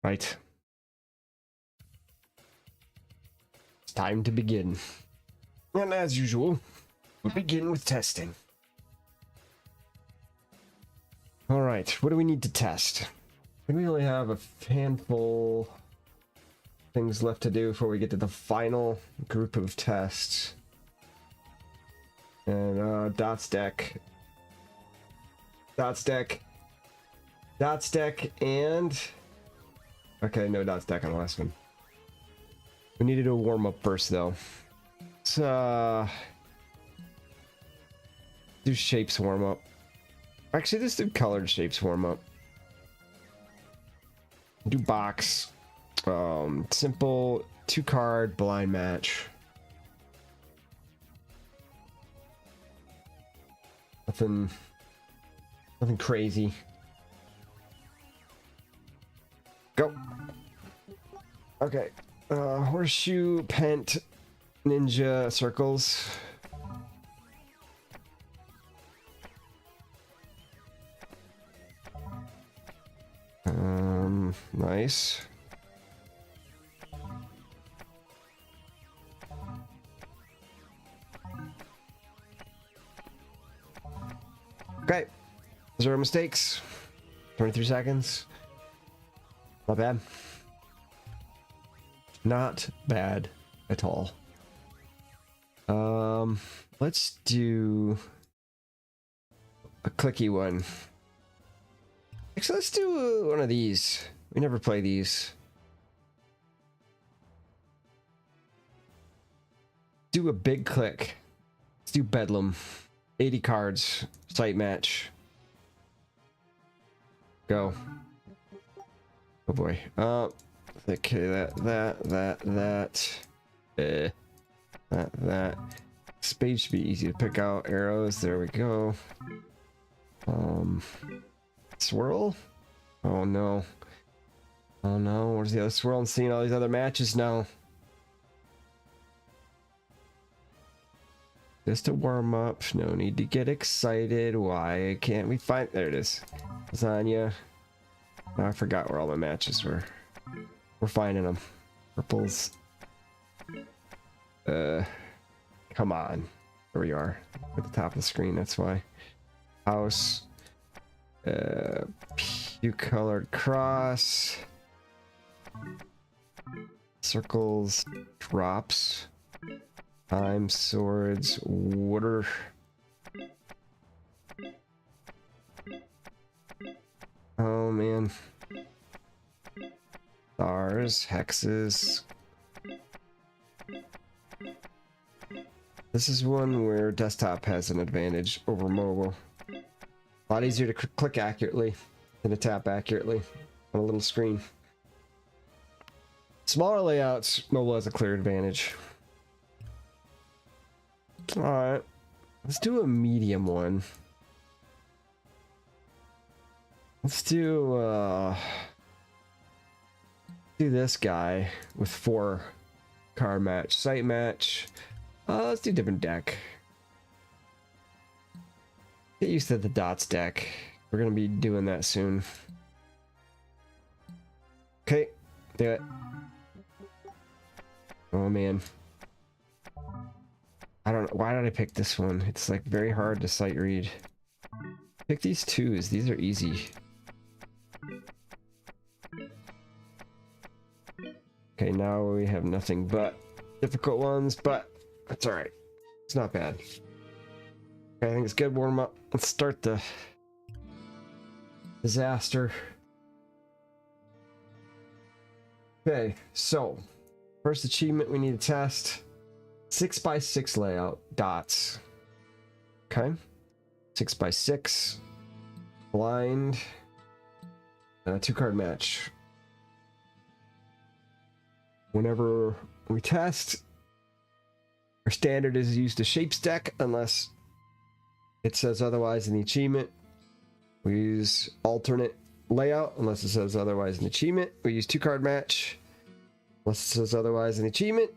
Right. It's time to begin. And as usual, we begin with testing. Alright, what do we need to test? We only have a handful things left to do before we get to the final group of tests. And dots deck, and okay, no dots deck on the last one. We need to do a warm-up first though. Let's do shapes warm-up. Actually, let's do colored shapes warm-up. Do box. Simple 2-card blind match. Nothing crazy. Go. Okay. Horseshoe, pent, ninja, circles. Nice. Okay. 0 mistakes. 23 seconds. Not bad. Not bad at all. Let's do a clicky one. Actually, let's do one of these. We never play these. Do a big click. Let's do Bedlam. 80 cards. Sight match. Go. Oh boy. Okay, that. Spade should be easy to pick out. Arrows, there we go. Swirl? Oh no. Oh no, where's the other swirl? I'm seeing all these other matches now. Just to warm up, no need to get excited. Why can't we find... There it is. Lasagna. Oh, I forgot where all the matches were. We're finding them. Purples. Come on. There we are. At the top of the screen, that's why. House. Colored cross. Circles. Drops. Time, swords, water. Oh man. Stars, hexes. This is one where desktop has an advantage over mobile. A lot easier to click accurately than to tap accurately on a little screen. Smaller layouts, mobile has a clear advantage. Alright, let's do a medium one. Let's do this guy with 4-card match, sight match. Let's do different deck. Get used to the dots deck. We're gonna be doing that soon. Okay, do it. Oh man. I don't know. Why did I pick this one? It's like very hard to sight read. Pick these 2s. These are easy. Okay, now we have nothing but difficult ones, but that's alright. It's not bad. Okay, I think it's good warm up. Let's start the disaster. Okay, so first achievement we need to test. 6x6 layout, dots. Okay. 6x6. Blind. 2-card match. Whenever we test, our standard is use the shapes deck unless it says otherwise in the achievement. We use alternate layout unless it says otherwise in the achievement. We use 2-card match unless it says otherwise in the achievement.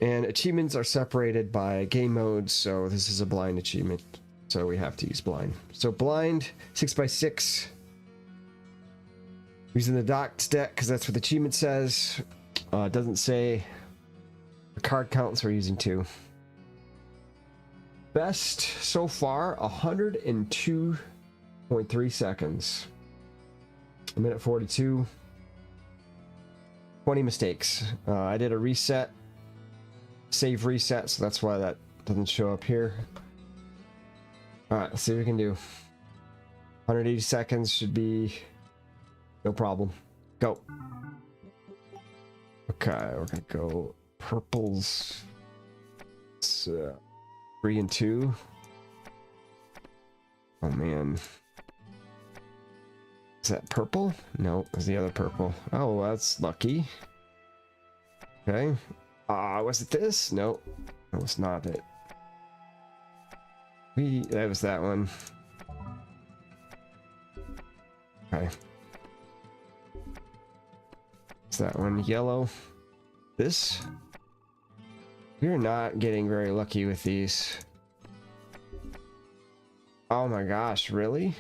And achievements are separated by game modes, so this is a blind achievement, so we have to use blind. So blind, 6x6. Using the docked deck because that's what the achievement says. It doesn't say the card counts. We're using 2. Best so far 102.3 seconds. A minute 42. 20 mistakes. I did a reset, save reset, so that's why that doesn't show up here. All right, let's see what we can do. 180 seconds should be no problem. Go. Okay, we're gonna go purples. It's, 3 and 2. Oh man. Is that purple? No, it's the other purple. Oh, that's lucky. Okay. Was it this? No. That was not it. That was that one. Okay. Is that one yellow? This? We're not getting very lucky with these. Oh my gosh, really?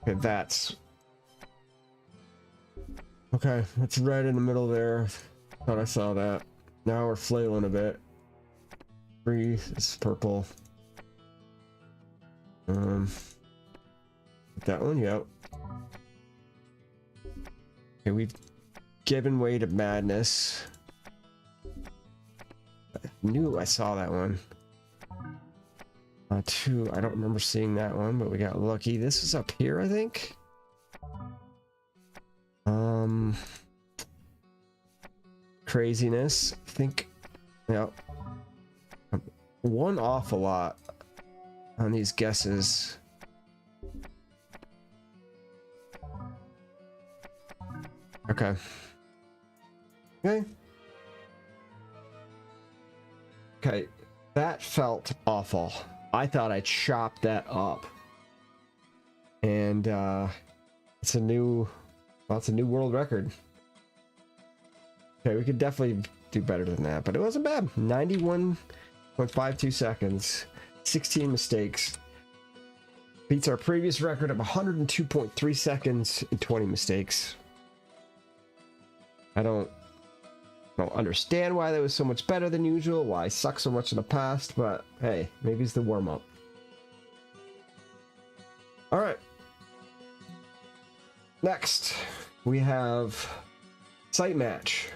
Okay, that's... Okay, it's right in the middle there. Thought I saw that. Now we're flailing a bit. 3 is purple. That one, yep. Okay, we've given way to madness. I knew I saw that one. 2, I don't remember seeing that one, but we got lucky. This is up here, I think. Craziness. I think, yeah. One off a lot on these guesses. Okay. Okay. Okay. That felt awful. I thought I chopped that up. And it's a new world record. Okay, we could definitely do better than that, but it wasn't bad. 91.52 seconds, 16 mistakes. Beats our previous record of 102.3 seconds and 20 mistakes. I don't understand why that was so much better than usual, why I suck so much in the past, but hey, maybe it's the warm-up. Alright. Next, we have Site Match.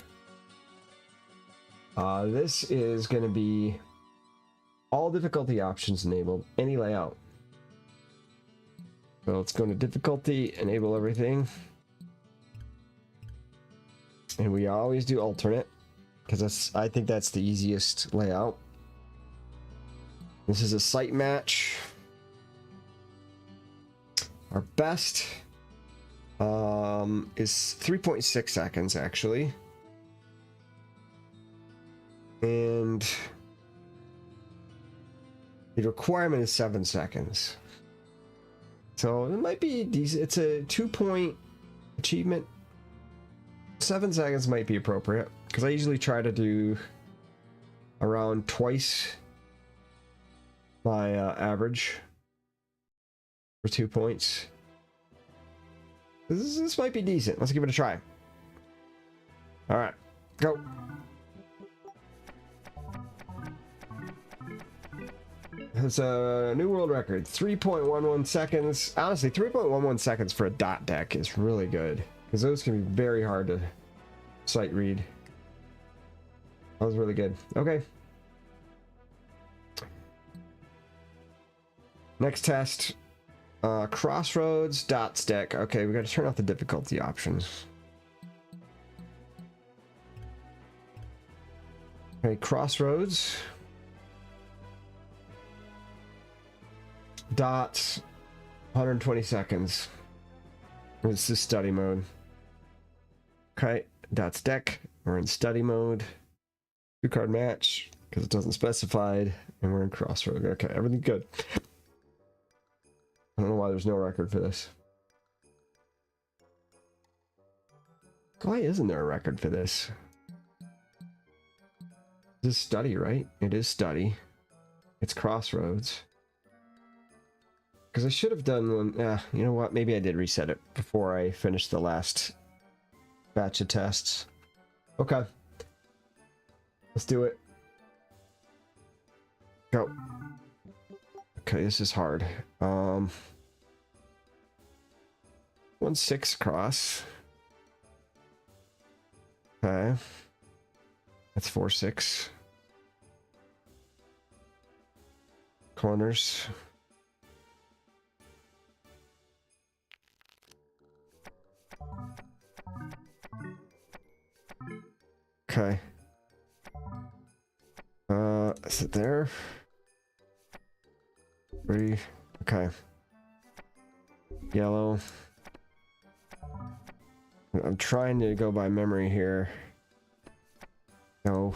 This is going to be all difficulty options enabled, any layout. So let's go to difficulty, enable everything. And we always do alternate, because I think that's the easiest layout. This is a site match. Our best is 3.6 seconds, actually. And the requirement is 7 seconds. So it might be decent. It's a 2-point achievement. 7 seconds might be appropriate, because I usually try to do around twice my average for 2 points. This might be decent. Let's give it a try. All right, go. It's a new world record, 3.11 seconds. Honestly, 3.11 seconds for a dot deck is really good, because those can be very hard to sight read. That was really good. Okay. Next test. Crossroads dot deck. Okay, we got to turn off the difficulty options. Okay, Crossroads. Dots. 120 seconds. This is study mode. Okay, dots deck. We're in study mode. 2-card match, because it doesn't specify, and we're in Crossroads. Okay, everything good. I don't know why there's no record for this. Why isn't there a record for this? This is study, right? It is study. It's Crossroads. because I should have done one. Yeah, you know what? Maybe I did reset it before I finished the last batch of tests. Okay. Let's do it. Go. Okay, this is hard. 1-6 cross. Okay. That's 4-6. Corners. Okay. Is it there? 3. Okay. Yellow. I'm trying to go by memory here. No.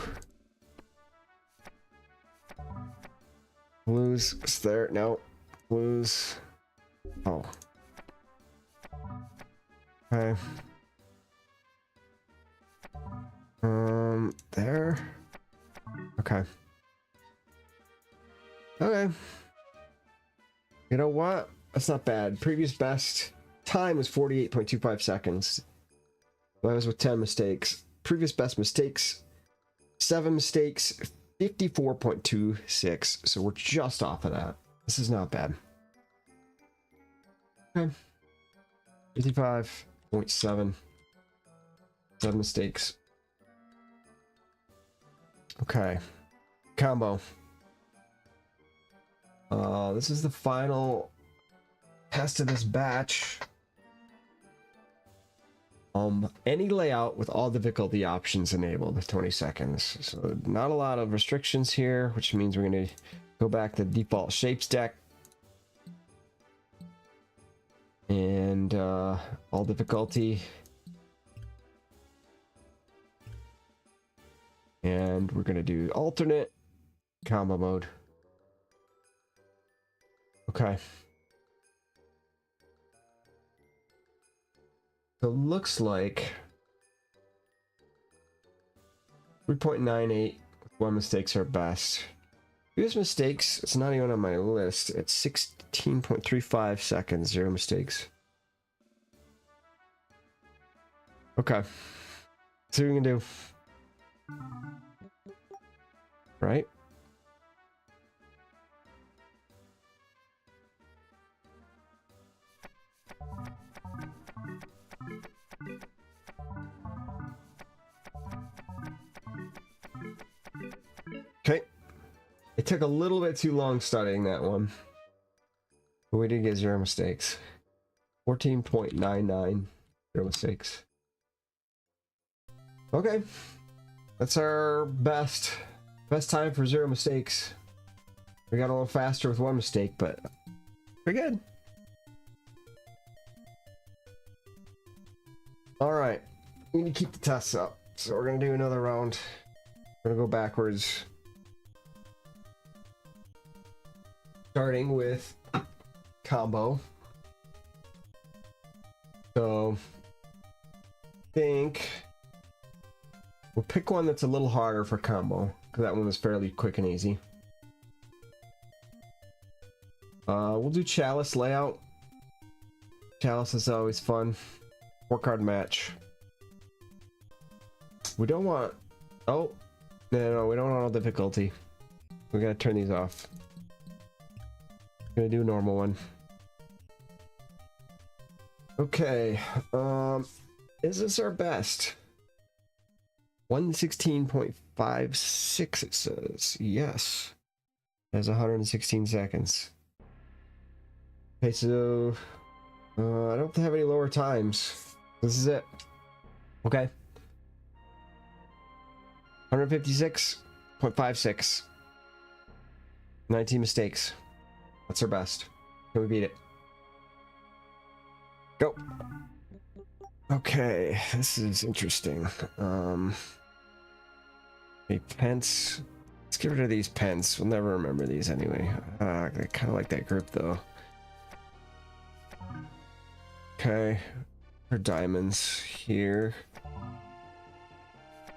Blues. Is there? No. Blues. Oh. Okay. There. Okay. Okay. You know what? That's not bad. Previous best time was 48.25 seconds. That was with 10 mistakes. Previous best mistakes, 7 mistakes, 54.26. So we're just off of that. This is not bad. Okay. 55.7. 7 mistakes. Okay. Combo. This is the final test of this batch. Any layout with all difficulty options enabled, 20 seconds. So not a lot of restrictions here, which means we're going to go back to default shapes deck. And all difficulty. And we're going to do alternate combo mode. Okay. So it looks like 3.98 with 1 mistakes are best. Previous mistakes, it's not even on my list. It's 16.35 seconds, 0 mistakes. Okay. See what we can do. Right? Okay. It took a little bit too long studying that one. But we did get 0 mistakes. 14.99. 0 mistakes. Okay. That's our best time for 0 mistakes. We got a little faster with 1 mistake, but pretty good. Alright. We need to keep the tests up. So we're going to do another round. We're going to go backwards. Starting with combo. So, I think we'll pick one that's a little harder for combo, because that one was fairly quick and easy. We'll do Chalice layout. Chalice is always fun. 4-card match. We don't want... Oh, no, we don't want all difficulty. We gotta turn these off. Gonna do a normal one. Okay, is this our best? 116.56 it says. Yes. That's 116 seconds. Okay, so I don't have any lower times. This is it. Okay. 156.56. 19 mistakes. That's our best. Can we beat it? Go. Okay, this is interesting. Pence. Let's get rid of these pence. We'll never remember these anyway. I kind of like that group though. Okay, for diamonds here.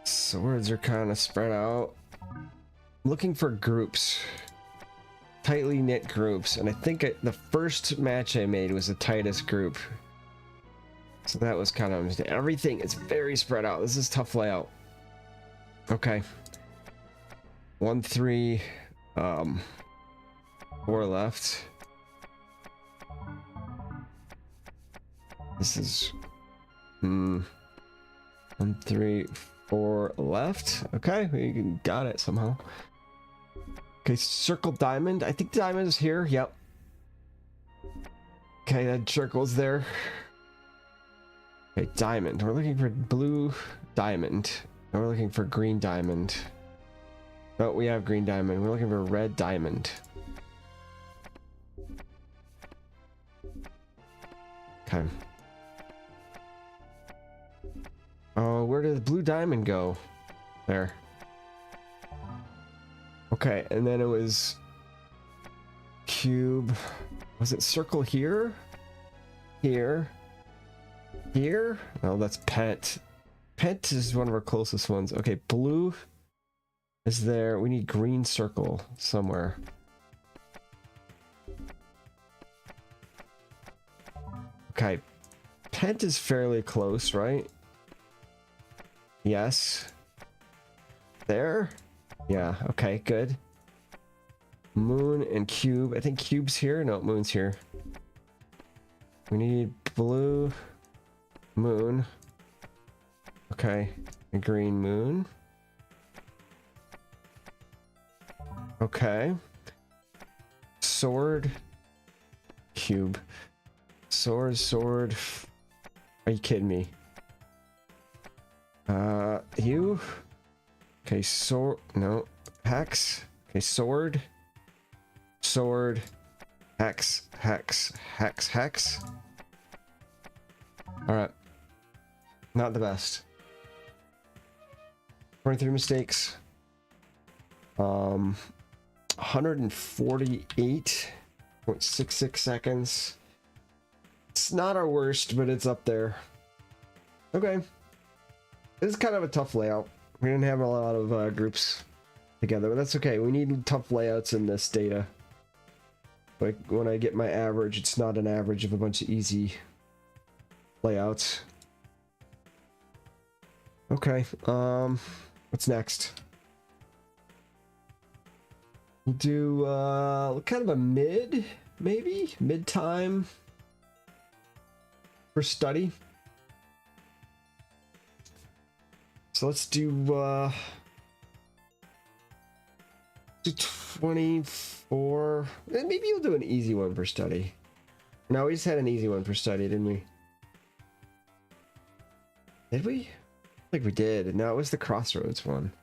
Swords are kind of spread out. I'm looking for groups. tightly knit groups, and I think the first match I made was the tightest group. So that was kind of everything is very spread out. This is tough layout. Okay. 1, 3, 4 left. This is 1, 3, 4 left. Okay, we got it somehow. Okay, circle diamond. I think diamond is here. Yep. Okay, that circle's there. Okay, diamond. We're looking for blue diamond. And we're looking for green diamond. Oh, we have green diamond. We're looking for red diamond. Okay. Oh, where did the blue diamond go? There. Okay, and then it was cube. Was it circle here? Here? Here? Oh, that's pet. Pet is one of our closest ones. Okay, blue is there. We need green circle somewhere. Okay, pet is fairly close, right? Yes. There? Yeah, okay, good. Moon and cube. I think cube's here. No, moon's here. We need blue moon. Okay, a green moon. Okay. Sword. Cube. Sword. Are you kidding me? You? Okay, sword. No. Hex. Okay, sword. Sword. Hex. Alright. Not the best. 23 mistakes. 148.66 seconds. It's not our worst, but it's up there. Okay. This is kind of a tough layout. We didn't have a lot of groups together, but that's okay. We need tough layouts in this data. Like when I get my average, it's not an average of a bunch of easy layouts. Okay, what's next? We'll do kind of a mid time for study. So let's do 24. Maybe you'll do an easy one for study. No, we just had an easy one for study, didn't we? Did we? I think we did. No, it was the crossroads one.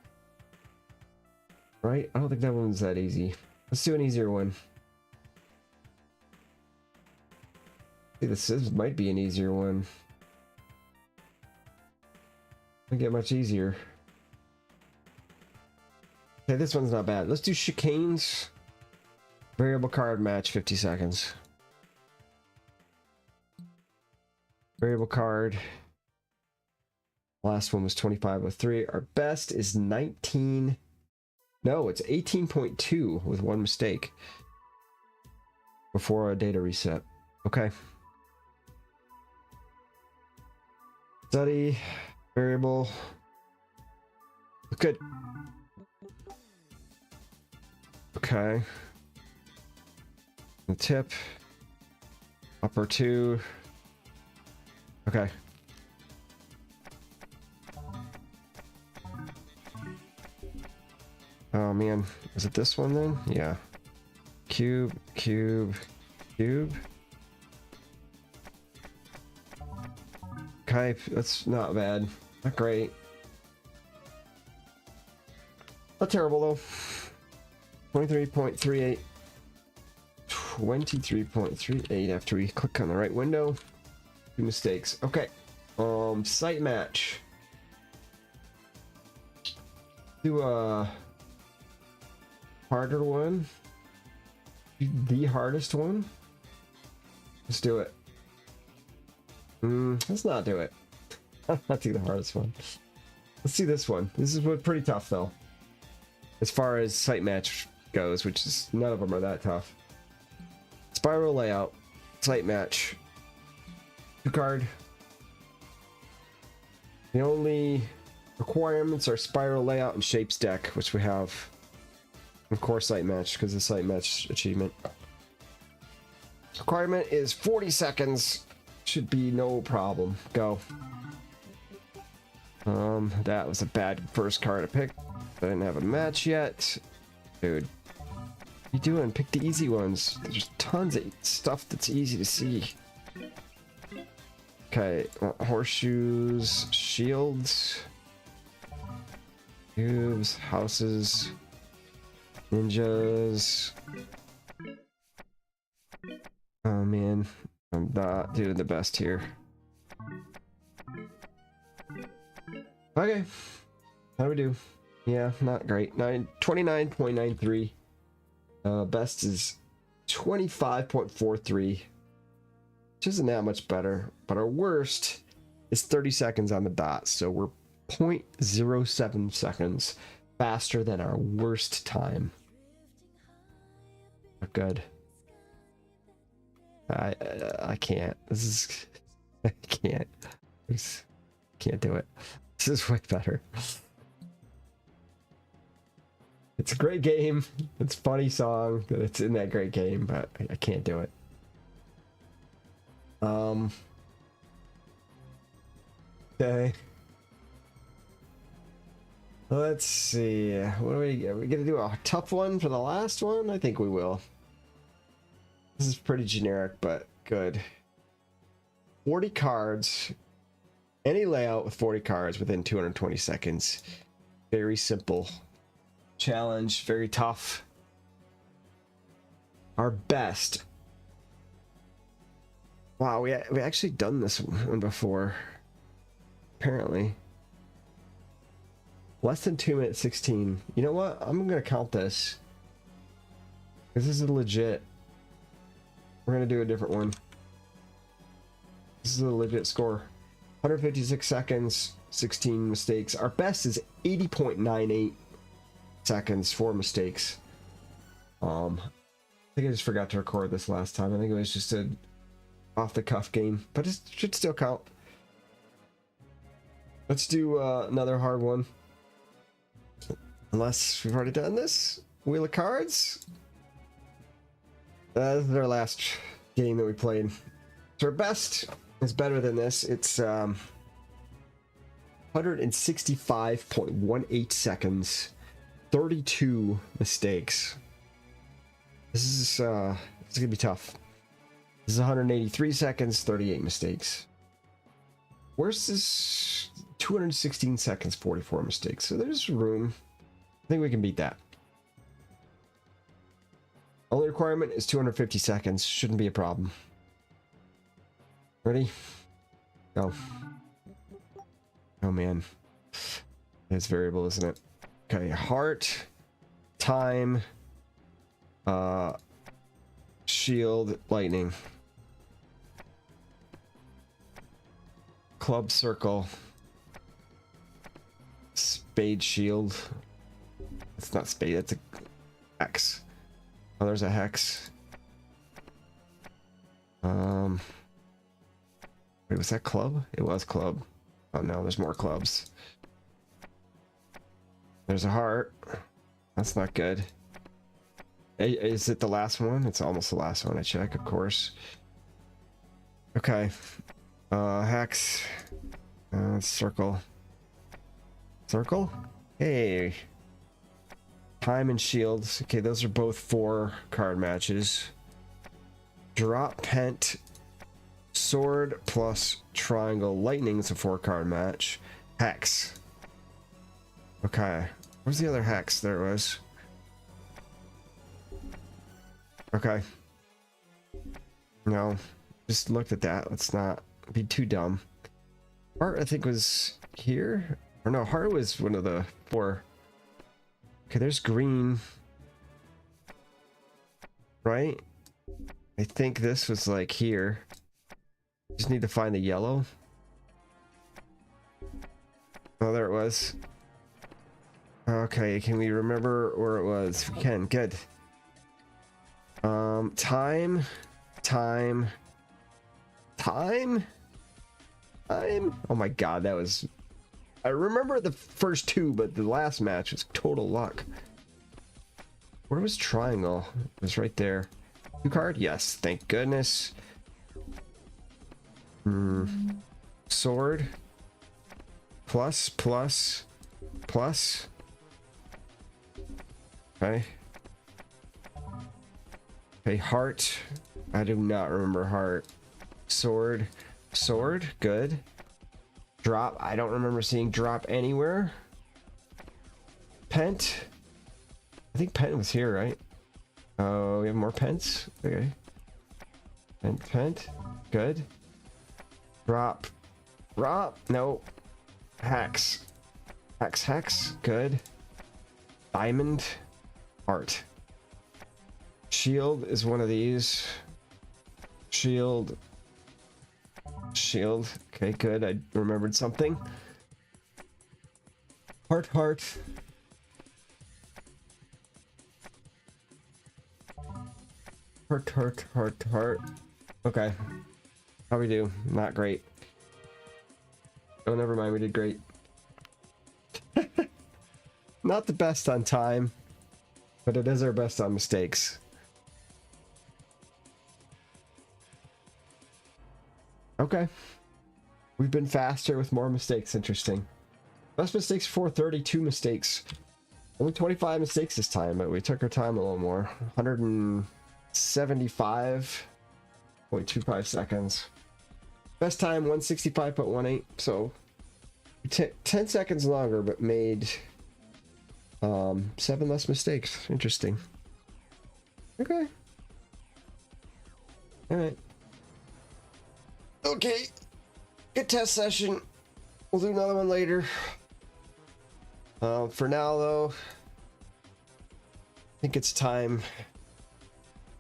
Right? I don't think that one's that easy. Let's do an easier one. I think this might be an easier one. Don't get much easier. Okay, this one's not bad. Let's do chicanes. Variable card match, 50 seconds. Variable card. Last one was 2503. Our best is 19. No, it's 18.2 with one mistake before a data reset. Okay. Study. Variable. Good. Okay. The tip. Upper 2. Okay. Oh man, is it this one then? Yeah. Cube. Okay, that's not bad. Not great. Not terrible though. 23.38. 23.38 after we click on the right window. 2 mistakes. Okay. Site match. Do a harder one. The hardest one. Let's do it. Let's not do it. Let's do the hardest one. Let's see this one. This is pretty tough though. As far as site match goes, which is none of them are that tough. Spiral layout, site match, 2-card. The only requirements are spiral layout and shapes deck, which we have. Of course, site match, because the site match achievement. Requirement is 40 seconds. Should be no problem. Go. That was a bad first card to pick. I didn't have a match yet. Dude. What are you doing? Pick the easy ones. There's tons of stuff that's easy to see. Okay, horseshoes, shields, cubes, houses, ninjas. Oh man, I'm not doing the best here. Okay, how do we do? Yeah, not great. 29.93. Best is 25.43. Which isn't that much better, but our worst is 30 seconds on the dot, so we're 0.07 seconds faster than our worst time. Not good. I can't. This is I can't. Can't do it. This is way better. It's a great game. It's a funny song that it's in that great game, but I can't do it. Okay. Let's see. What are we gonna do? A tough one for the last one? I think we will. This is pretty generic, but good. 40 cards. Any layout with 40 cards within 220 seconds. Very simple. Challenge, very tough. Our best. Wow, we actually done this one before. Apparently. Less than 2 minutes 16. You know what? I'm gonna count this. Because this is legit. We're gonna do a different one. This is a legit score. 156 seconds, 16 mistakes. Our best is 80.98 seconds, 4 mistakes. I think I just forgot to record this last time. I think it was just a off the cuff game, but it should still count. Let's do another hard one. Unless we've already done this. Wheel of Cards. This is our last game that we played. So our best is better than this. It's 165.18 seconds, 32 mistakes. This is gonna be tough. This is 183 seconds, 38 mistakes. Worst is 216 seconds, 44 mistakes. So there's room. I think we can beat that. Only requirement is 250 seconds. Shouldn't be a problem. Ready? Go. Oh man. It's variable, isn't it? Okay, heart, time, shield, lightning. Club, circle. Spade, shield. It's not spade, it's a hex. Oh, there's a hex. Wait, was that club? It was club. Oh no, there's more clubs. There's a heart. That's not good. Is it the last one? It's almost the last one. I check, of course. Okay. Hex. Circle. Circle? Hey. Time and shields. Okay, those are both 4 card matches. Drop pent. Sword plus triangle. Lightning is a 4 card match. Hex. Okay. Where's the other hex? There it was. Okay. No. Just looked at that. Let's not be too dumb. Heart, I think, was here. Or no, heart was one of the 4. Okay, there's green. Right? I think this was like here. Just need to find the yellow. Oh, there it was. Okay, can we remember where it was? We can, good. Time. Oh my god, that was... I remember the first two, but the last match was total luck. Where was triangle? It was right there. 2 card? Yes, thank goodness. Sword. Plus. Okay. Okay, heart. I do not remember heart. Sword. Good. Drop. I don't remember seeing drop anywhere. Pent. I think Pent was here, right? Oh, we have more Pents. Okay. Pent. Good. Drop. No. Hex. Good. Diamond. Heart. Shield is one of these. Shield. Okay, good. I remembered something. Heart. Heart. Okay. How we do? Not great. Oh, never mind. We did great. Not the best on time, but it is our best on mistakes. Okay. We've been faster with more mistakes. Interesting. Best mistakes 432 mistakes. Only 25 mistakes this time, but we took our time a little more. 175.25 seconds. Best time 165.18. So 10 seconds longer, but made 7 less mistakes. Interesting. Okay. All right. Okay. Good test session. We'll do another one later. For now, though, I think it's time to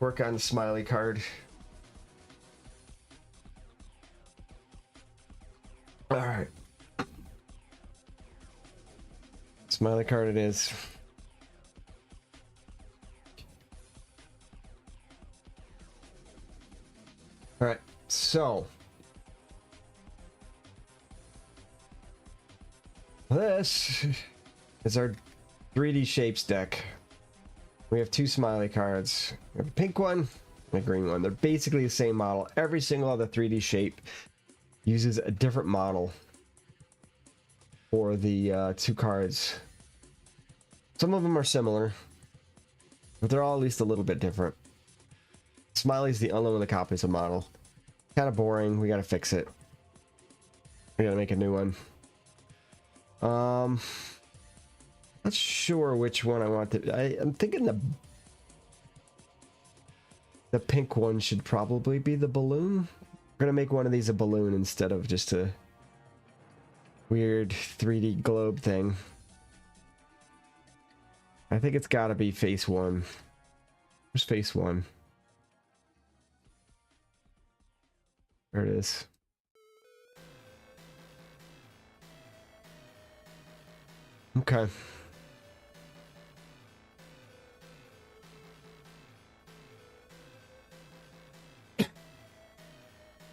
work on the Smiley card. All right. Smiley card it is. All right. So this is our 3D shapes deck. We have 2 Smiley cards. We have a pink one and a green one. They're basically the same model. Every single other 3D shape uses a different model for the 2 cards. Some of them are similar, but they're all at least a little bit different. Smiley's the only one that copies a model. Kind of boring. We gotta fix it. We gotta make a new one. Not sure which one I want to... I'm thinking the pink one should probably be the balloon. We're gonna make one of these a balloon instead of just a weird 3D globe thing. I think it's gotta be face 1. Where's face 1? There it is. Okay.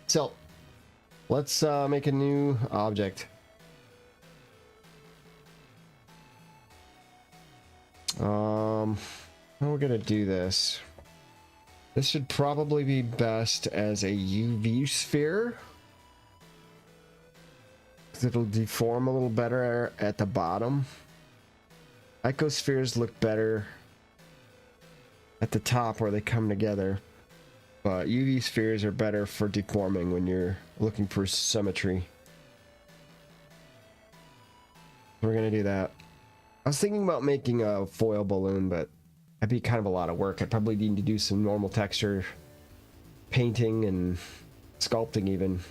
So, let's make a new object. How are we gonna do this? This should probably be best as a UV sphere, because it'll deform a little better at the bottom. Icospheres look better at the top where they come together, but UV spheres are better for deforming when you're looking for symmetry. We're gonna do that. I was thinking about making a foil balloon, but that'd be kind of a lot of work. I'd probably need to do some normal texture painting and sculpting even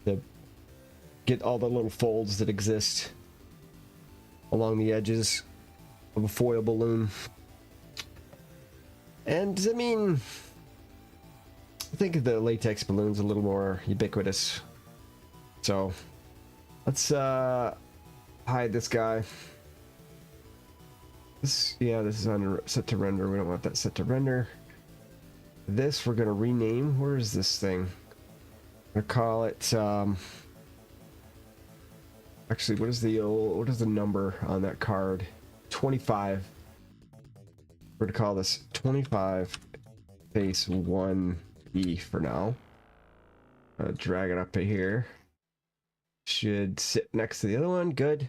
to get all the little folds that exist along the edges of a foil balloon. And I mean, I think the latex balloon's a little more ubiquitous. So let's hide this guy. This, yeah, this is on set to render. We don't want that set to render. This we're gonna rename. Where is this thing? I'm gonna call it. Actually, what is the number on that card? 25. We're gonna call this 25 face 1E for now. Drag it up to here. Should sit next to the other one. Good.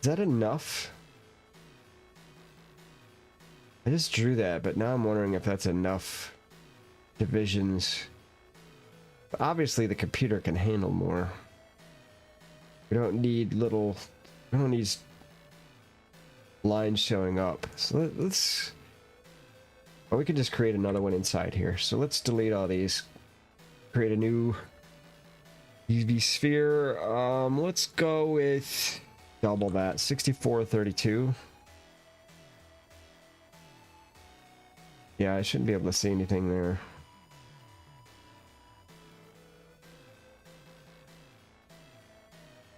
Is that enough? I just drew that, but now I'm wondering if that's enough divisions. Obviously, the computer can handle more. We don't need lines showing up. So let's... Or we can just create another one inside here. So let's delete all these. Create a new UV sphere. Let's go with double that, 6432. Yeah, I shouldn't be able to see anything there.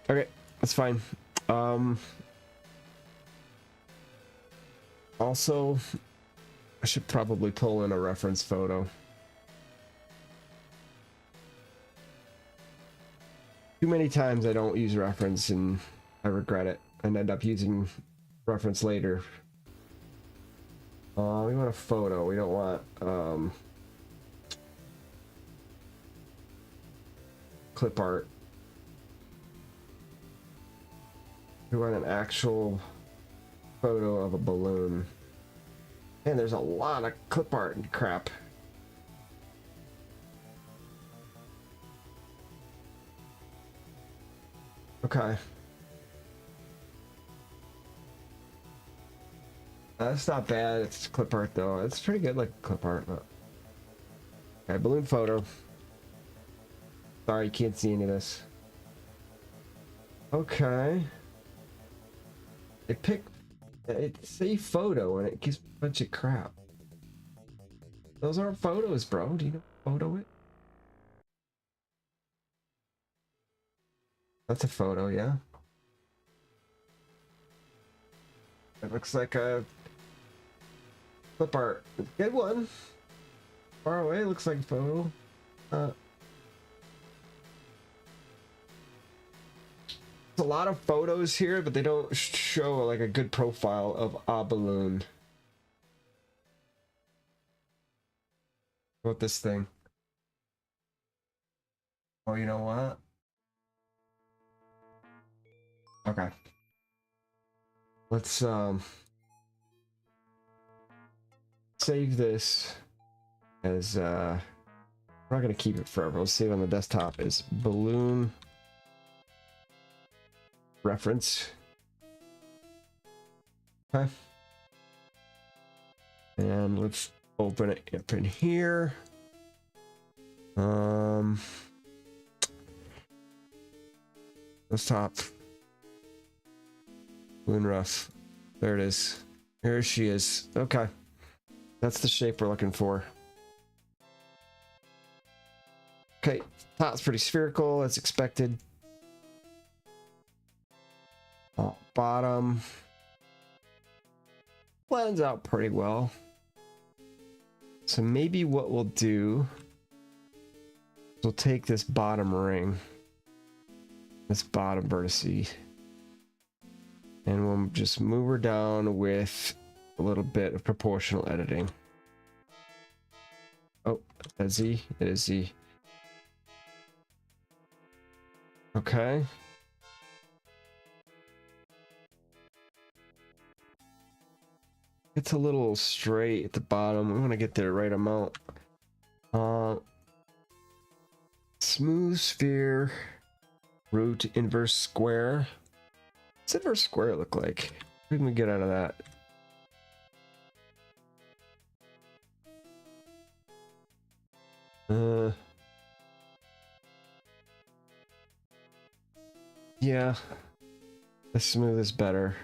Okay, that's fine. Also, I should probably pull in a reference photo. Too many times I don't use reference and I regret it and end up using reference later. We want a photo. We don't want clip art. We want an actual photo of a balloon. Man, there's a lot of clip art and crap. Okay. That's not bad. It's clip art though. It's pretty good, like clip art. But... Okay, balloon photo. Sorry, you can't see any of this. Okay. It's say photo and it gives a bunch of crap. Those aren't photos, bro. Do you know photo it? That's a photo, yeah. It looks like a clip art. Good one. Far away, looks like a photo. There's a lot of photos here, but they don't show like a good profile of a balloon. What about this thing? Oh, you know what? Okay. Let's save this as we're not gonna keep it forever. Let's save it on the desktop as balloon reference. Okay. And let's open it up in here. Desktop. Balloon rough. There it is. Here she is. Okay. That's the shape we're looking for. Okay. Top's pretty spherical as expected. Bottom blends out pretty well. So maybe what we'll do is we'll take this bottom ring, this bottom vertice, and we'll just move her down with a little bit of proportional editing. Oh, that's Z. It is Z. Okay. It's a little straight at the bottom. We want to get the right amount. Smooth sphere, root, inverse square. What's inverse square look like? What can we get out of that? Yeah, the smooth is better.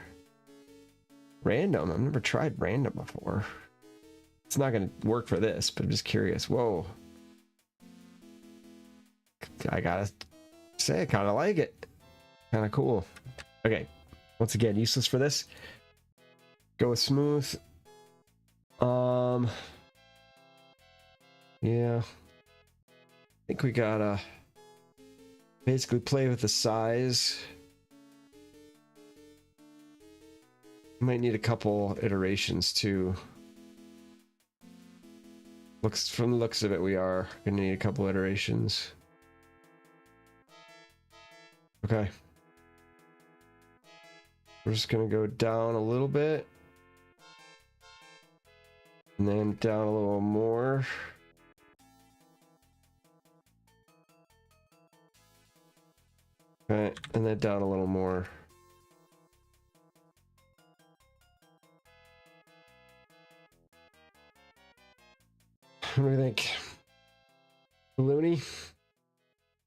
Random. I've never tried random before. It's not gonna work for this, but I'm just curious. Whoa. I gotta say I kind of like it. Kind of cool. Okay. Once again, useless for this. Go with smooth. Yeah. I think we gotta basically play with the size. Might need a couple iterations too. From the looks of it, we are gonna need a couple iterations. Okay. We're just gonna go down a little bit. And then down a little more. Okay, and then down a little more. What do we think? Balloony?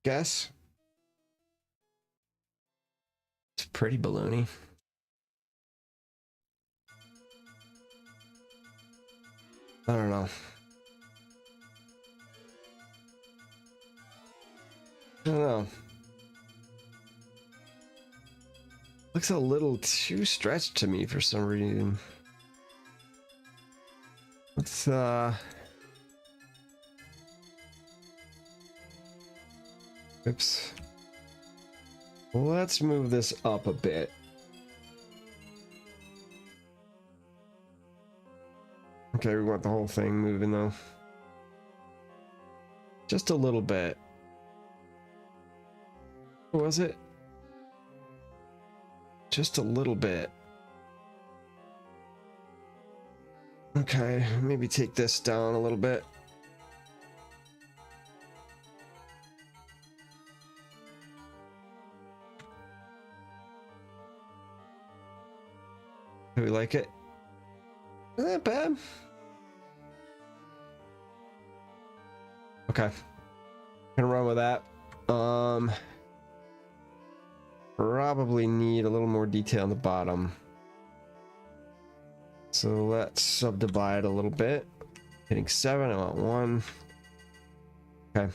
Guess? It's pretty balloony. I don't know. I don't know. Looks a little too stretched to me for some reason. Let's oops. Let's move this up a bit. Okay, we want the whole thing moving though. Just a little bit. What was it? Just a little bit. Okay, maybe take this down a little bit. Do we like it? Isn't that bad? Okay. Gonna run with that. Probably need a little more detail on the bottom. So let's subdivide a little bit. Hitting 7, I want 1. Okay.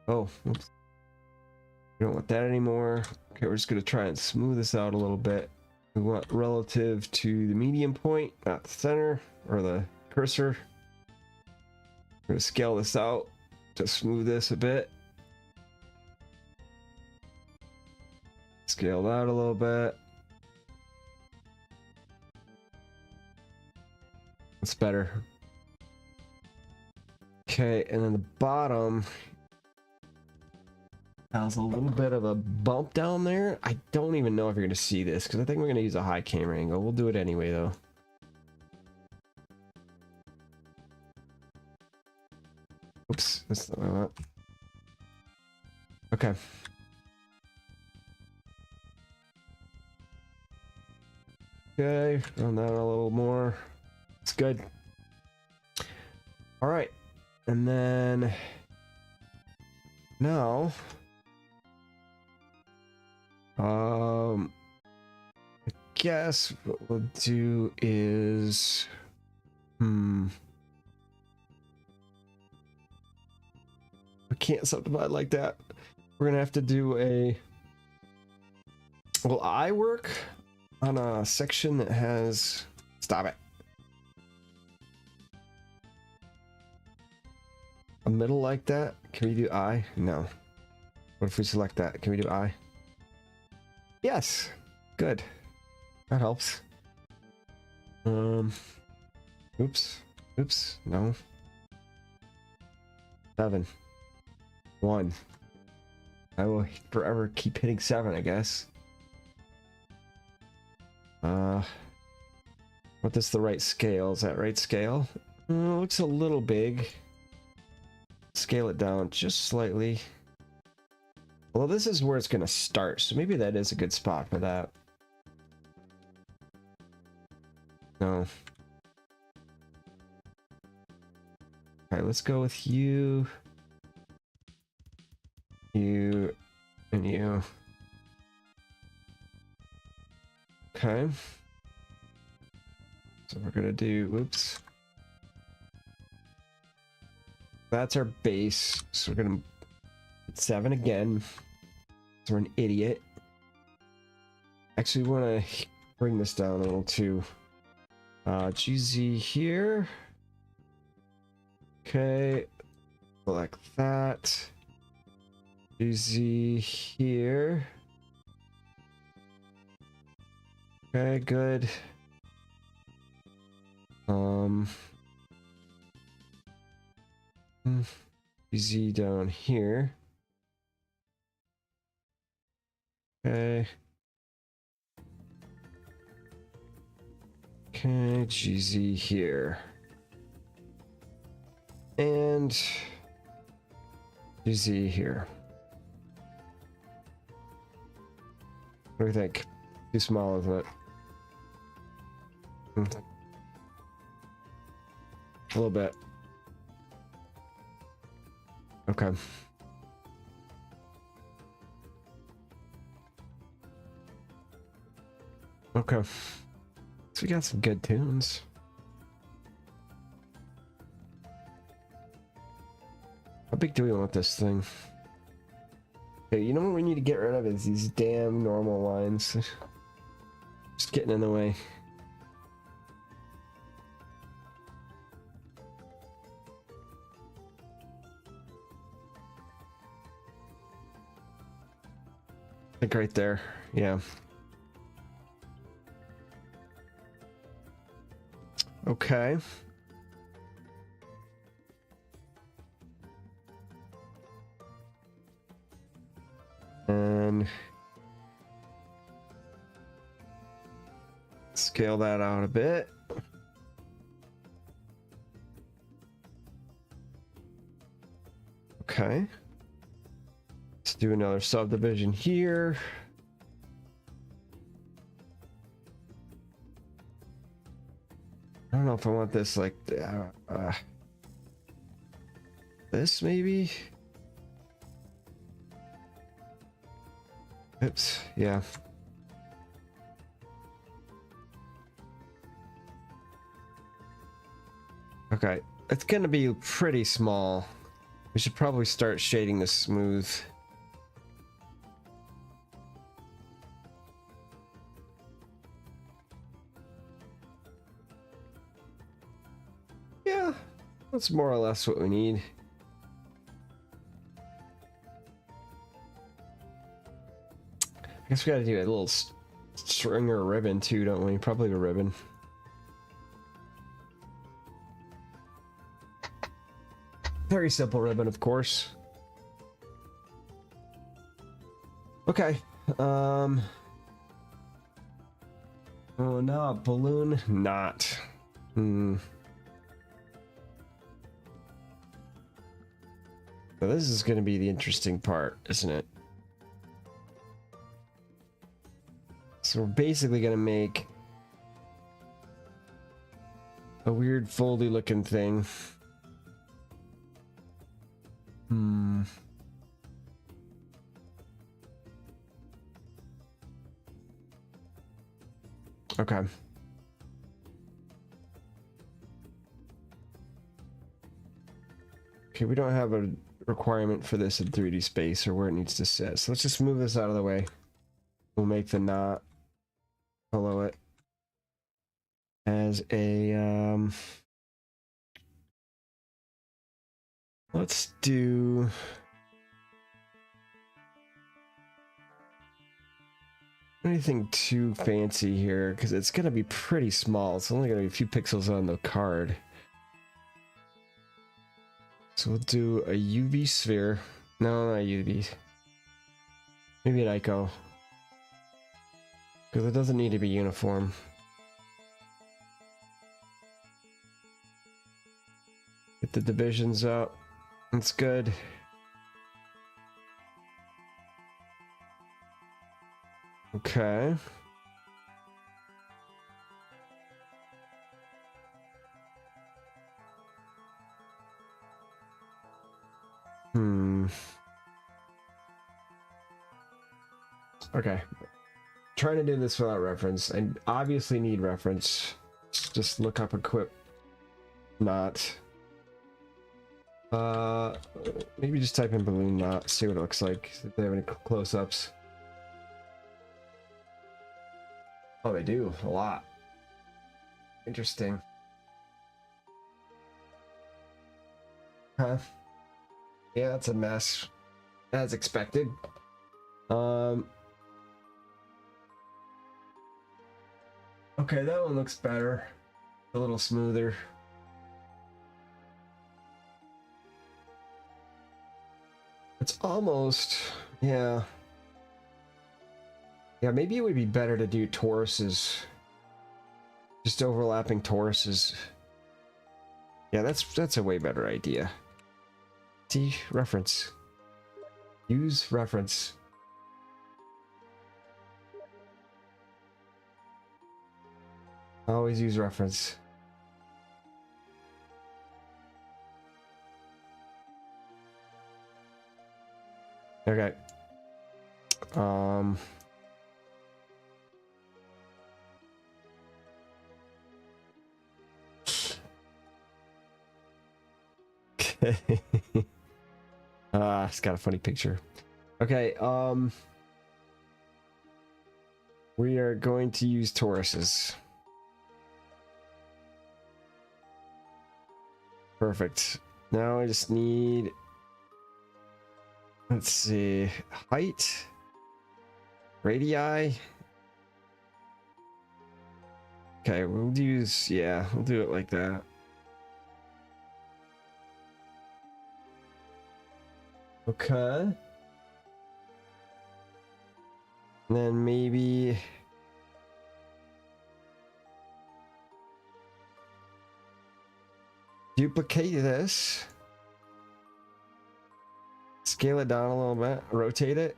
Oh, oops. We don't want that anymore. Okay, we're just gonna try and smooth this out a little bit. We want relative to the medium point, not the center or the cursor. We're gonna scale this out to smooth this a bit. Scale that a little bit. That's better. Okay, and then the bottom has a little bit of a bump down there. I don't even know if you're going to see this because I think we're going to use a high camera angle. We'll do it anyway though. Oops, that's not what I want. Okay. Okay, run that a little more. It's good. All right, and then now, I guess what we'll do is, we can't subdivide like that. We're gonna have to do a. Will I work on a section that has? Stop it. A middle like that? Can we do I? No. What if we select that? Can we do I? Yes. Good. That helps. Oops. Oops. No. 7. 1. I will forever keep hitting 7, I guess. What is the right scale? Is that right scale? Looks a little big. Scale it down just slightly. Well, this is where it's going to start, so maybe that is a good spot for that. No. Okay, let's go with you. You and you. Okay. So we're gonna do, whoops. That's our base. So we're gonna hit 7 again. So we're an idiot. Actually, we want to bring this down a little too. GZ here. Okay. Like that. GZ here. Okay, good. GZ down here. Okay. Okay, GZ here. And GZ here. What do you think? Too small, isn't it? A little bit. Okay. Okay. So we got some good tunes. How big do we want this thing? Okay, you know what we need to get rid of is these damn normal lines. Just getting in the way. I think right there, yeah. Okay. And scale that out a bit. Okay. Let's do another subdivision here. I don't know if I want this like this maybe. Oops, yeah. Okay, it's gonna be pretty small. We should probably start shading this smooth. Yeah, that's more or less what we need. I guess we gotta do a little string or a ribbon too, don't we? Probably a ribbon. Very simple ribbon, of course. Okay. Oh, no, a balloon? Not. So this is going to be the interesting part, isn't it? So we're basically going to make a weird foldy looking thing. Okay. Okay, we don't have a requirement for this in 3D space or where it needs to sit. So let's just move this out of the way. We'll make the knot below it as a let's do anything too fancy here because it's gonna be pretty small. It's only gonna be a few pixels on the card. So we'll do a UV sphere. No, not UV. Maybe an ICO. Because it doesn't need to be uniform. Get the divisions up. That's good. Okay. Okay. Trying to do this without reference. I obviously need reference. Just look up equip knot. Uh, maybe just type in balloon knot, see what it looks like. See if they have any close-ups. Oh, they do a lot. Interesting. Huh? Yeah, it's a mess, as expected. Okay, that one looks better. A little smoother. It's almost, yeah. Yeah, maybe it would be better to do toruses. Just overlapping toruses. Yeah, that's a way better idea. See, reference. Use reference. Always use reference. Okay. Okay. It's got a funny picture. Okay, we are going to use toruses. Perfect. Now I just need, let's see, height, radii. Okay, we'll use, yeah, we'll do it like that. Okay. And then maybe duplicate this. Scale it down a little bit, rotate it.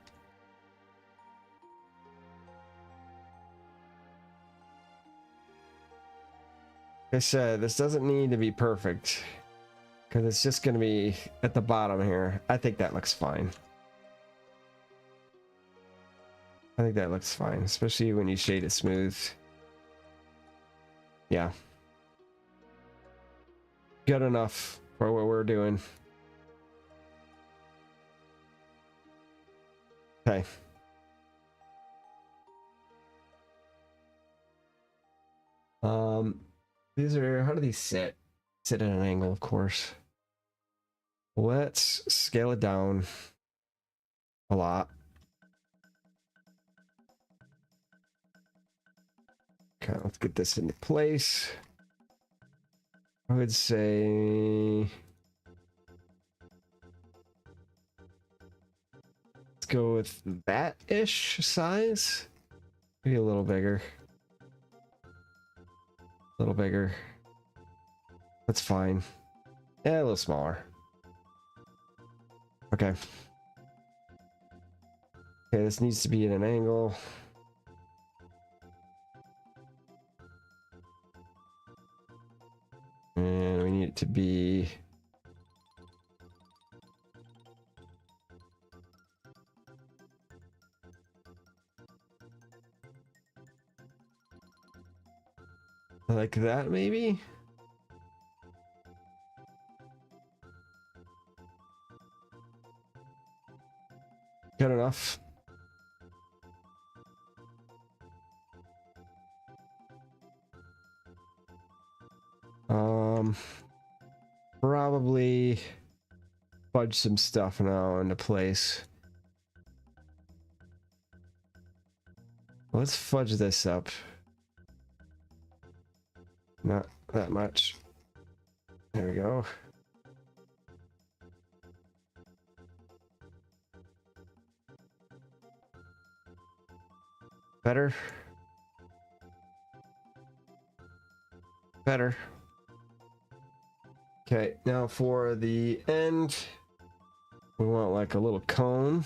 Like I said, this doesn't need to be perfect because it's just going to be at the bottom here. I think that looks fine. I think that looks fine, especially when you shade it smooth. Yeah. Good enough for what we're doing. Okay. These are, how do these sit? Sit at an angle, of course. Let's scale it down a lot. Okay, let's get this into place. I would say let's go with that-ish size. Maybe a little bigger. A little bigger. That's fine. Yeah, a little smaller. Okay. Okay, this needs to be at an angle. And we need it to be like that, maybe? Good enough. Probably fudge some stuff now into place. Let's fudge this up. Not that much. There we go. Better. Better. Okay, now for the end, we want like a little cone.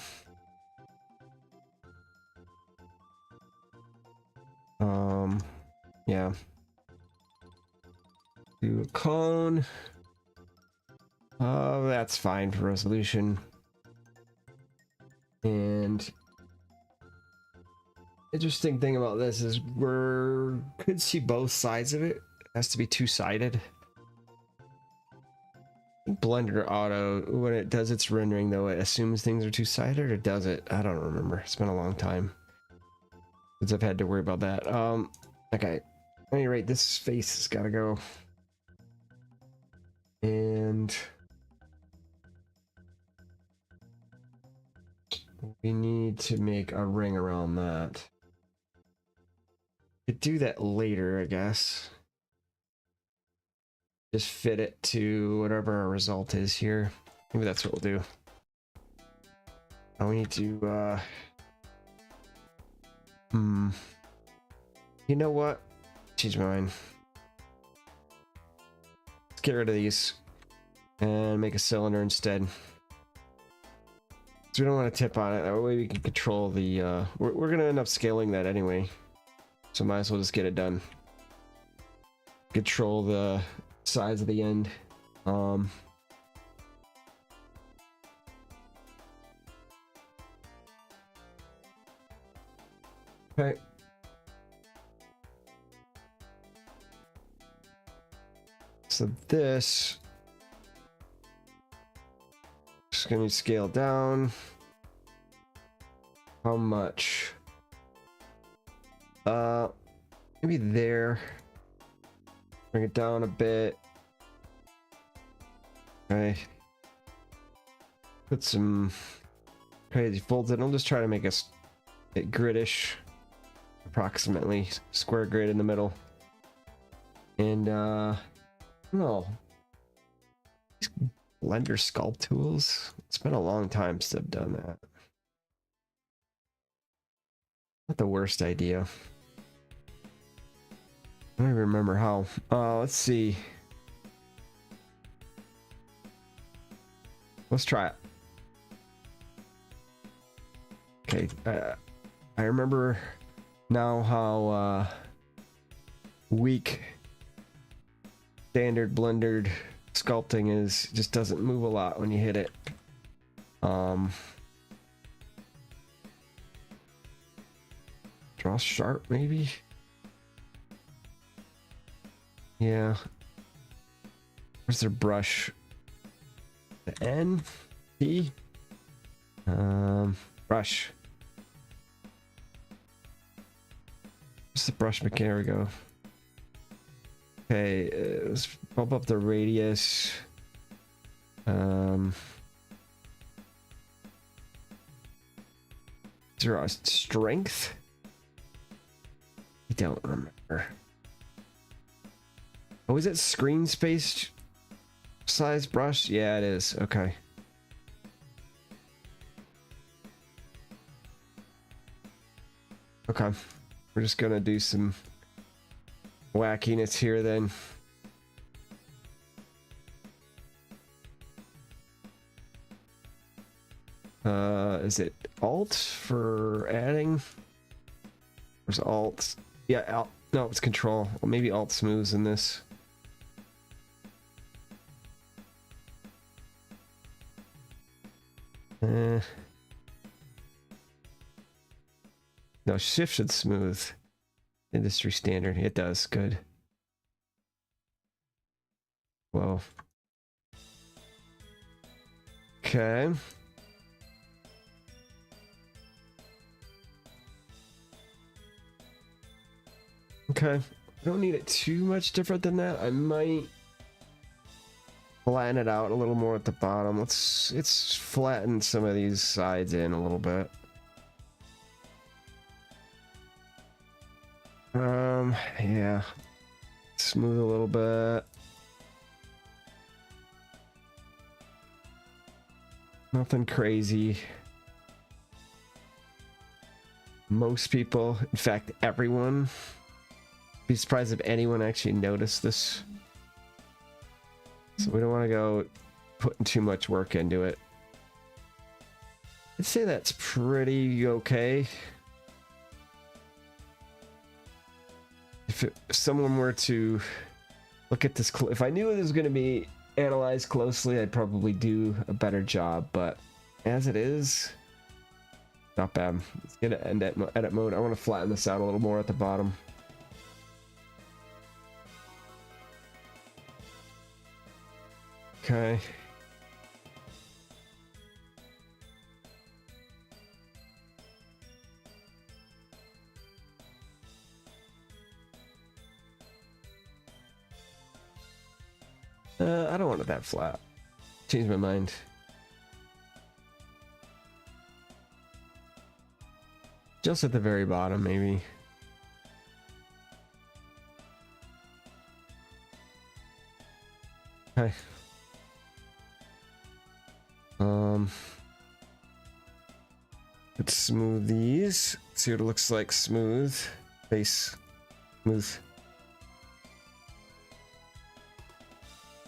Yeah. Do a cone. That's fine for resolution. And interesting thing about this is we're could see both sides of it. It has to be two-sided. Blender Auto, when it does its rendering though, it assumes things are two-sided, or does it? I don't remember. It's been a long time since I've had to worry about that. Okay. At any rate, this face has got to go. And we need to make a ring around that. Could do that later, I guess. Just fit it to whatever our result is here. Maybe that's what we'll do. Now we need to, you know what? Change my mind. Let's get rid of these and make a cylinder instead. So we don't want to tip on it. That way we can control the, we're going to end up scaling that anyway. So might as well just get it done. Control the size of the end. Okay. So this just gonna scale down. How much? Maybe there. Bring it down a bit. Okay. Put some crazy folds in. I'll just try to make it gridish. Approximately square grid in the middle. And no. These Blender sculpt tools. It's been a long time since I've done that. Not the worst idea. I don't even remember how. Let's see. Let's try it. Okay. I remember now how weak standard blendered sculpting is. It just doesn't move a lot when you hit it. Draw sharp maybe. Yeah. Where's their brush? The N? T? Brush. Where's the brush mechanic? There we go. Okay, let's bump up the radius. Draw strength? I don't remember. Oh, is it screen space size brush? Yeah, it is. Okay. Okay. We're just gonna do some wackiness here then. Is it Alt for adding? Where's Alt? Yeah, Alt. No, it's Control. Well, maybe Alt smooths in this. No, Shift should smooth. Industry standard. It does. Good. Whoa. Okay. Okay. I don't need it too much different than that. I might flatten it out a little more at the bottom. Let's flatten some of these sides in a little bit. Yeah. Smooth a little bit. Nothing crazy. Most people, in fact, everyone, be surprised if anyone actually noticed this. So we don't want to go putting too much work into it. I'd say that's pretty okay. If someone were to look at this, if I knew it was going to be analyzed closely, I'd probably do a better job. But as it is, not bad. Let's get an edit mode. I want to flatten this out a little more at the bottom. Okay. I don't want it that flat. Change my mind. Just at the very bottom, maybe. Okay. Let's smooth these. See what it looks like. Smooth. Base. Smooth.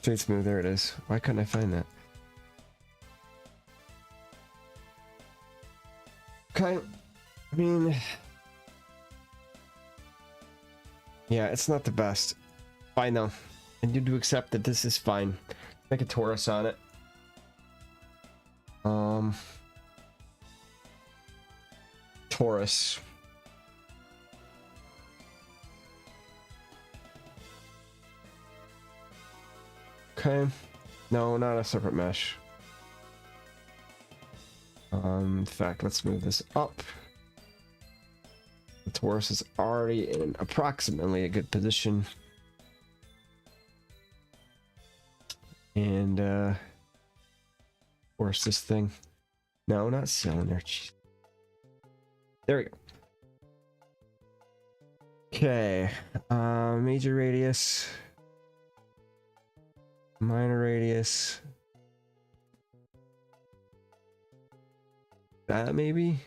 Straight smooth. There it is. Why couldn't I find that? Okay. I mean, yeah, it's not the best. Fine though. I need to accept that this is fine. Make a Taurus on it. Taurus. Okay. No, not a separate mesh. In fact, let's move this up. The Taurus is already in approximately a good position. And force this thing. No, not cylinder. Jeez. There we go. Okay. Major radius. Minor radius. That maybe?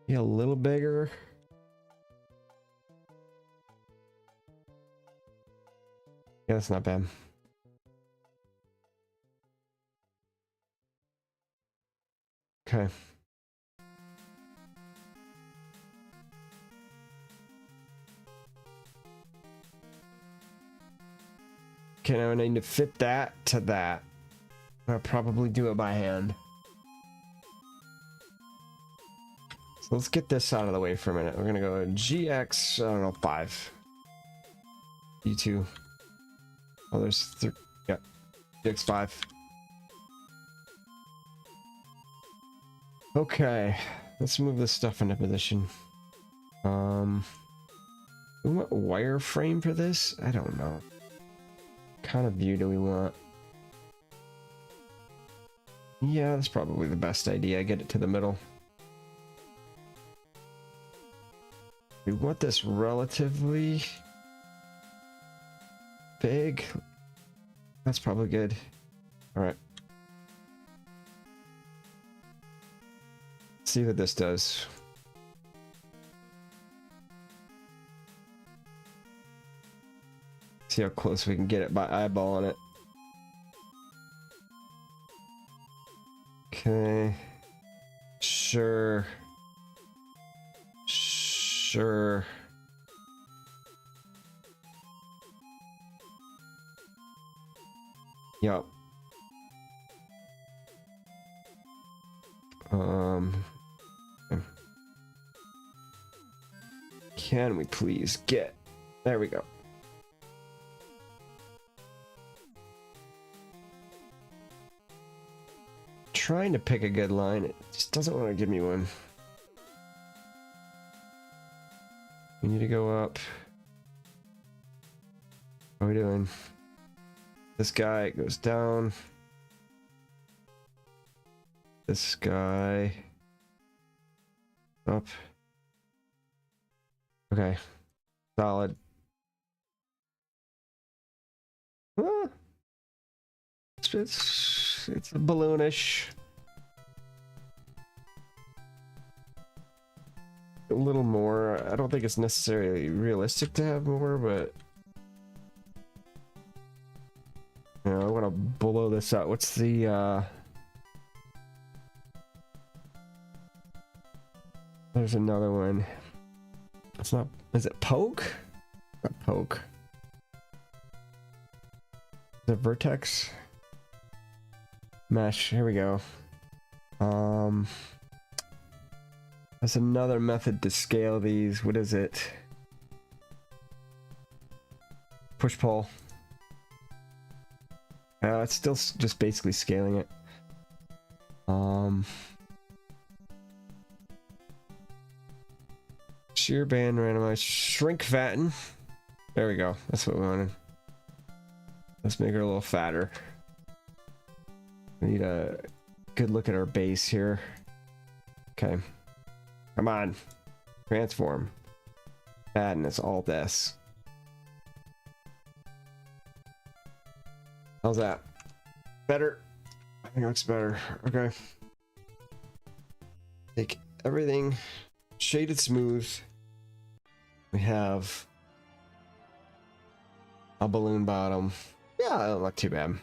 Yeah, a little bigger. Yeah, that's not bad. Okay. Okay, now I need to fit that to that. I'll probably do it by hand. So let's get this out of the way for a minute. We're gonna go GX, I don't know, 5. D2. Oh, there's 3. Yeah. GX 5. Okay. Let's move this stuff into position. We want wireframe for this? I don't know. What kind of view do we want? Yeah, that's probably the best idea. Get it to the middle. We want this relatively big. That's probably good. All right. Let's see what this does. See how close we can get it by eyeballing it. Okay. Sure. Sure. Yup. Can we please get... There we go. Trying to pick a good line. It just doesn't want to give me one. We need to go up. What are we doing? This guy goes down. This guy up. Okay. Solid. Ah. It's a balloonish. A little more. I don't think it's necessarily realistic to have more, but you know, I want to blow this out. What's the there's another one. It's not, is it poke? Not poke. The vertex mesh. Here we go. There's another method to scale these. What is it? Push pull. It's still just basically scaling it. Shear band randomized, shrink fatten. There we go. That's what we wanted. Let's make her a little fatter. We need a good look at our base here. Okay. Come on. Transform. Madness, Alt S. How's that? Better? I think it looks better. Okay. Take everything, shade it smooth. We have a balloon bottom. Yeah, it don't look too bad.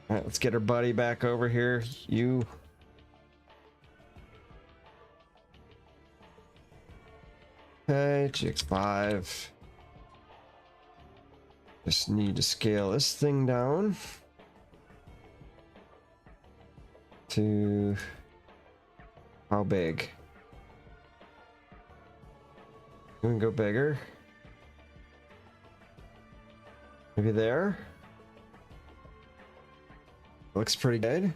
All right, let's get our buddy back over here. You. Okay, GX5. Just need to scale this thing down to how big? We can go bigger. Maybe there. Looks pretty good.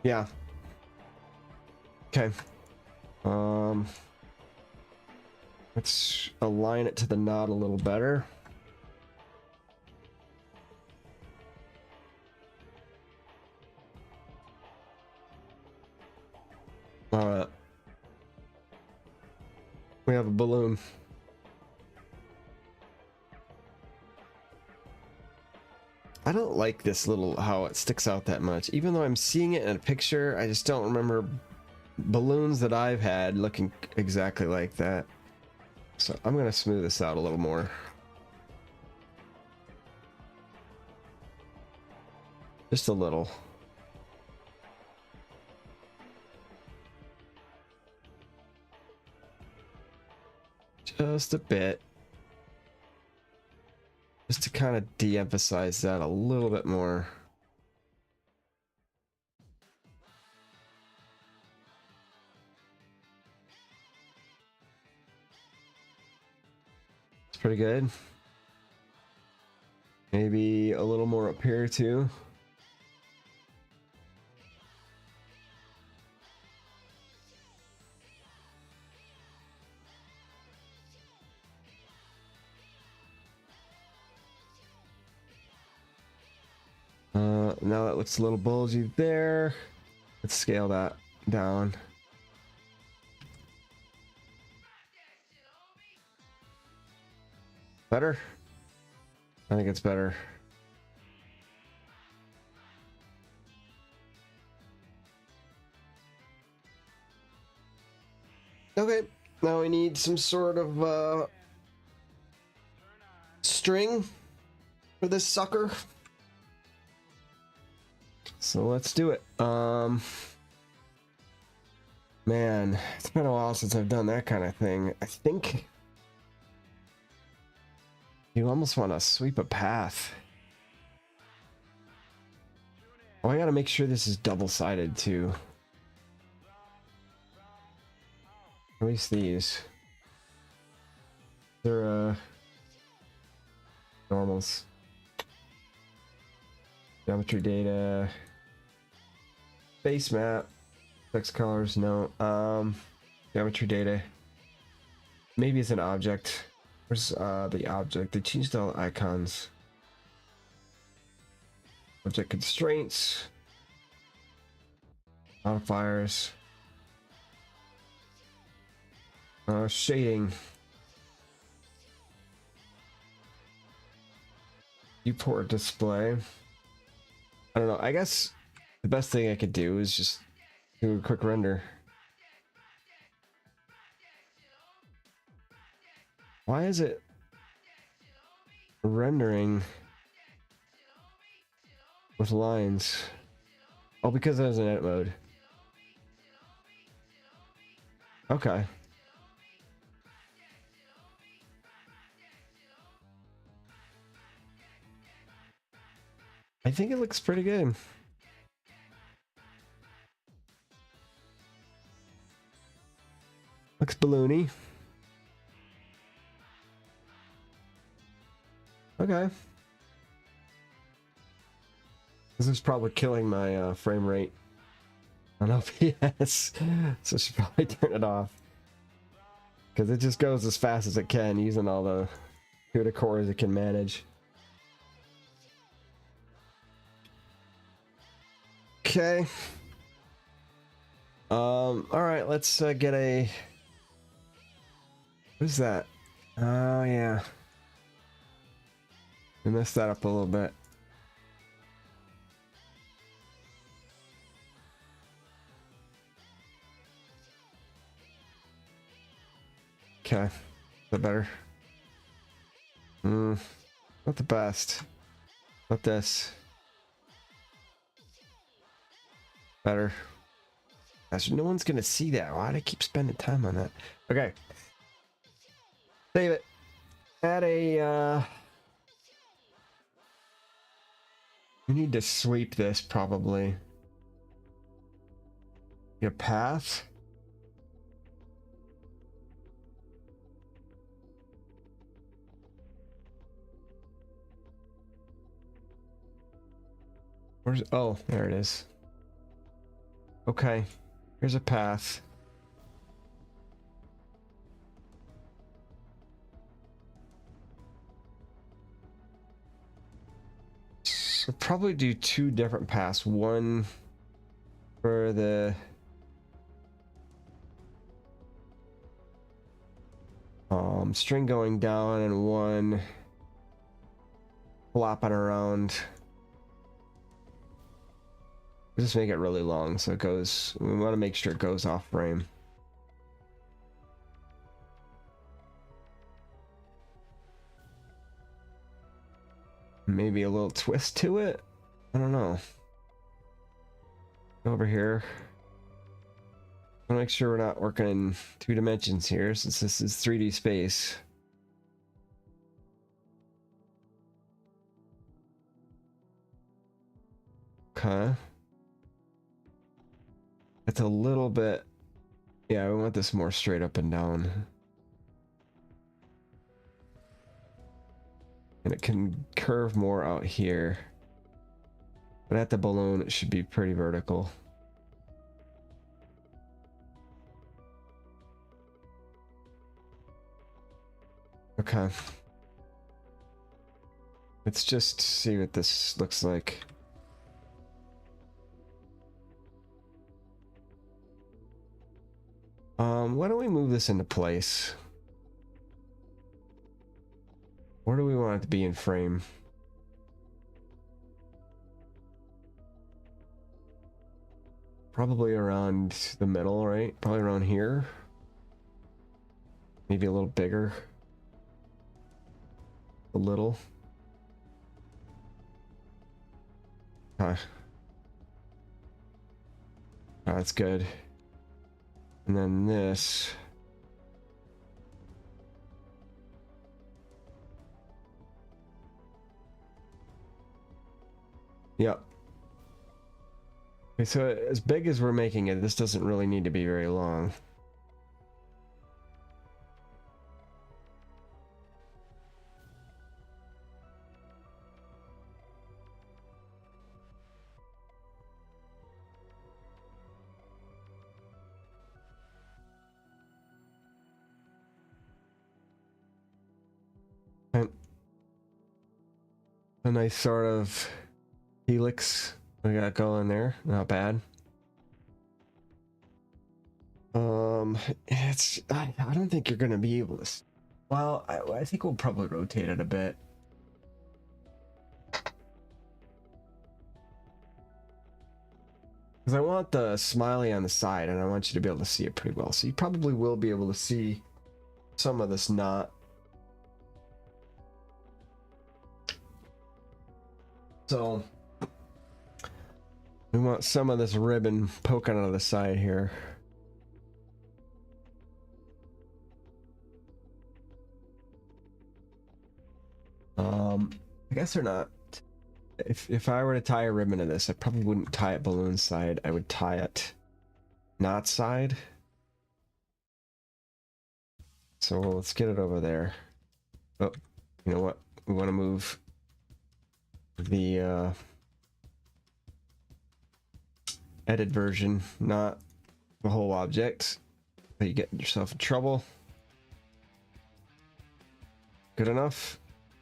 Yeah. Okay. Let's align it to the knot a little better. Alright. We have a balloon. I don't like this little, how it sticks out that much. Even though I'm seeing it in a picture, I just don't remember balloons that I've had looking exactly like that. So I'm going to smooth this out a little more. Just a little. Just a bit. Just to kind of de-emphasize that a little bit more. It's pretty good. Maybe a little more up here too. Now that looks a little bulgy there. Let's scale that down. Better? I think it's better. Okay, now we need some sort of string for this sucker. So let's do it. Man, it's been a while since I've done that kind of thing. I think you almost want to sweep a path. Oh, I gotta make sure this is double-sided too. At least these. They're normals. Geometry data. Base map. Text colors, no. Geometry data. Maybe it's an object. Where's the object? They changed all the icons. Object constraints. Modifiers. Shading. Viewport display. I don't know. I guess the best thing I could do is just do a quick render. Why is it rendering with lines? Oh, because there's an edit mode. Okay. I think it looks pretty good. Looks balloony. Okay. This is probably killing my frame rate on OBS, so I should probably turn it off. Because it just goes as fast as it can, using all the CUDA cores it can manage. Okay. Alright, let's get a... What's that? Oh, yeah. We messed that up a little bit. Okay. Is that better? Not the best. Not this. Better. Gosh, no one's gonna see that. Why'd I keep spending time on that? Okay. Save it. Add a, we need to sweep this, probably. Your path? Where's... Oh, there it is. Okay. Here's a path. So probably do two different paths. One for the string going down, and one flopping around. Just make it really long so it goes... We want to make sure it goes off frame. Maybe a little twist to it? I don't know. Over here. I want to make sure we're not working in 2 dimensions here, since this is 3D space. Okay. It's a little bit... Yeah, we want this more straight up and down. And it can curve more out here. But at the balloon, it should be pretty vertical. Okay. Let's just see what this looks like. Why don't we move this into place? Where do we want it to be in frame? Probably around the middle, right? Probably around here. Maybe a little bigger. A little. Okay. Oh, that's good. And then this. Yep. Okay, so as big as we're making it, this doesn't really need to be very long. And a nice sort of helix we got going there. Not bad. It's... I don't think you're gonna be able to... Well, I think we'll probably rotate it a bit. Because I want the smiley on the side, and I want you to be able to see it pretty well. So you probably will be able to see some of this knot. So we want some of this ribbon poking out of the side here. I guess they're not. If I were to tie a ribbon to this, I probably wouldn't tie it balloon side. I would tie it knot side. So let's get it over there. Oh, you know what? We want to move the edit version, not the whole object. You get yourself in trouble. Good enough?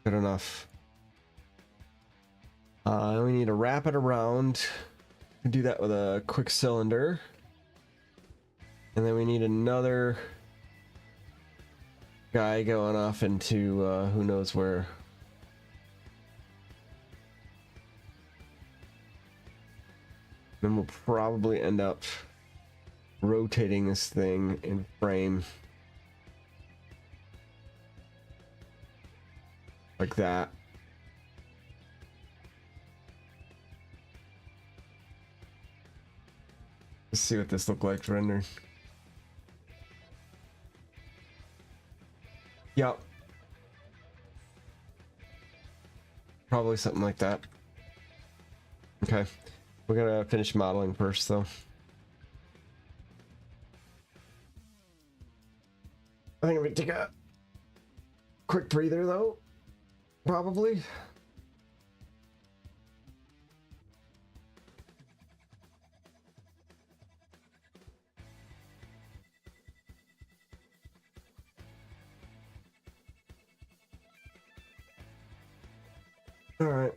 Good enough. We need to wrap it around. Do that with a quick cylinder. And then we need another guy going off into who knows where. Then we'll probably end up rotating this thing in frame. Like that. Let's see what this looks like rendered. Yep. Probably something like that. Okay. We're gonna finish modeling first though. I think I'm gonna take a quick breather though. Probably. All right.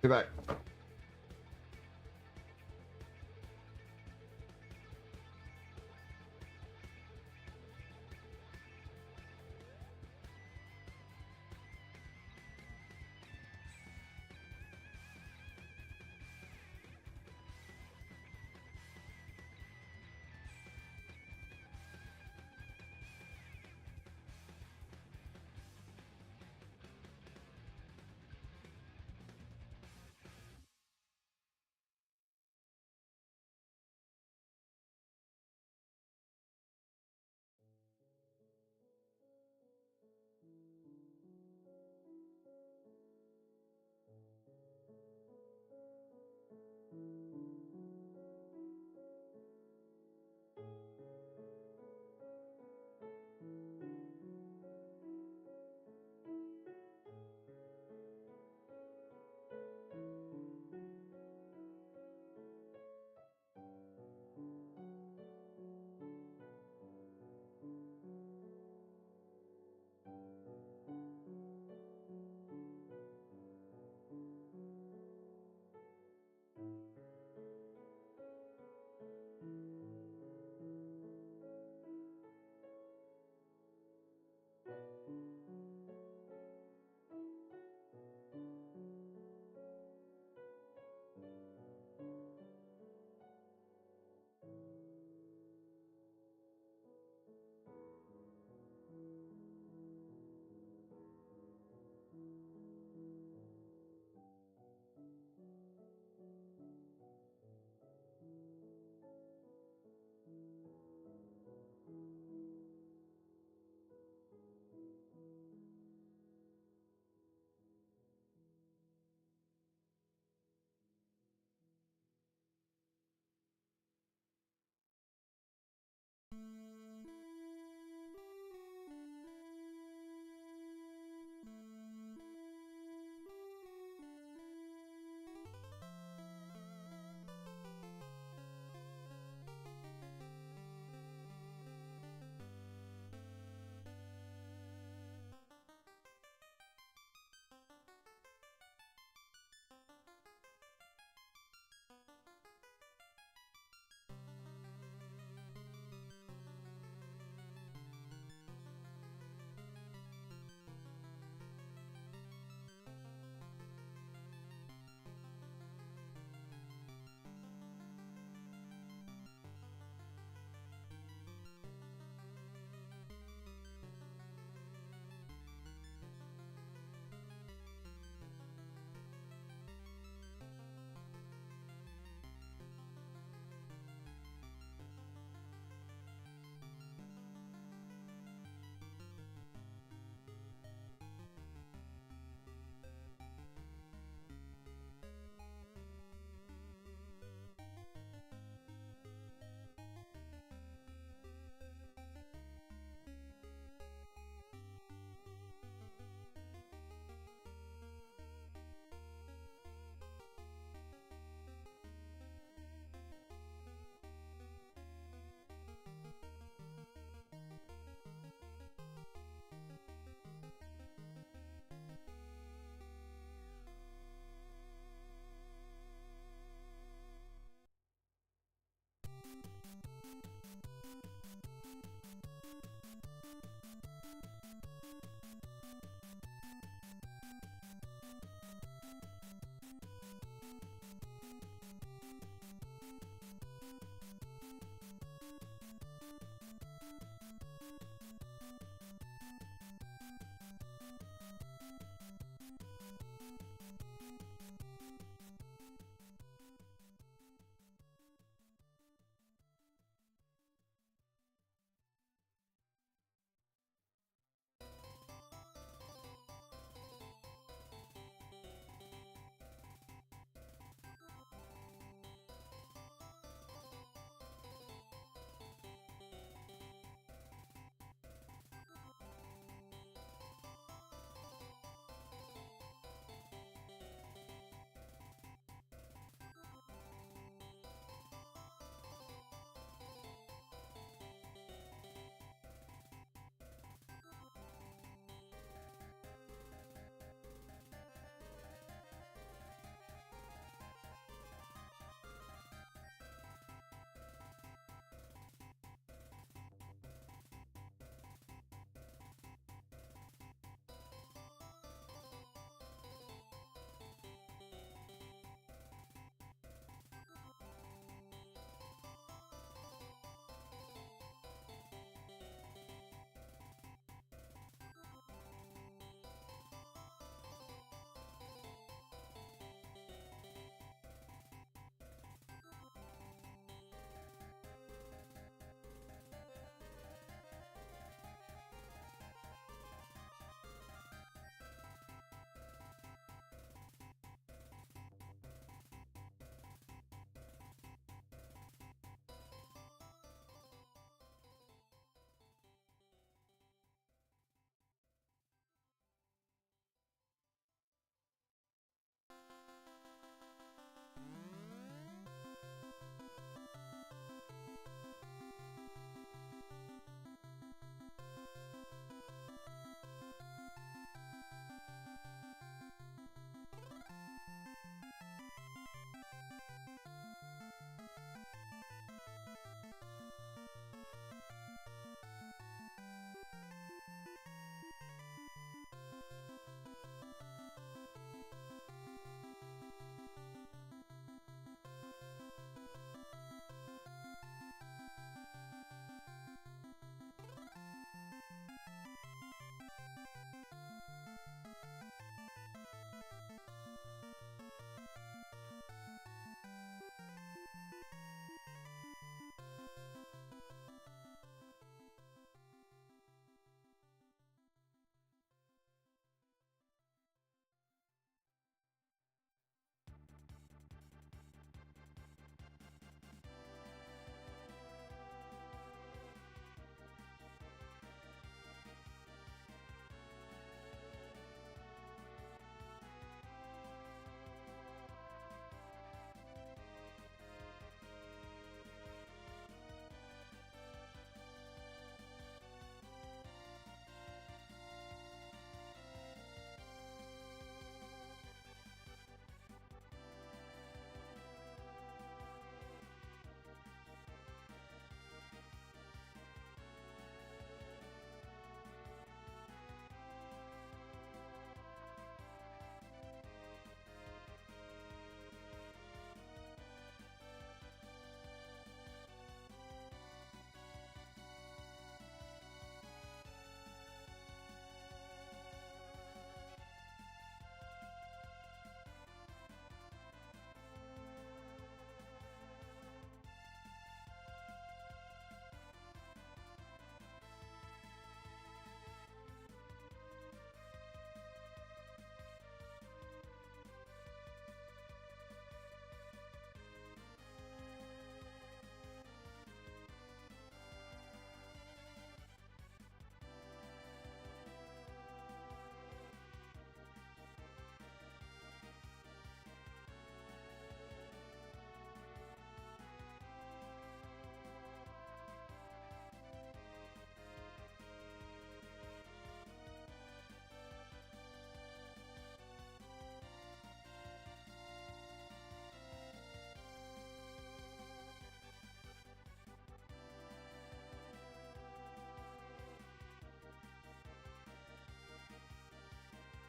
Be back.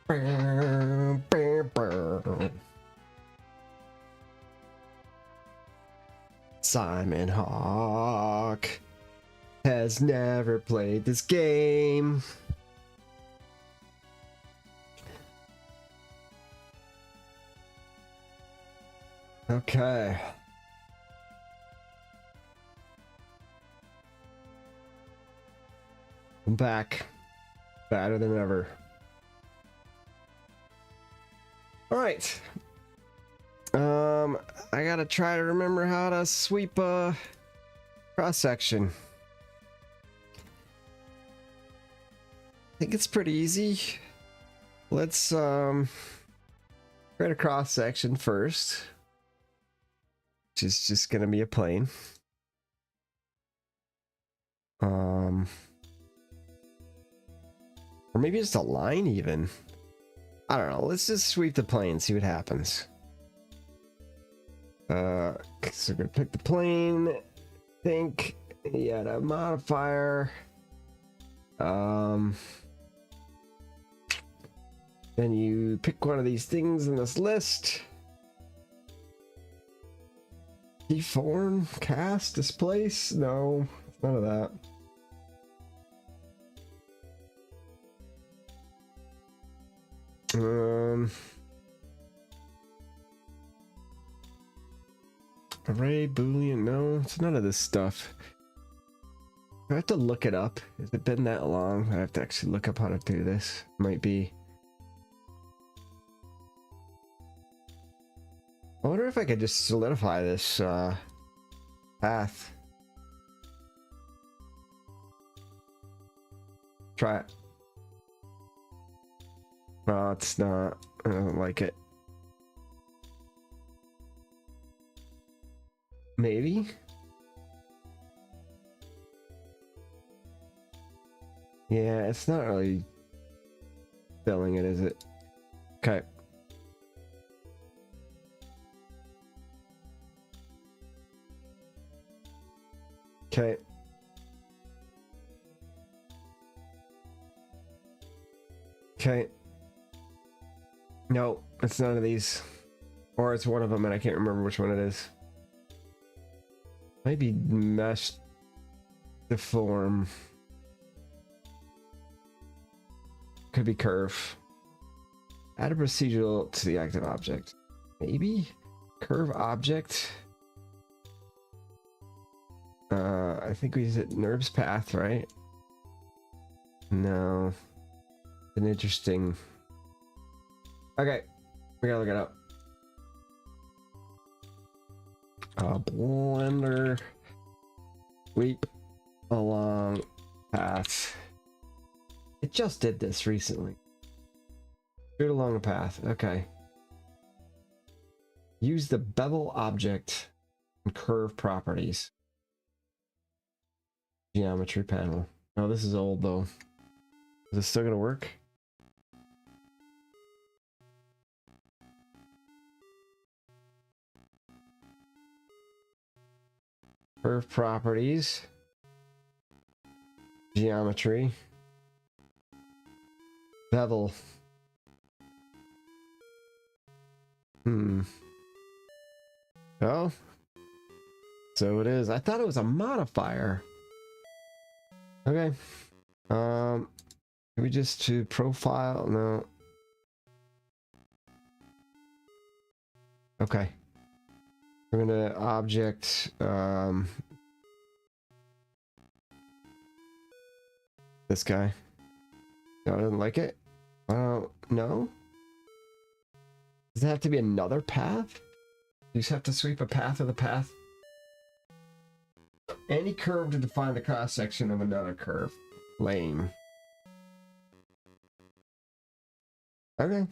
Bow, bow, bow. Simon Hawk has never played this game. Okay. I'm back. Better than ever. Alright. I gotta try to remember how to sweep a cross section. I think it's pretty easy. Let's create a cross section first, which is just gonna be a plane. Or maybe just a line even. I don't know. Let's just sweep the plane, see what happens. So we're gonna pick the plane. Think you add a modifier. Then you pick one of these things in this list. Deform, cast, displace. No, none of that. Array, Boolean, no, it's none of this stuff. I have to look it up. Has it been that long? I have to actually look up how to do this. Might be. I wonder if I could just solidify this path. Try it. No, it's not. I don't like it. Maybe? Yeah, it's not really filling it, is it? Okay. Okay. Okay. No, it's none of these. Or it's one of them and I can't remember which one it is. Maybe mesh deform. Could be curve. Add a procedural to the active object. Maybe? Curve object. I think we said NURBS path, right? No. An interesting. Okay. We gotta look it up. Blender sweep along path. It just did this recently. Shoot along a path. Okay. Use the bevel object and curve properties. Geometry panel. Oh, this is old though. Is this still gonna work? Curve properties. Geometry. Bevel. Oh. So it is. I thought it was a modifier. Okay. Can we just to profile? No. Okay. We're gonna object this guy. No, I didn't like it. No. Does it have to be another path? You just have to sweep a path of the path. Any curve to define the cross section of another curve. Lame. Okay.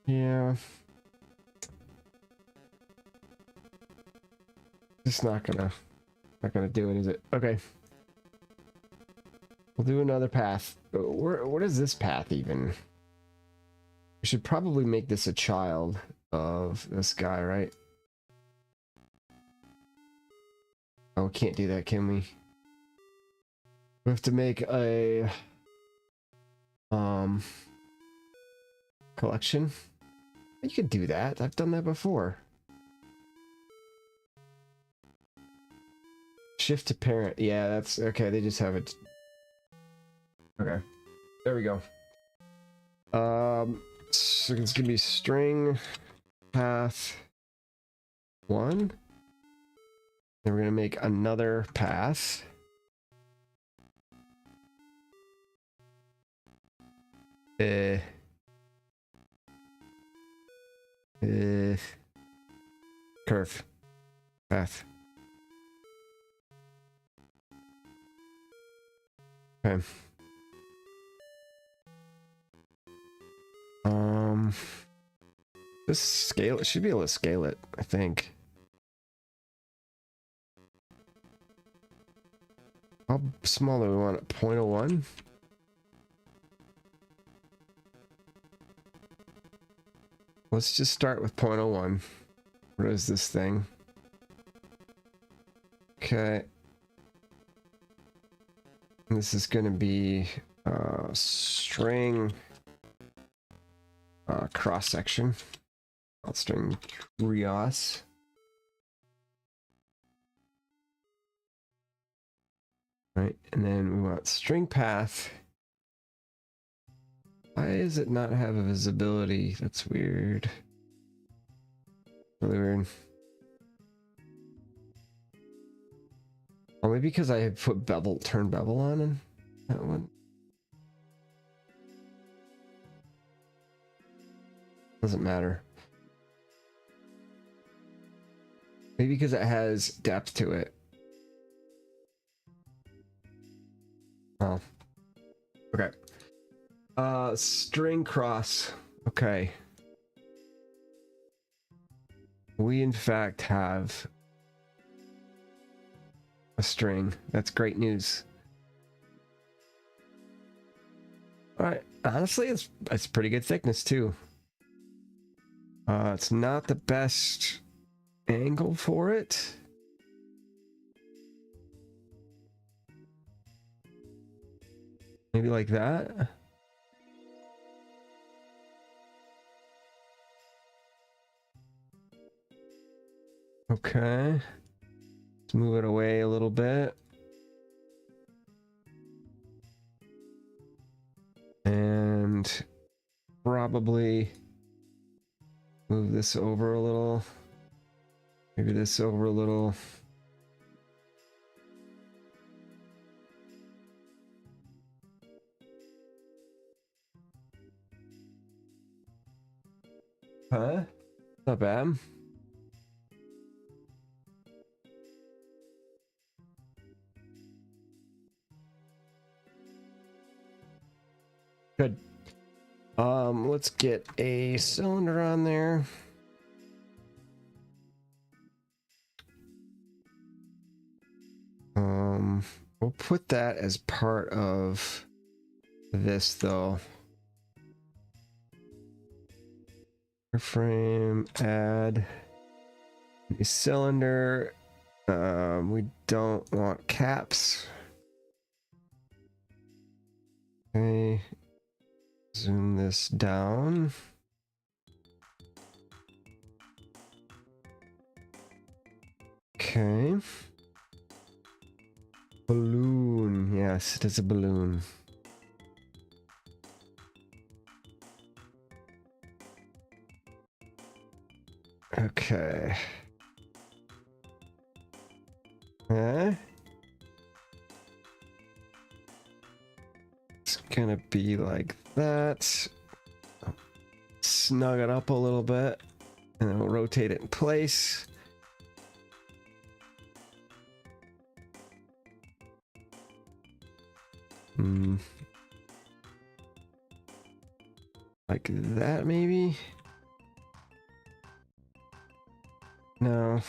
Yeah. Just not gonna do it, is it? Okay. We'll do another path. What is this path even? We should probably make this a child of this guy, right? Oh, we can't do that, can we? We have to make a Um, collection. You could do that. I've done that before. Shift to parent. Yeah, that's okay. They just have it. Okay, there we go. So it's gonna be string path 1. Then we're gonna make another path. Curve path. Okay. This scale, it should be able to scale it, I think. How small do we want it? 0.01? Let's just start with 0.01. What is this thing? Okay. This is going to be string cross section. I'll string Rios. Right, and then we want string path. Why does it not have a visibility? That's weird. Really weird. Or maybe because I had put bevel, turn bevel on in that one. Doesn't matter. Maybe because it has depth to it. Oh. Okay. String cross. Okay. We in fact have a string. That's great news. Alright. Honestly, it's pretty good thickness too. It's not the best angle for it. Maybe like that. Okay. Let's move it away a little bit. And probably move this over a little. Maybe this over a little. Huh? Not bad. Good. Let's get a cylinder on there. We'll put that as part of this though. Frame, add a cylinder. We don't want caps. Okay. Zoom this down. Okay. Balloon. Yes, it is a balloon. Okay. It's gonna be like that. Snug it up a little bit, and then we'll rotate it in place. Like that, maybe? No.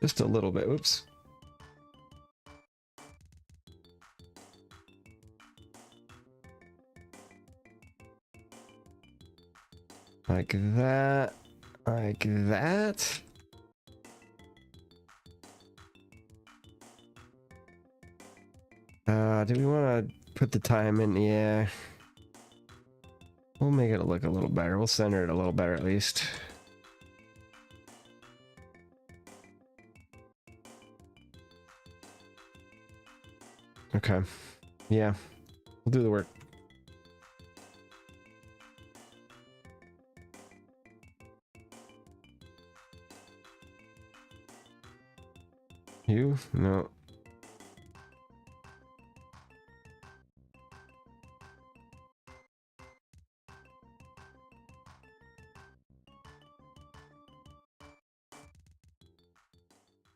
Just a little bit. Oops. Like that. Like that. Do we want to put the time in. Yeah. We'll make it look a little better. We'll center it a little better at least. Okay. Yeah. We'll do the work. You? No.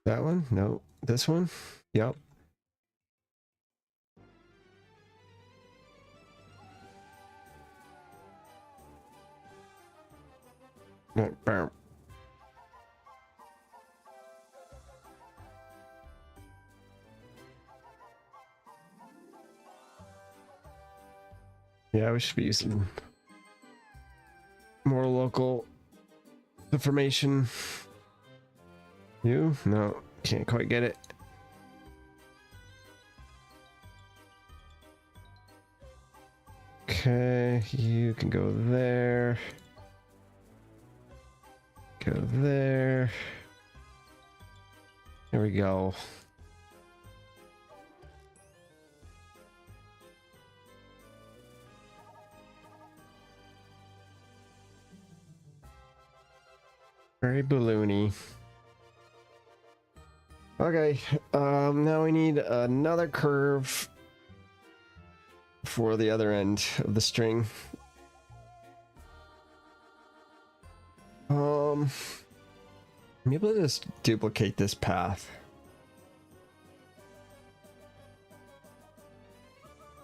That one? No. This one? Yep. Bam. Yeah, we should be using more local information. You? No, can't quite get it. Okay, you can go there. Go there. There we go. Very balloony. Okay, now we need another curve for the other end of the string. Maybe I'll just duplicate this path.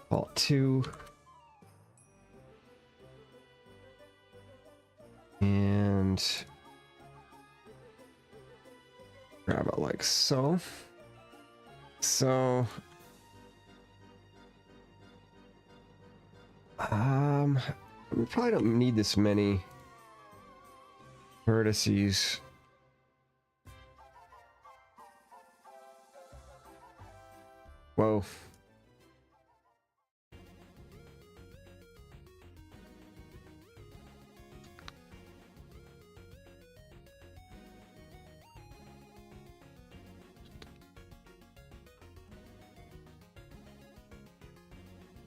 Alt 2. And grab it like so. So we probably don't need this many vertices. Whoa.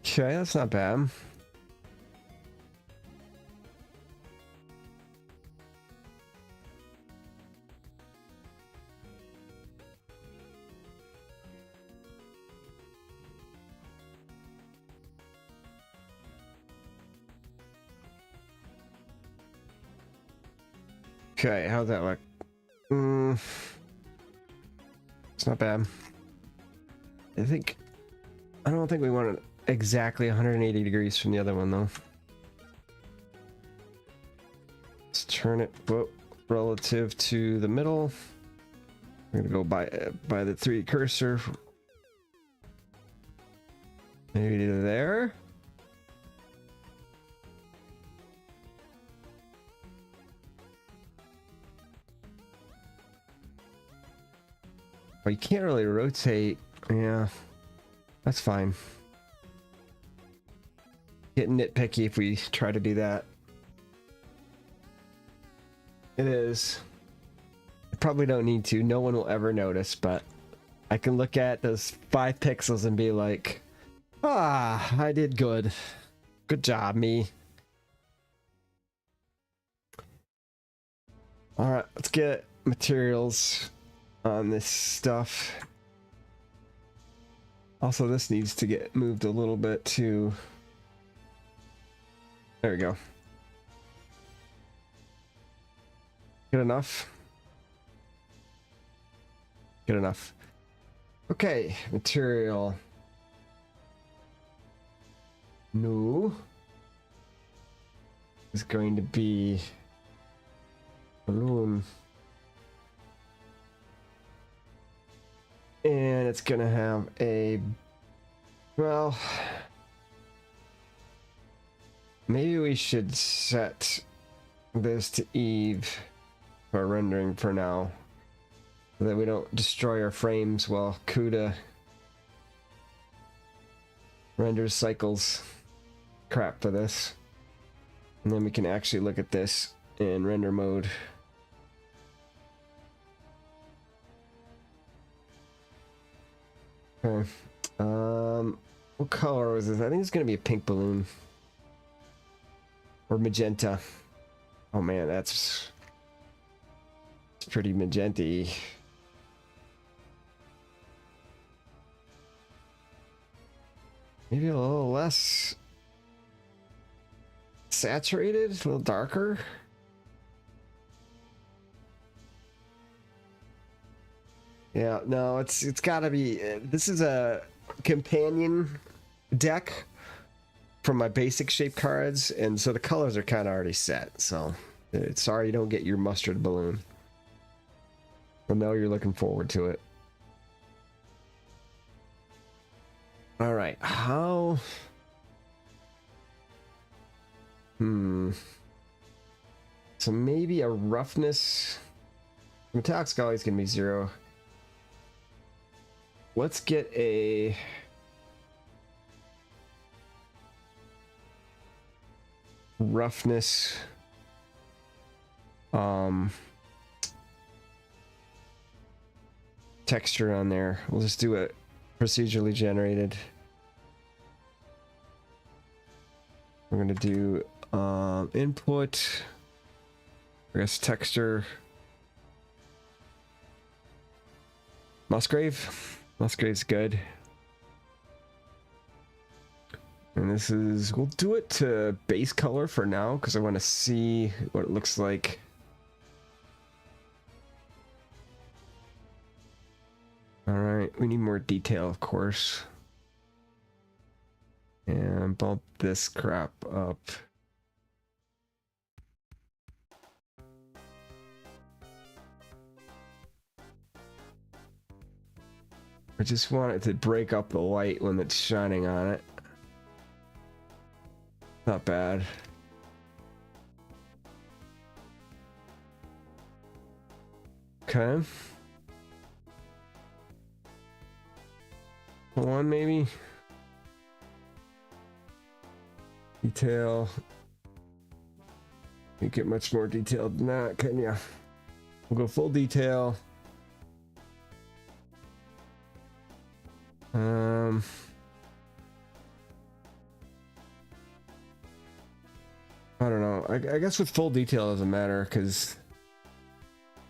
Okay, that's not bad. Okay, how's that look? It's not bad. I don't think we want it exactly 180 degrees from the other one though. Let's turn it relative to the middle. We're gonna go by the 3 cursor. Maybe to there. Oh, you can't really rotate. Yeah, that's fine. Get nitpicky if we try to do that. It is. I probably don't need to. No one will ever notice, but I can look at those 5 pixels and be like, ah, I did good. Good job, me. All right, let's get materials on this stuff. Also, this needs to get moved a little bit too. There we go. Good enough. Good enough. Okay, material. No. Is going to be balloon. And it's gonna have a, well, maybe we should set this to Eve for rendering for now, so that we don't destroy our frames while CUDA renders cycles crap for this. And then we can actually look at this in render mode. Okay. What color was this? I think it's gonna be a pink balloon. Or magenta. Oh man, it's pretty magenta-y. Maybe a little less saturated, a little darker. Yeah, no, it's gotta be. This is a companion deck from my basic shape cards, and so the colors are kind of already set. So, sorry you don't get your mustard balloon. But now you're looking forward to it. All right, how? So maybe a roughness. Metallic Scully is gonna be 0. Let's get a roughness. Texture on there. We'll just do it procedurally generated. We're gonna do input. I guess texture. Musgrave. Musgrave's good. And this is, we'll do it to base color for now because I want to see what it looks like. All right, we need more detail, of course. And bump this crap up. I just want it to break up the light when it's shining on it. Not bad. Okay. One maybe. Detail. You get much more detailed than that, can you? We'll go full detail. I don't know. I guess with full detail it doesn't matter because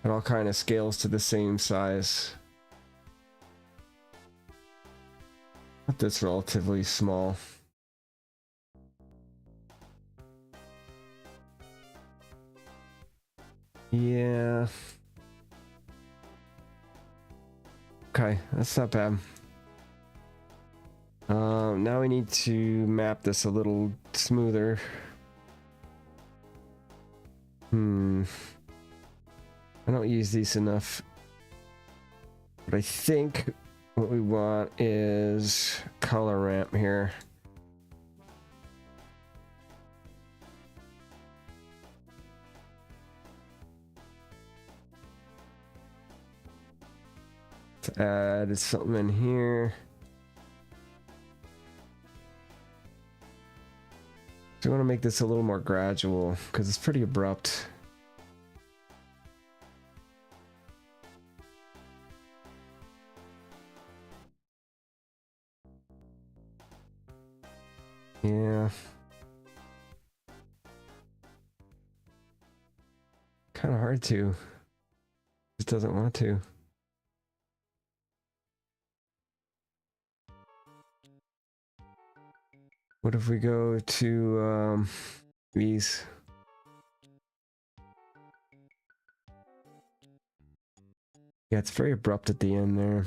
it all kind of scales to the same size. But that's relatively small. Yeah. Okay, that's not bad. Now we need to map this a little smoother. I don't use these enough. But I think what we want is color ramp here. To add something in here. So I want to make this a little more gradual because it's pretty abrupt. Yeah. Kind of hard to. Just doesn't want to. What if we go to these? Yeah, it's very abrupt at the end there.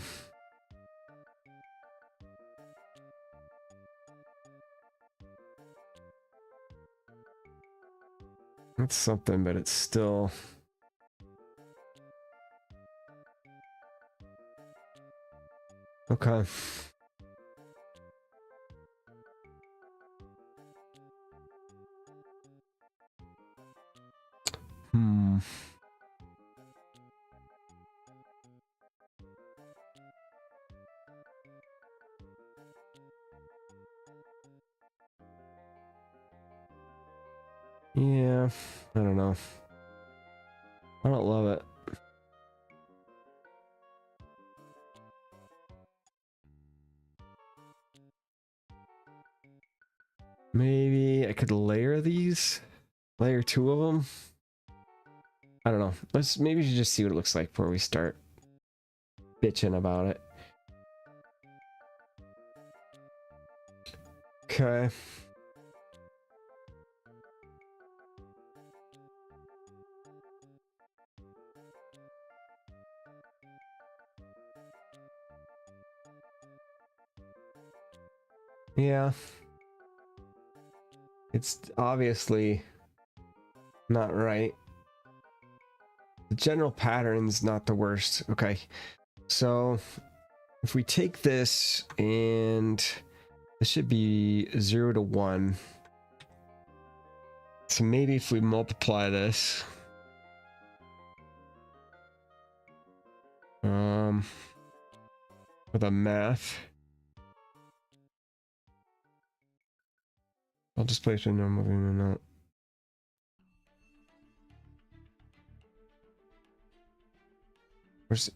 That's something, but it's still... Okay. I don't know. I don't love it. Maybe I could layer these. Layer 2 of them. I don't know. Let's maybe just see what it looks like before we start bitching about it. Okay. Yeah. It's obviously not right. The general pattern's not the worst. Okay. So if we take this and this should be 0 to 1. So maybe if we multiply this, with a math, I'll just place a normal note.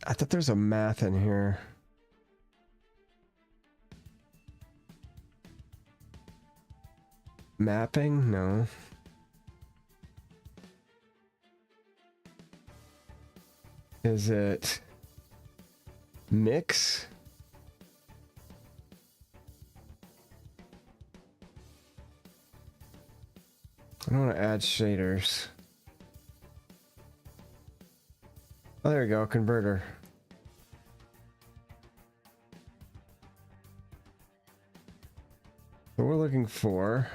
I thought there's a math in here. Mapping? No. Is it mix? I don't want to add shaders. Oh, there we go, converter. So we're looking for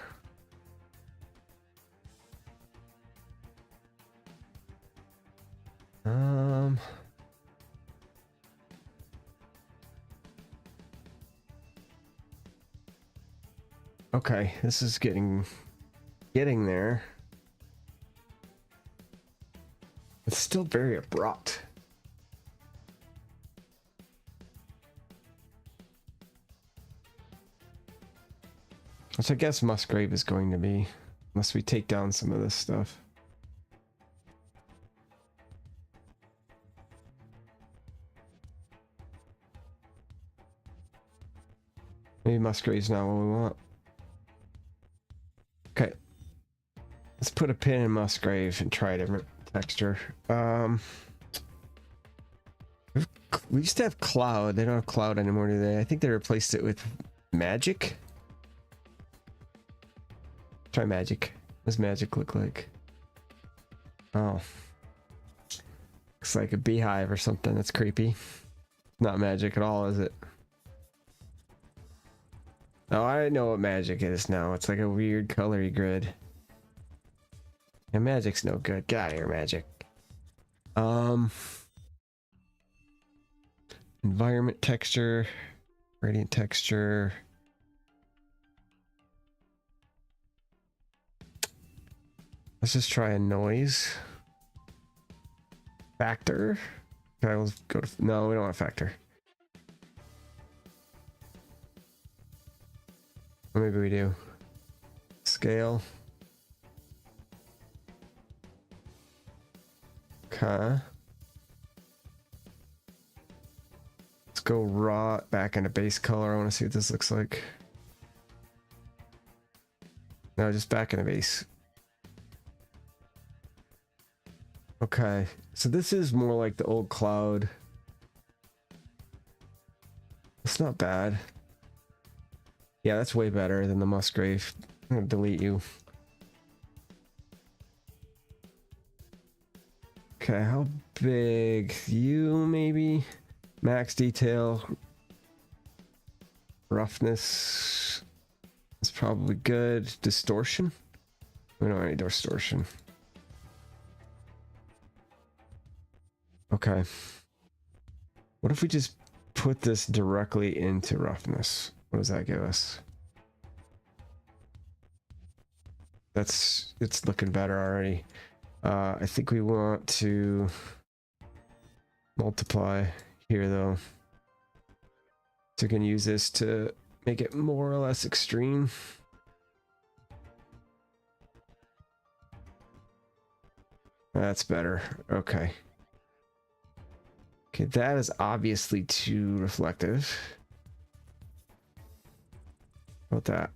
okay, this is getting there. It's still very abrupt. Which I guess Musgrave is going to be, unless we take down some of this stuff. Maybe Musgrave's not what we want. Okay. Let's put a pin in Musgrave and try a different texture. We used to have Cloud. They don't have Cloud anymore, do they? I think they replaced it with Magic. Try Magic. What does Magic look like? Oh. Looks like a beehive or something. That's creepy. Not Magic at all, is it? Oh, I know what Magic is now. It's like a weird colory grid. And Magic's no good. Get out of here, Magic. Environment texture, gradient texture. Let's just try a noise. Factor. Okay, let's go to, no, we don't want factor. Or maybe we do. Scale. Okay. Let's go raw back into base color. I want to see what this looks like. No, just back into base. Okay, so this is more like the old Cloud. It's not bad. Yeah, that's way better than the Musgrave. I'm gonna delete you. Okay, how big? You maybe? Max detail. Roughness is probably good. Distortion? We don't want any distortion. Okay. What if we just put this directly into roughness? What does that give us? It's looking better already. I think we want to multiply here though. So we can use this to make it more or less extreme. That's better. Okay. Okay, that is obviously too reflective. How about that?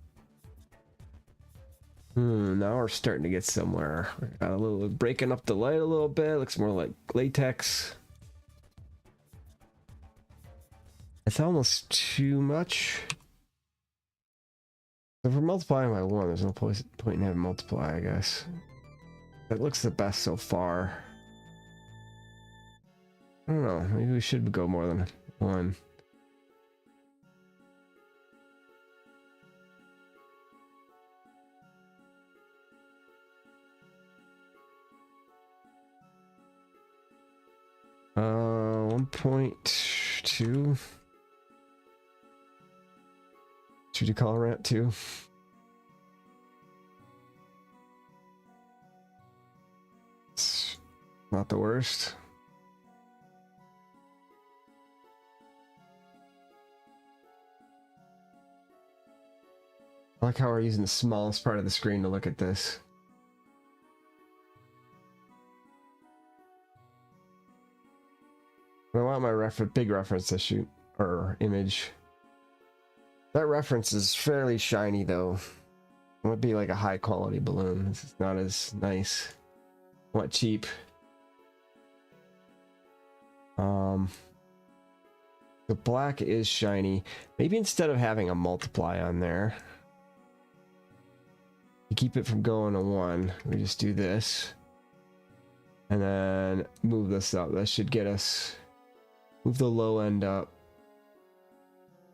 Now we're starting to get somewhere. Got a little breaking up the light a little bit. Looks more like latex. It's almost too much. If we're multiplying by 1, there's no point in having multiply, I guess. That looks the best so far. I don't know. Maybe we should go more than 1. Uh, 1.2. Should you call a ramp 2? It's not the worst. I like how we're using the smallest part of the screen to look at this. I want my big reference to shoot, or image. That reference is fairly shiny though. It would be like a high quality balloon. This is not as nice. I want cheap. The black is shiny. Maybe instead of having a multiply on there, to keep it from going to 1, we just do this. And then move this up. That should get us, move the low end up.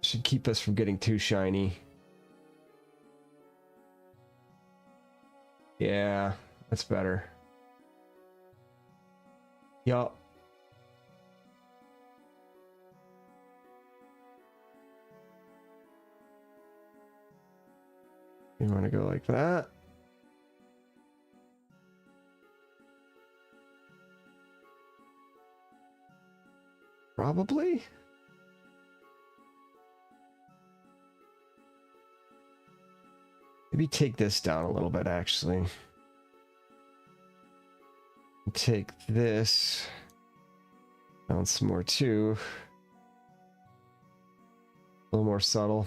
Should keep us from getting too shiny. Yeah, that's better. Yup. You want to go like that. Probably. Maybe take this down a little bit, actually. Take this down some more too. A little more subtle.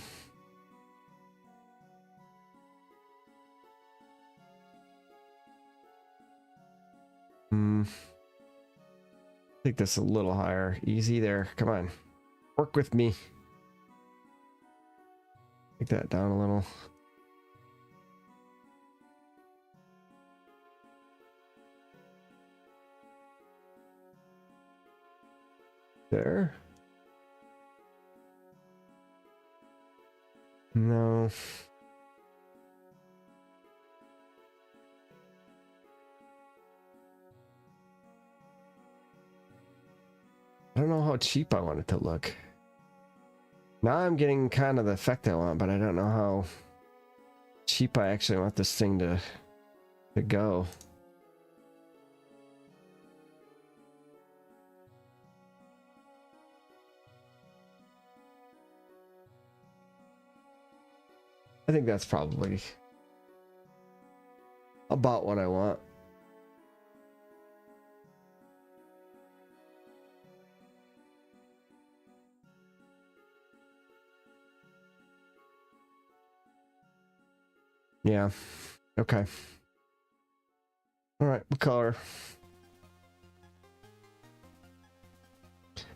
Take this a little higher. Easy there. Come on. Work with me. Take that down a little. There. No. I don't know how cheap I want it to look. Now I'm getting kind of the effect I want, but I don't know how cheap I actually want this thing to go. I think that's probably about what I want. Yeah. Okay. All right, what color?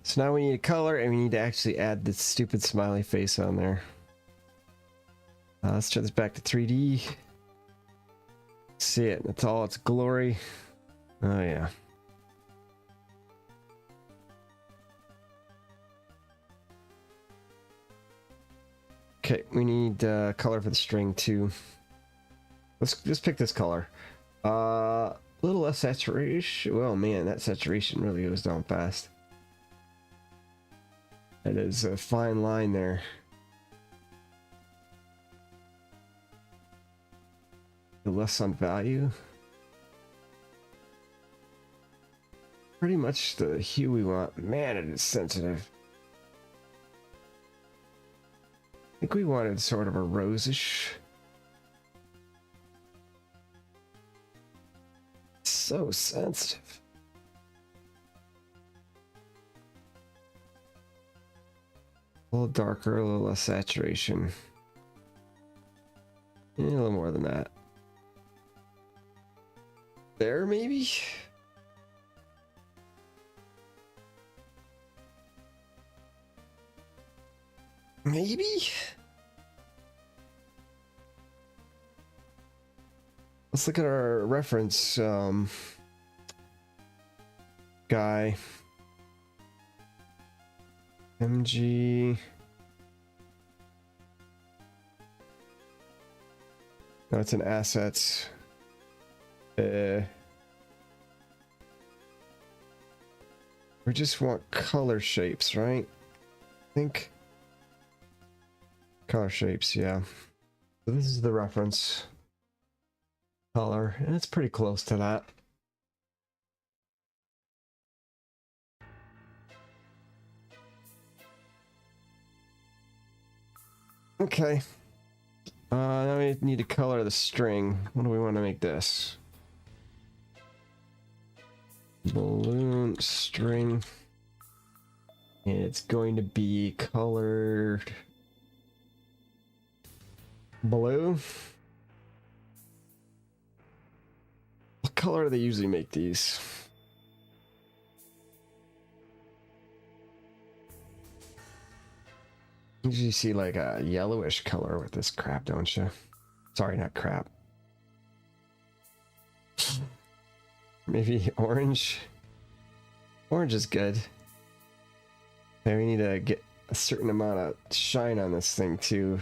So now we need a color, and we need to actually add this stupid smiley face on there. Let's turn this back to 3D. See it. That's all its glory. Oh, yeah. Okay, we need color for the string too. Let's just pick this color. A little less saturation. Well, man, that saturation really goes down fast. That is a fine line there. The less on value. Pretty much the hue we want. Man, it is sensitive. I think we wanted sort of a rosish. So sensitive. A little darker, a little less saturation. Yeah, a little more than that. There, maybe? Maybe? Let's look at our reference guy. MG. No, it's an assets. We just want color shapes, right? I think. Color shapes, yeah. So this is the reference color, and it's pretty close to that. Okay. Now we need to color the string. What do we want to make this? Balloon string. It's going to be colored blue. What color do they usually make these? Usually see like a yellowish color with this crap, don't you? Sorry, not crap. Maybe orange. Orange is good. Okay, we need to get a certain amount of shine on this thing too.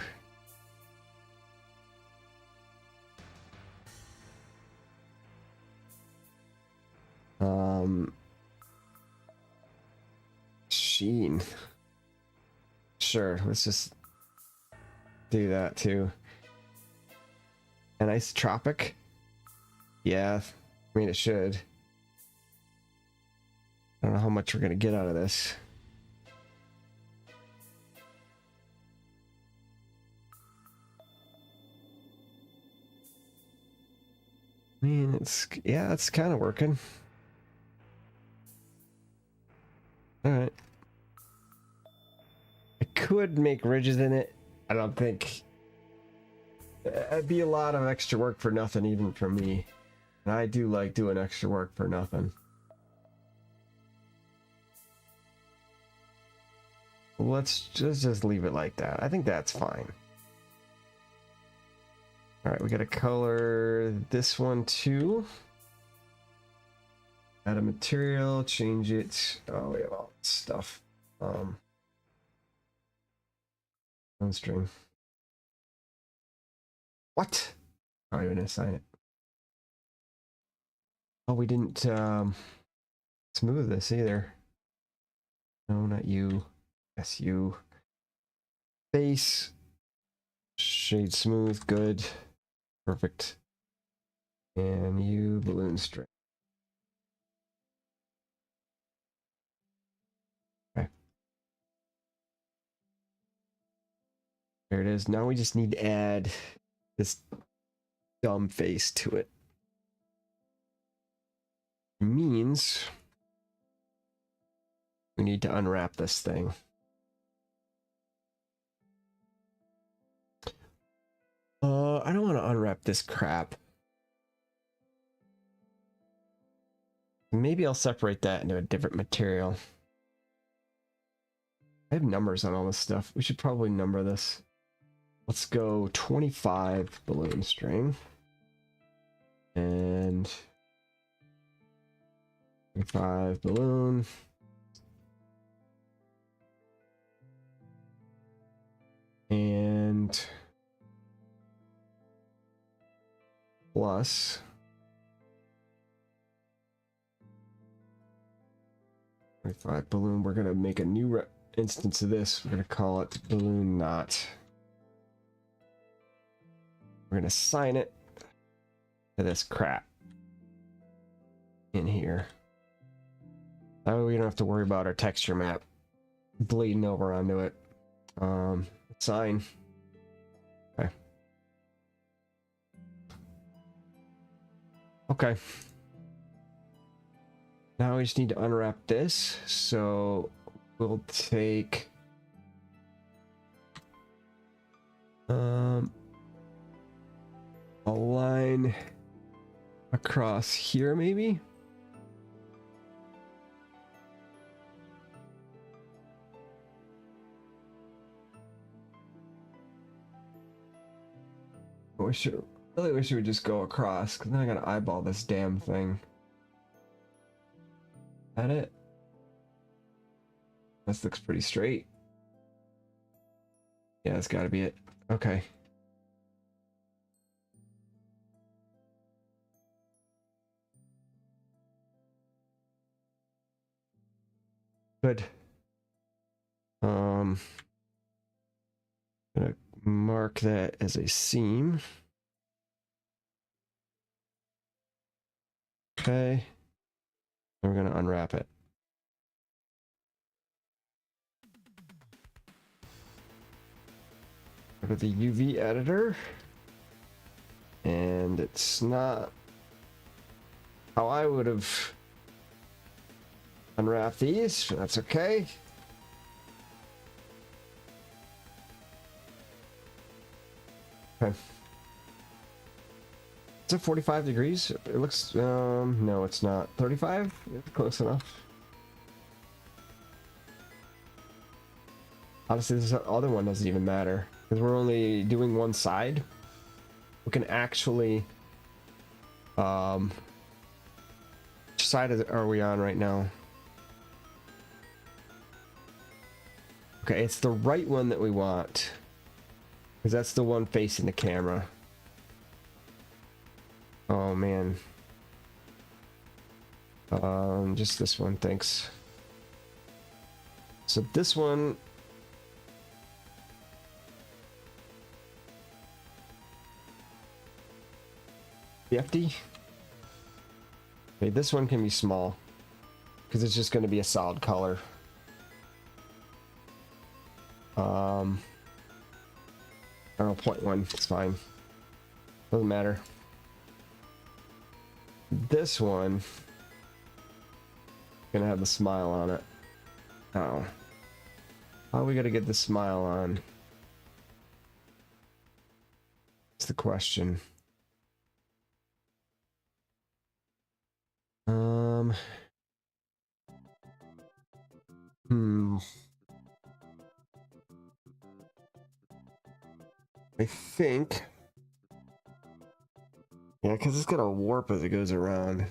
Sheen. Sure, let's just do that too. A nice tropic. Yeah, I mean it should. I don't know how much we're gonna get out of this. I mean, it's kind of working. All right. I could make ridges in it. I don't think it'd be a lot of extra work for nothing, even for me. And I do like doing extra work for nothing. Let's just leave it like that. I think that's fine. All right, we got to color this one too. Add a material, change it. Oh, we have all this stuff. String. What? Oh, you're gonna assign it. Oh, we didn't smooth this either. No, not you. Yes, you. Base. Shade smooth. Good. Perfect. And you balloon string. Okay. There it is. Now we just need to add this dumb face to it. Means we need to unwrap this thing. I don't want to unwrap this crap. Maybe I'll separate that into a different material. I have numbers on all this stuff. We should probably number this. Let's go 25 balloon string. And 25 balloon. And plus 25 balloon. We're gonna make a new instance of this. We're gonna call it balloon knot. We're gonna assign it to this crap in here. That way we don't have to worry about our texture map bleeding over onto it. Assign. Okay. Okay. Now we just need to unwrap this. So we'll take a line across here, maybe. Really wish it would just go across, because then I gotta eyeball this damn thing. That it? This looks pretty straight. Yeah, that's gotta be it. Okay. Good. Gonna mark that as a seam. Okay. And we're gonna unwrap it. Go to the UV editor. And it's not how I would have unwrapped these. That's okay. Okay. Is it 45 degrees? It looks, no, it's not. 35? It's close enough. Honestly, this other one doesn't even matter, because we're only doing one side. We can actually, which side are we on right now? Okay, it's the right one that we want, because that's the one facing the camera. Oh man. Just this one, thanks. So this one, FD. Okay, this one can be small, because it's just going to be a solid color. I don't know, 0.1, it's fine. Doesn't matter. This one gonna have the smile on it. Oh, how are we gonna get the smile on? That's the question. I think, yeah, because it's gonna warp as it goes around.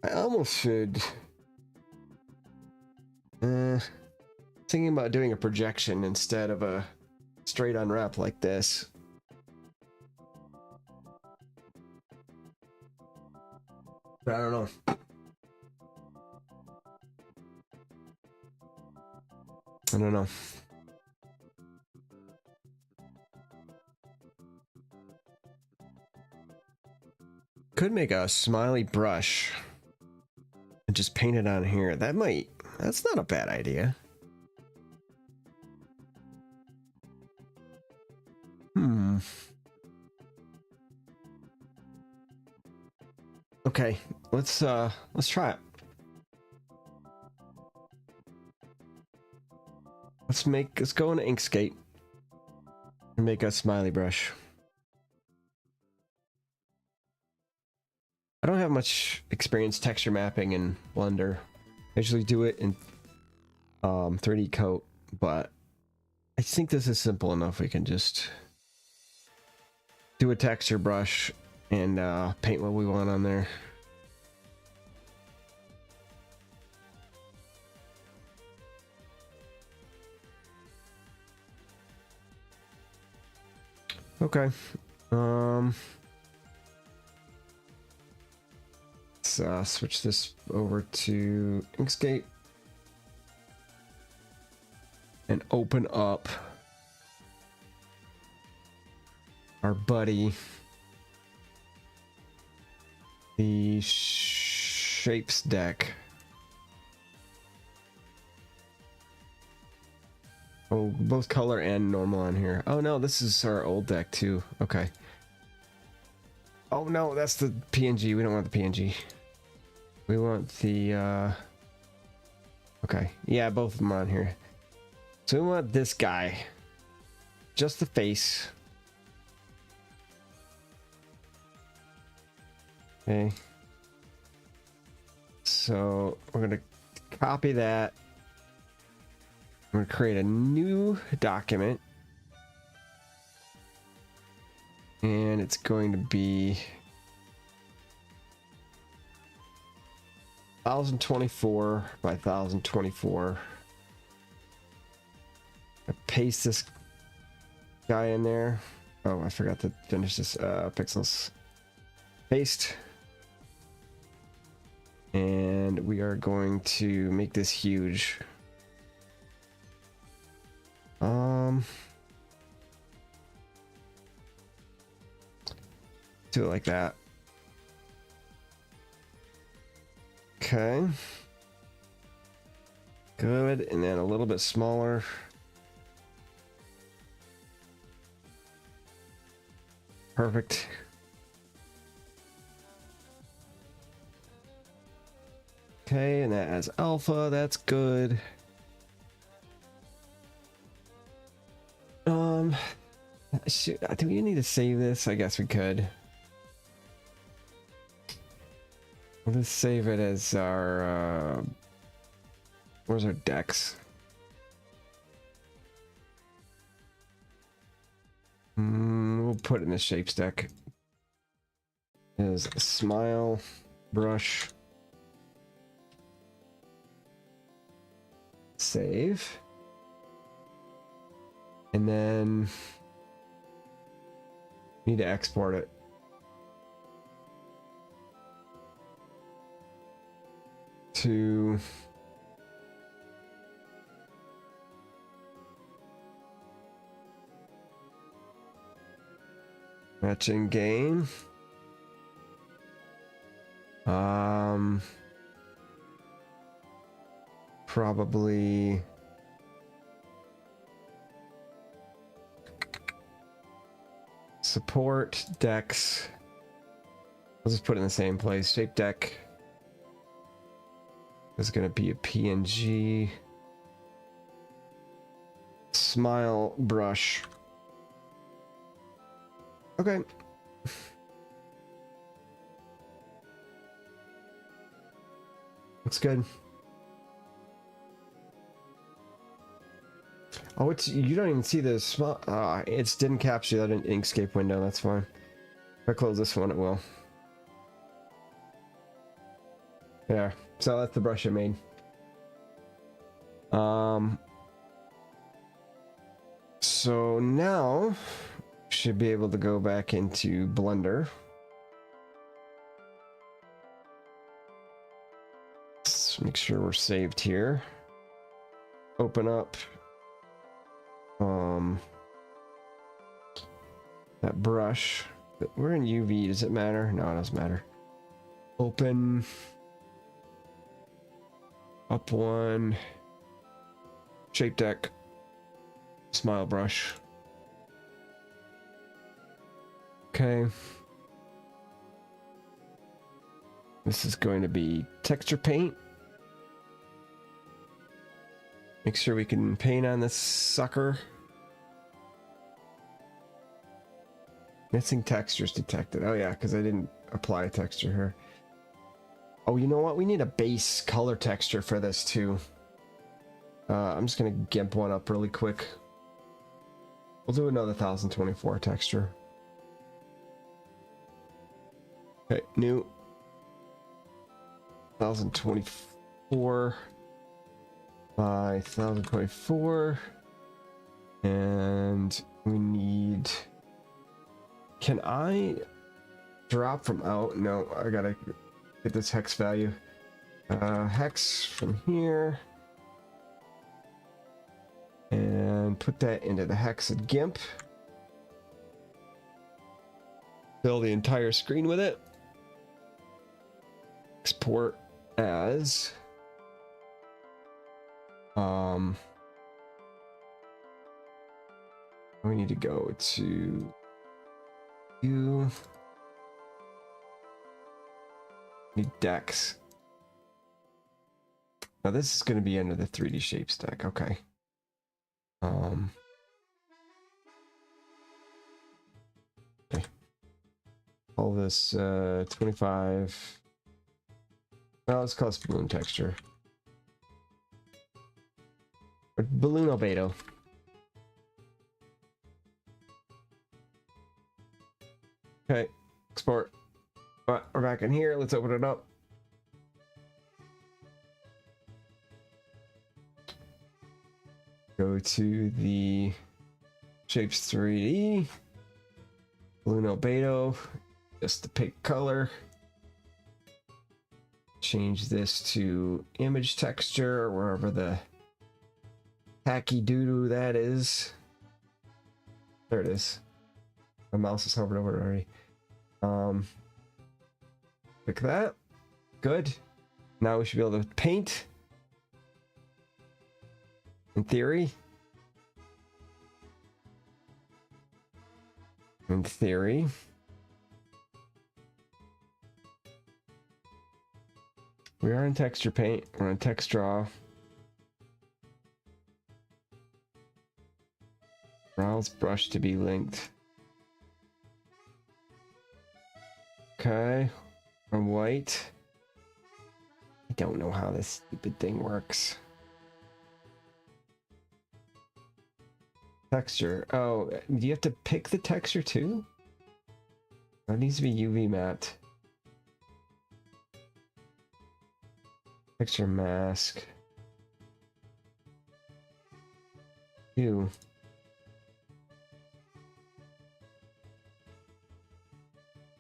I almost should. Thinking about doing a projection instead of a straight unwrap like this. But I don't know. I don't know. Could make a Smiley brush and just paint it on here. That's not a bad idea. Okay, let's try it. Let's go into Inkscape and make a Smiley brush. I don't have much experience texture mapping in Blender. I usually do it in 3D Coat, but I think this is simple enough. We can just do a texture brush and paint what we want on there. Okay. Let's switch this over to Inkscape and open up our buddy, the shapes deck. Oh, both color and normal on here. Oh no, this is our old deck too. Okay. Oh no, that's the PNG. We don't want the PNG. We want the okay, yeah, both of them are on here. So we want this guy, just the face. Okay, so we're gonna copy that. I'm gonna create a new document, and it's going to be 1024 by 1024. I paste this guy in there. Oh, I forgot to finish this pixels. Paste. And we are going to make this huge. Do it like that. Okay. Good, and then a little bit smaller. Perfect. Okay, and that has alpha, that's good. Do we need to save this? I guess we could. Let's save it as our where's our dex? We'll put it in the shapes deck. Is smile brush. Save. And then need to export it. To matching game. Probably support decks. I'll just put it in the same place. Shape deck is going to be a PNG. Smile brush. Okay. Looks good. Oh, it's, you don't even see the small. It didn't capture that in Inkscape window. That's fine. If I close this one, it will. Yeah. So that's the brush I made. So now should be able to go back into Blender. Let's make sure we're saved here. Open up that brush. We're in UV. Does it matter? No, it doesn't matter. Open up one. Shape deck. Smile brush. Okay. This is going to be texture paint. Make sure we can paint on this sucker. Missing textures detected. Oh yeah, because I didn't apply a texture here. Oh, you know what? We need a base color texture for this too. I'm just gonna gimp one up really quick. We'll do another 1024 texture. Okay, new 1024 by 1024, and we need. Can I drop from out? No, I gotta get this hex value. Hex from here. And put that into the hex and GIMP. Fill the entire screen with it. Export as. We need to go to you. Need Dex. Oh, this is going to be under the 3D shape stack. Okay. Okay. All this 25. Well, let's call this balloon texture. Or balloon albedo. Okay, export. All right, we're back in here. Let's open it up. Go to the shapes 3D. Balloon albedo. Just the pick color. Change this to image texture or wherever the tacky doo-doo that is. There it is. My mouse is hovering over it already. Click that. Good. Now we should be able to paint. In theory. In theory. We are in texture paint. We're in text draw. Browse brush to be linked. Okay. On white. I don't know how this stupid thing works. Texture. Oh, do you have to pick the texture too? That needs to be UV matte. Texture mask. Ew.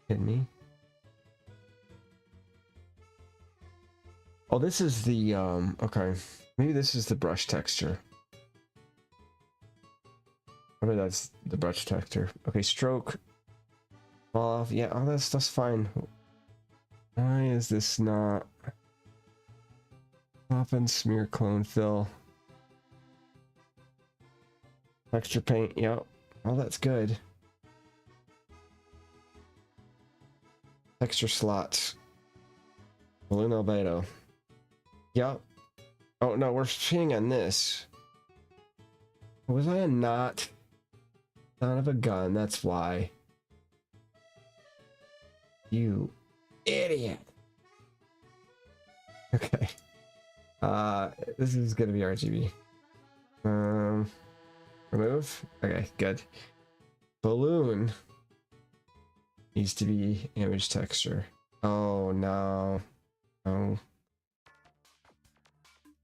Kidding me? Oh, this is the okay. Maybe this is the brush texture. Maybe that's the brush texture. Okay, stroke. Fall off. Yeah, oh, that's fine. Why is this not? Soften, smear, clone, fill. Texture paint. Yep. Oh, that's good. Texture slots. Balloon albedo. Yep. Oh no, we're painting on this. Was I not? Son of a gun, that's why. You idiot. Okay. This is gonna be RGB. Remove. Okay, good. Balloon needs to be image texture. Oh no. Oh.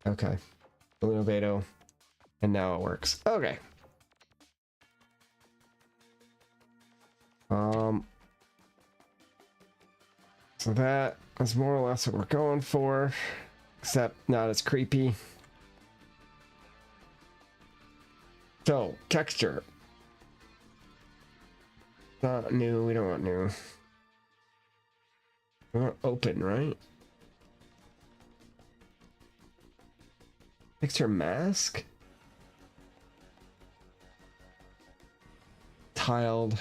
Okay. Balloon albedo. And now it works. Okay. So that is more or less what we're going for, except not as creepy. So, texture. Not new, we don't want new. We want open, right? Texture mask? Tiled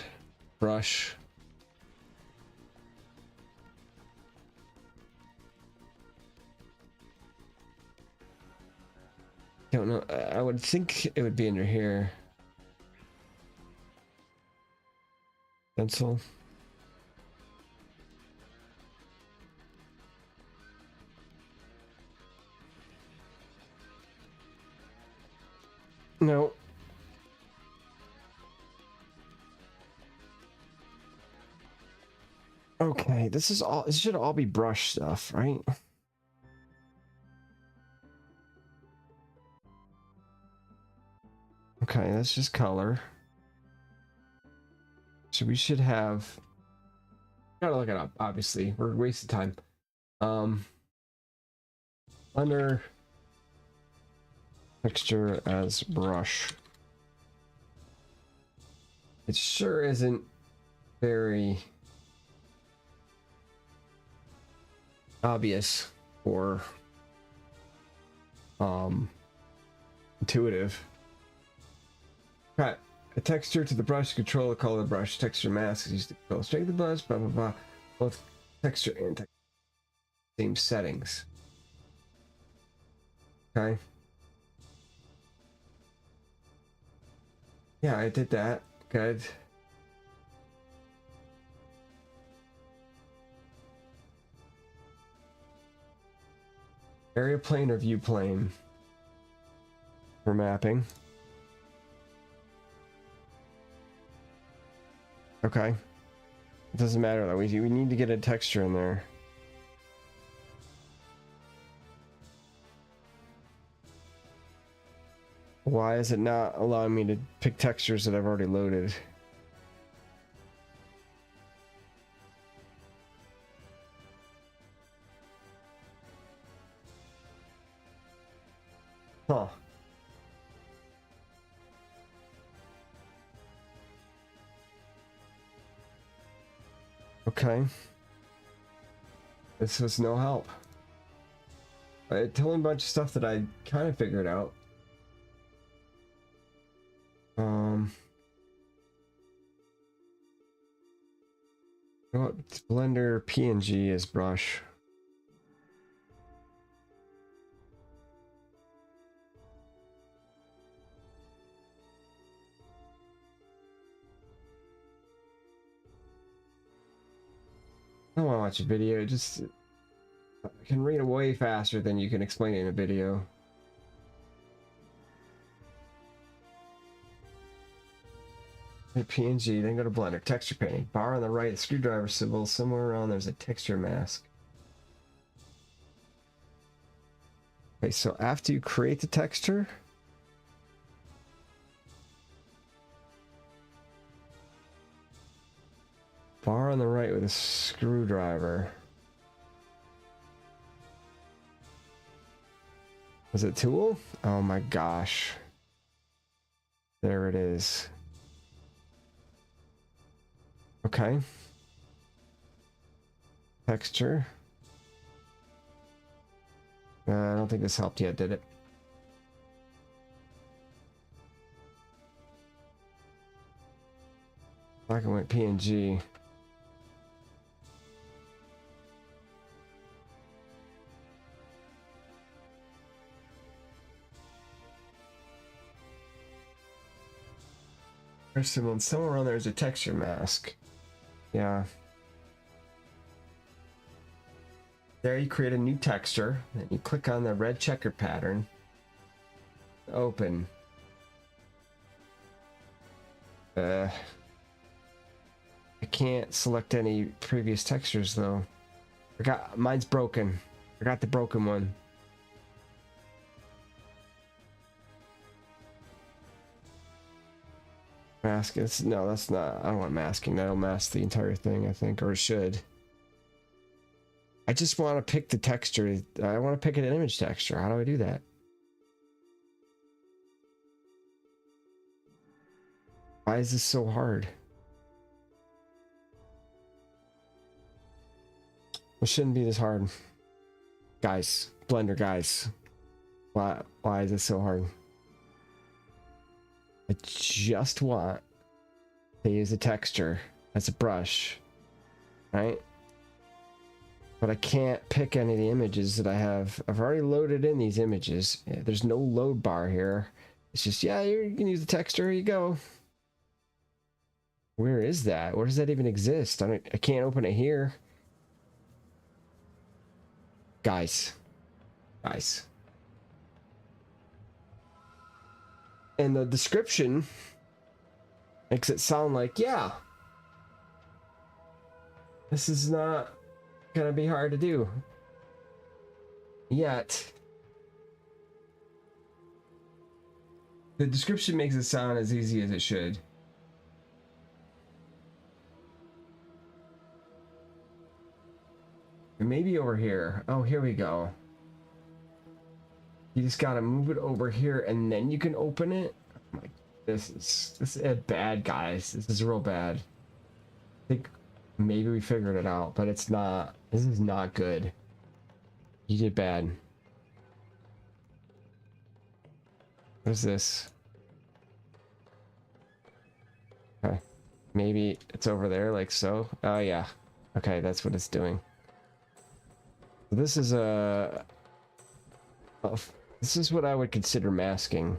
brush. Don't know. I would think it would be under here. Pencil. No. Okay, this is all. This should all be brush stuff, right? Okay, that's just color. So we should have. Gotta look it up. Obviously, we're wasting time. Under texture as brush. It sure isn't very obvious or intuitive. Cut a texture to the brush to control the color of the brush. Texture mask is used to control strength of the brush, blah blah blah. Both texture and texture same settings. Okay. Yeah, I did that. Good. Area plane or view plane for mapping. Okay. It doesn't matter though. We need to get a texture in there. Why is it not allowing me to pick textures that I've already loaded? Huh. Okay. This was no help. It told me a bunch of stuff that I kind of figured out. You know what? Blender PNG is brush. I don't want to watch a video. Just I can read it way faster than you can explain it in a video. Hit PNG, then go to Blender. Texture painting. Bar on the right, screwdriver symbol. Somewhere around there's a texture mask. Okay, so after you create the texture, bar on the right with a screwdriver. Was it tool? Oh my gosh. There it is. Okay. Texture. I don't think this helped yet, did it? Black and white PNG. First of all, somewhere around there is a texture mask. Yeah. There you create a new texture, and you click on the red checker pattern. Open. I can't select any previous textures though. Mine's broken. I got the broken one. Mask. No, that's not. I don't want masking. That'll mask the entire thing, I think, or it should. I just want to pick the texture. I want to pick an image texture. How do I do that? Why is this so hard? It shouldn't be this hard. Guys, Blender guys. Why is it so hard? I just want to use a texture as a brush, right? But I can't pick any of the images that I have. I've already loaded in these images. Yeah, there's no load bar here. It's just, yeah, you can use the texture. Here you go. Where is that? Where does that even exist? I can't open it here. Guys. And the description makes it sound like, yeah, this is not gonna be hard to do. Yet, the description makes it sound as easy as it should. Maybe over here. Oh, here we go. You just gotta move it over here and then you can open it. Oh my, this is bad, guys. This is real bad. I think maybe we figured it out, but it's not. This is not good. You did bad. What is this? Okay. Maybe it's over there like so. Oh yeah. Okay, that's what it's doing. This is a This is what I would consider masking.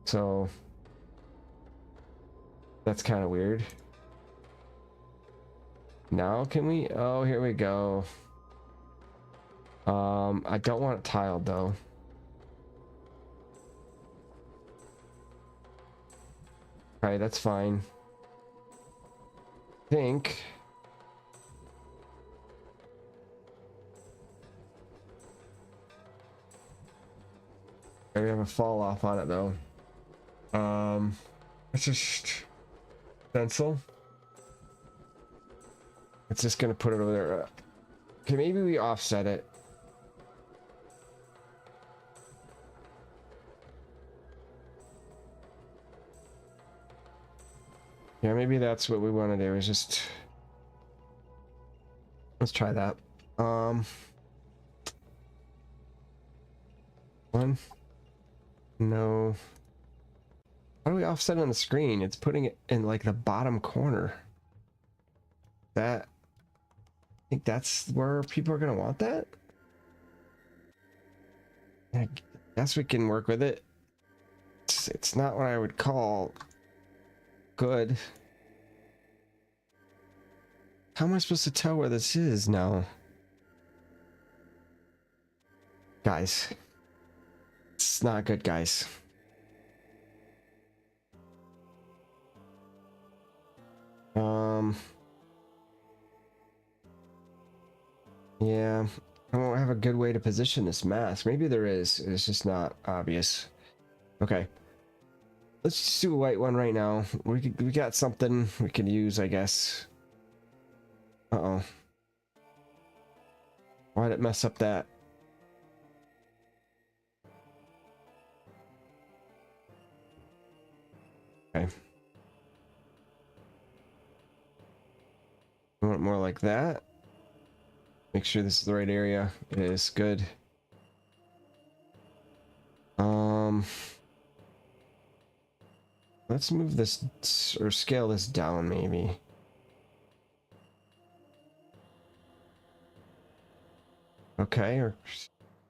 So that's kind of weird. Now can we? Oh, here we go. I don't want it tiled though. All right, that's fine. I think. We have a fall off on it though. Let's just stencil. It's just gonna put it over there. Okay, maybe we offset it. Yeah, maybe that's what we want to do. Is just let's try that. One. No. How do we offset on the screen? It's putting it in like the bottom corner. That. I think that's where people are gonna want that. I guess we can work with it. It's not what I would call good. How am I supposed to tell where this is now? Guys. It's not good, guys. Yeah, I don't have a good way to position this mask. Maybe there is. It's just not obvious. Okay. Let's just do a white one right now. We got something we can use, I guess. Uh-oh. Why'd it mess up that? Okay. I want it more like that. Make sure this is the right area. It is good. Let's move this or scale this down maybe. Okay, or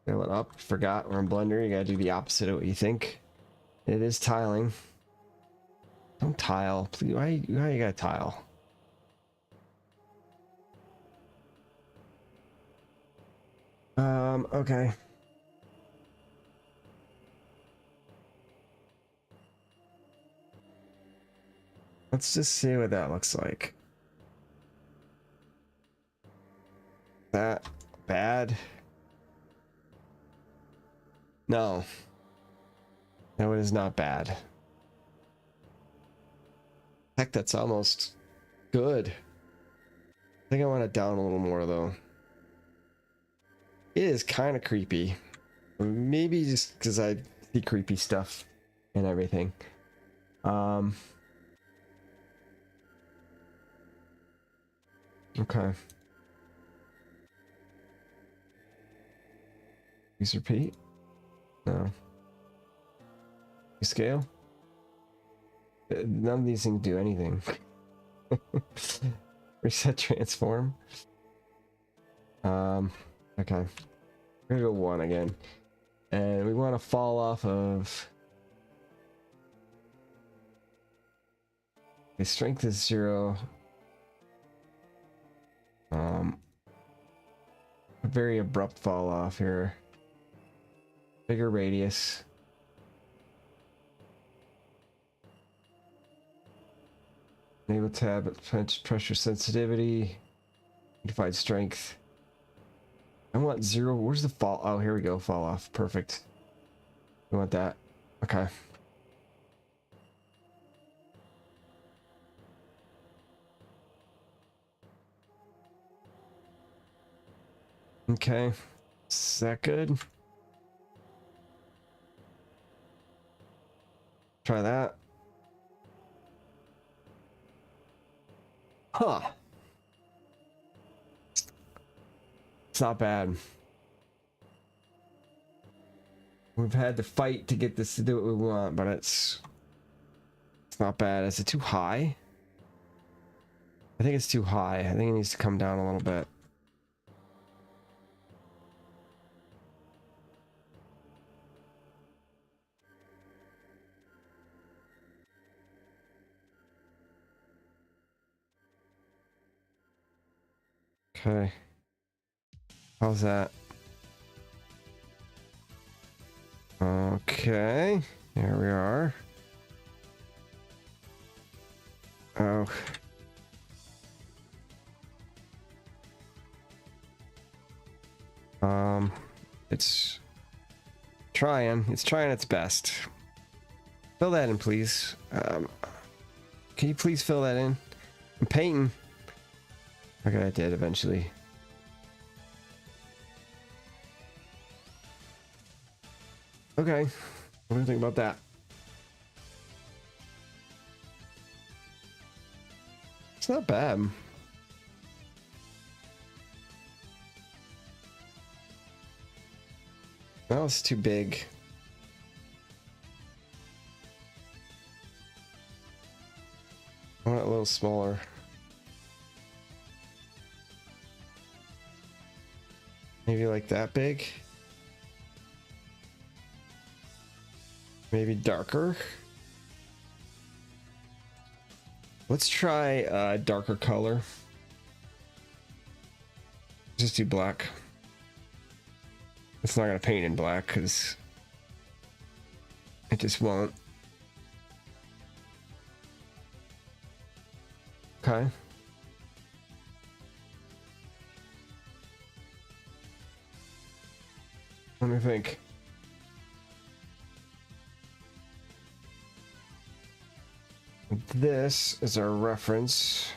scale it up. Forgot we're in Blender. You gotta do the opposite of what you think. It is tiling. Don't tile, please. Why you gotta tile? Okay. Let's just see what that looks like. That bad? No. No, it is not bad. Heck, that's almost good. I think I want it down a little more though. It is kind of creepy. Maybe just because I see creepy stuff and everything. Okay. Please repeat. No. Scale. None of these things do anything. Reset transform. Okay. We're gonna go 1 again. And we want to fall off of... Okay, strength is 0. A very abrupt fall off here. Bigger radius. Enable tab, pressure sensitivity. Unified strength. I want 0. Where's the fall? Oh, here we go. Fall off. Perfect. We want that. Okay. Okay. Is that good? Try that. Huh. It's not bad. We've had to fight to get this to do what we want, but it's not bad. Is it too high? I think it's too high. I think it needs to come down a little bit. Okay. How's that? Okay. There we are. Oh. It's trying. It's trying its best. Fill that in, please. Can you please fill that in? I'm painting. Okay, I did eventually. Okay. What do you think about that? It's not bad. No, it's too big. I want it a little smaller. Maybe like that big. Maybe darker. Let's try darker color. Just do black. It's not gonna paint in black because it just won't. Okay. Let me think. This is our reference.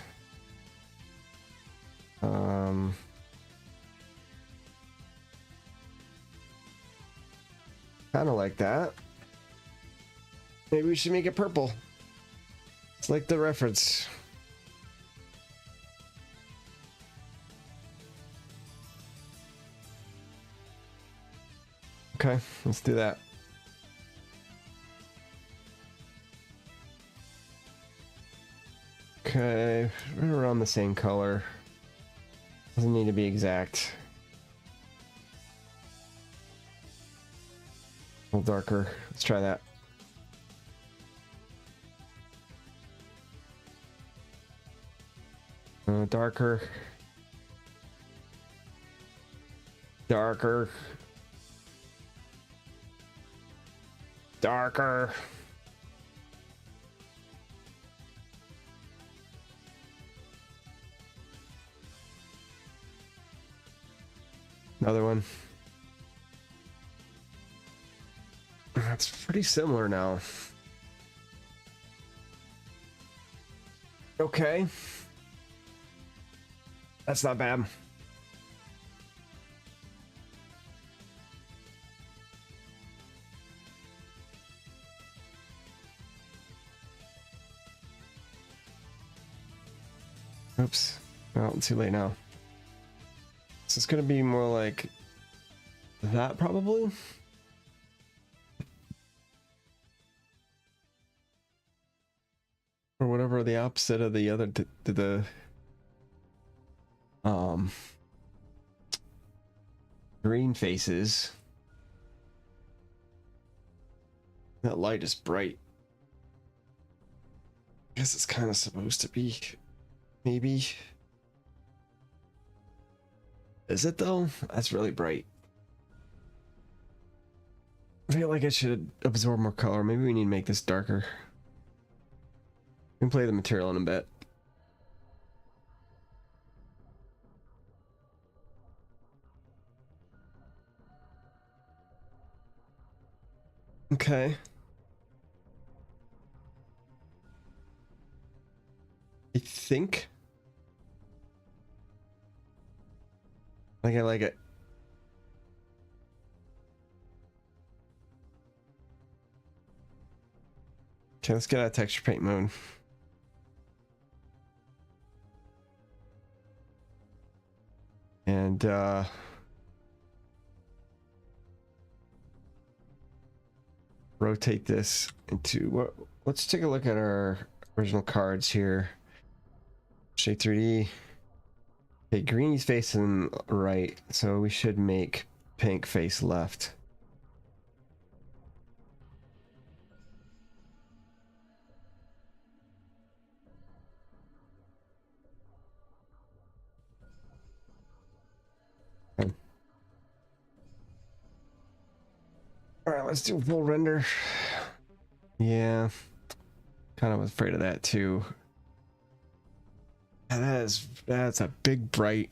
Kind of like that. Maybe we should make it purple. It's like the reference. Okay, let's do that. Okay, we're around the same color. Doesn't need to be exact. A little darker. Let's try that. Darker. Darker. Darker. Another one. That's pretty similar now. Okay. That's not bad. Oops. Well, it's too late now. So it's gonna be more like that, probably. Or whatever the opposite of the other the green faces. That light is bright. I guess it's kind of supposed to be. Maybe. Is it though? That's really bright. I feel like I should absorb more color. Maybe we need to make this darker. We can play the material in a bit. Okay. I think. I like it. Okay, let's get out of texture paint mode. And rotate this into what? Let's take a look at our original cards here. Shape 3D. Okay, green's facing right, so we should make pink face left. Okay. All right, let's do full render. Yeah, kind of was afraid of that too. Yeah, that's a big bright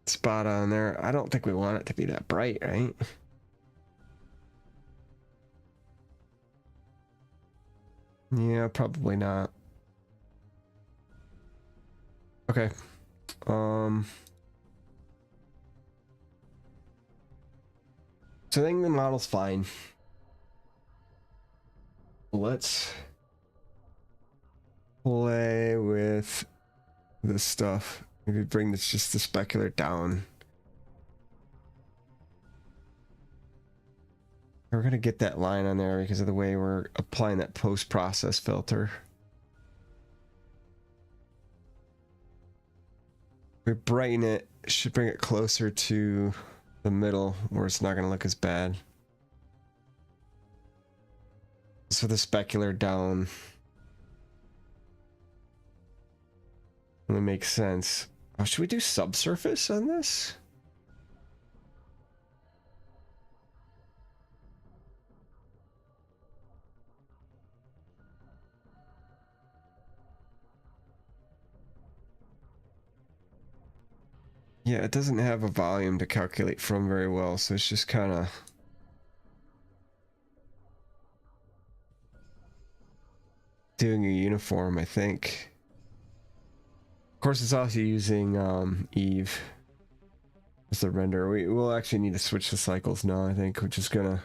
spot on there. I don't think we want it to be that bright, right? Yeah, probably not. Okay. So I think the model's fine. Let's play with this stuff. Maybe bring this just the specular down. We're gonna get that line on there because of the way we're applying that post-process filter. We brighten it, should bring it closer to the middle where it's not gonna look as bad. So the specular down only makes sense. Oh, should we do subsurface on this? Yeah, it doesn't have a volume to calculate from very well, so it's just kind of doing a uniform, I think. Of course, it's also using Eve as the render. We'll actually need to switch the cycles now, I think, which is gonna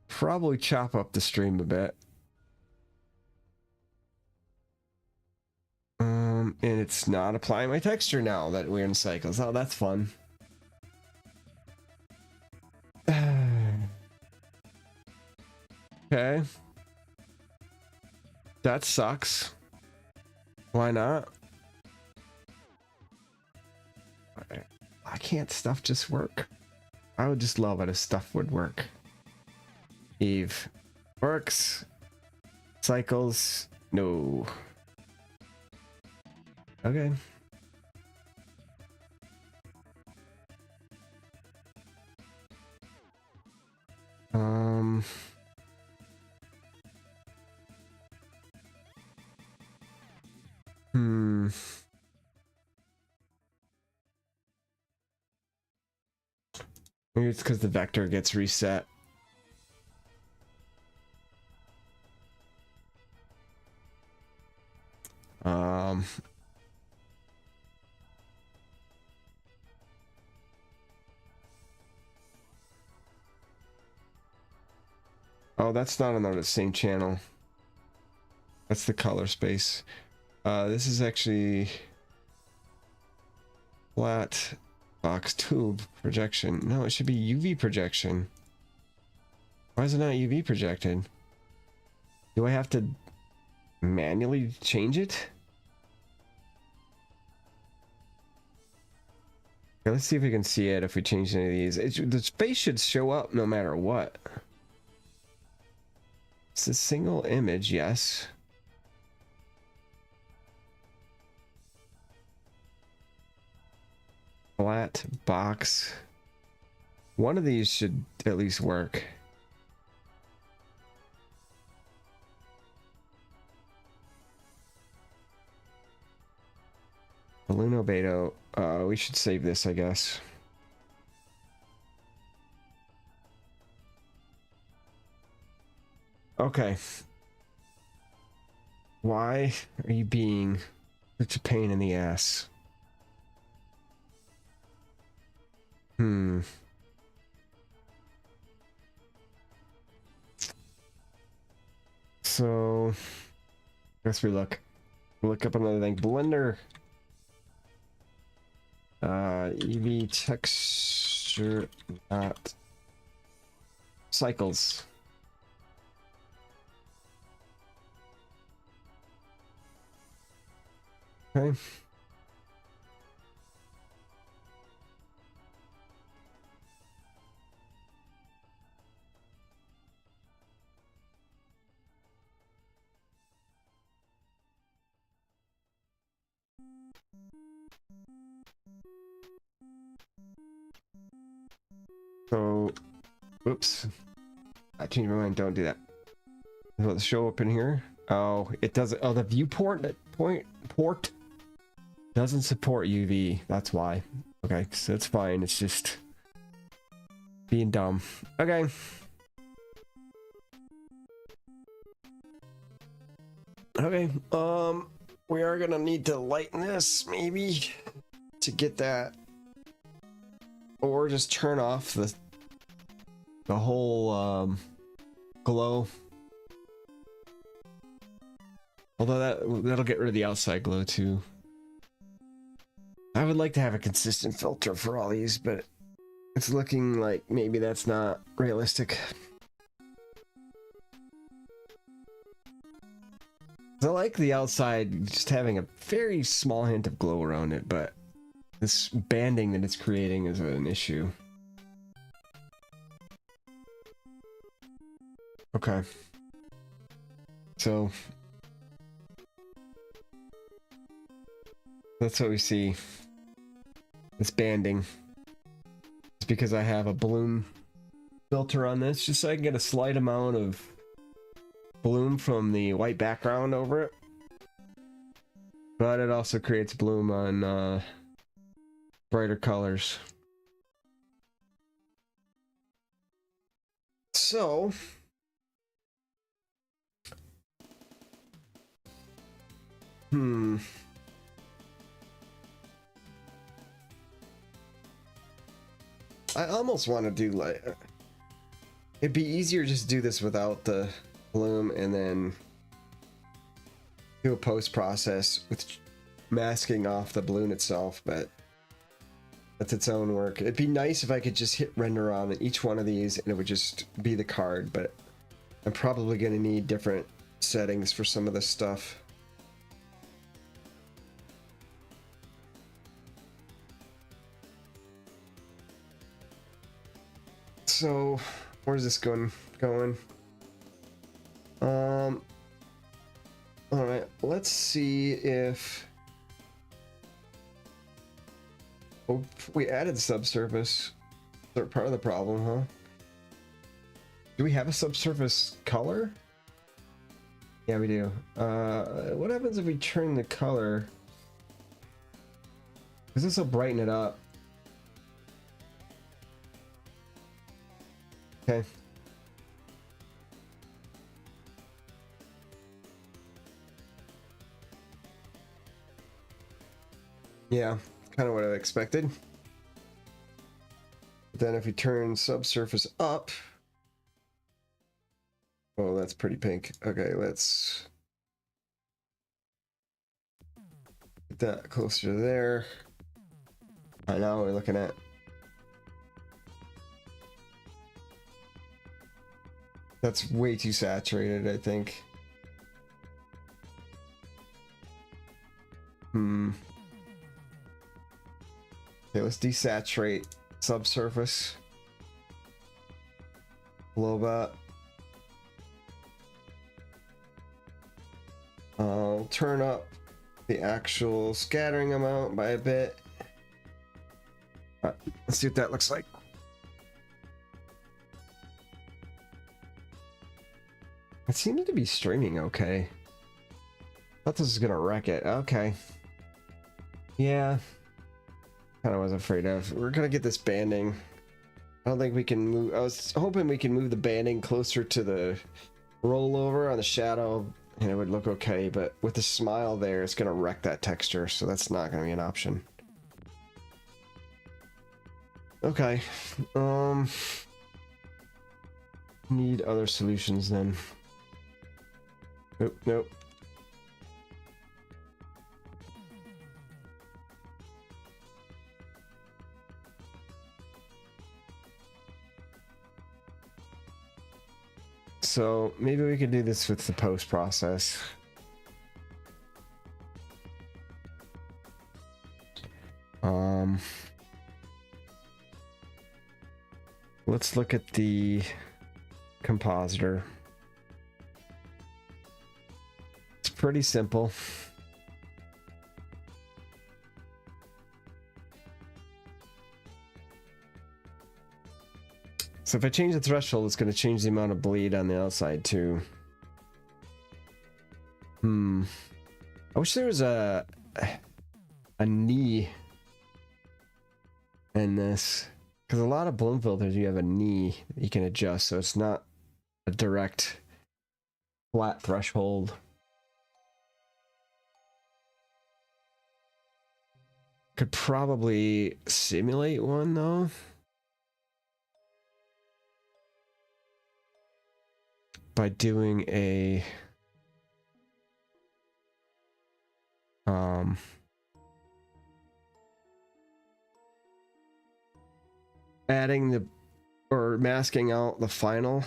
probably chop up the stream a bit. And it's not applying my texture now that we're in cycles. Oh, that's fun. Okay. That sucks. Why not? Why can't stuff just work? I would just love it if stuff would work. Eve. Works. Cycles. No. Okay. Maybe it's because the vector gets reset. Oh, that's not on the same channel. That's the color space. This is actually flat box tube projection. No, it should be UV projection. Why is it not UV projected? Do I have to manually change it? Okay, let's see if we can see it if we change any of these. The space should show up no matter what. It's a single image, yes. Flat box. One of these should at least work. Balloon Beto. We should save this, I guess. Okay. Why are you being such a pain in the ass? So, I guess we look up another thing. Blender. EV texture, not cycles. Okay. So, whoops. I changed my mind. Don't do that. Let's show up in here. Oh, it doesn't. Oh, the viewport port doesn't support UV. That's why. Okay, so it's fine. It's just being dumb. Okay. Okay. We are gonna need to lighten this maybe to get that, or just turn off the whole glow. Although that'll get rid of the outside glow too. I would like to have a consistent filter for all these, but it's looking like maybe that's not realistic. I like the outside just having a very small hint of glow around it, but this banding that it's creating is an issue. Okay. So that's what we see. This banding. It's because I have a bloom filter on this, just so I can get a slight amount of bloom from the white background over it. But it also creates bloom on brighter colors. So I almost want to do like, it'd be easier just to do this without the bloom and then do a post process with masking off the balloon itself, but that's its own work. It'd be nice if I could just hit render on each one of these and it would just be the card, but I'm probably going to need different settings for some of this stuff. So, where's this going? All right, let's see if we added subsurface. They're part of the problem, huh? Do we have a subsurface color? Yeah, we do. What happens if we turn the color? Because this will brighten it up. Okay. Yeah, kind of what I expected. Then if we turn subsurface up, oh, that's pretty pink. Okay, let's get that closer to there. All right, now we're looking at, that's way too saturated, I think. Okay, let's desaturate subsurface a little bit. I'll turn up the actual scattering amount by a bit. All right, let's see what that looks like. It seems to be streaming okay. Thought this was gonna wreck it. Okay. Yeah. Kind of was afraid of. We're gonna get this banding. I don't think we can move. I was hoping we can move the banding closer to the rollover on the shadow and it would look okay, but with the smile there, it's gonna wreck that texture, so that's not gonna be an option. Okay. Need other solutions then. Nope. So maybe we could do this with the post process. Let's look at the compositor. It's pretty simple. So if I change the threshold, it's going to change the amount of bleed on the outside too. I wish there was a knee in this, because a lot of bloom filters you have a knee that you can adjust, so it's not a direct flat threshold. Could probably simulate one though. By doing a adding the or masking out the final.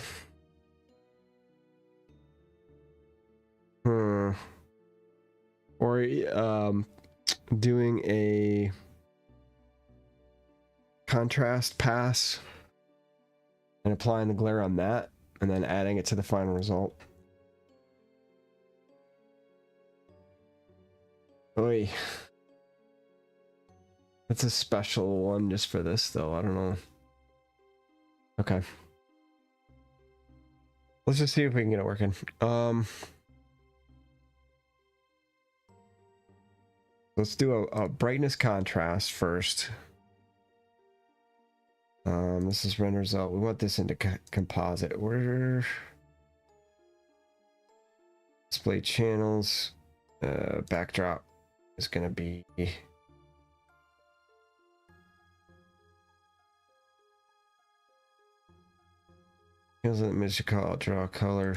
Or doing a contrast pass and applying the glare on that, and then adding it to the final result. Oy. That's a special one just for this though, I don't know. Okay. Let's just see if we can get it working. Let's do a brightness contrast first. This is render result. We want this into composite. Where display channels, backdrop is going to be here's an image to call, draw color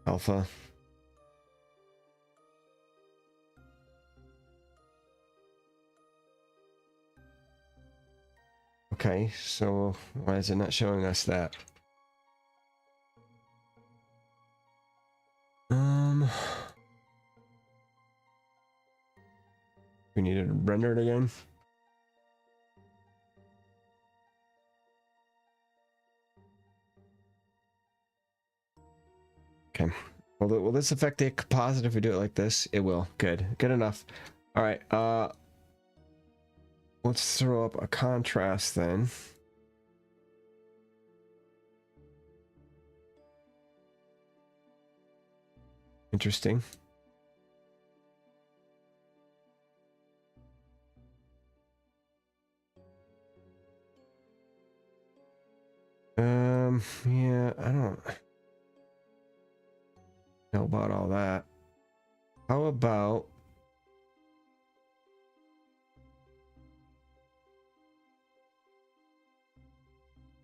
alpha. Okay, so why is it not showing us that? We need to render it again. Okay. Will this affect the composite if we do it like this? It will. Good. Good enough. All right. Let's throw up a contrast then. Interesting. Yeah, I don't know about all that. How about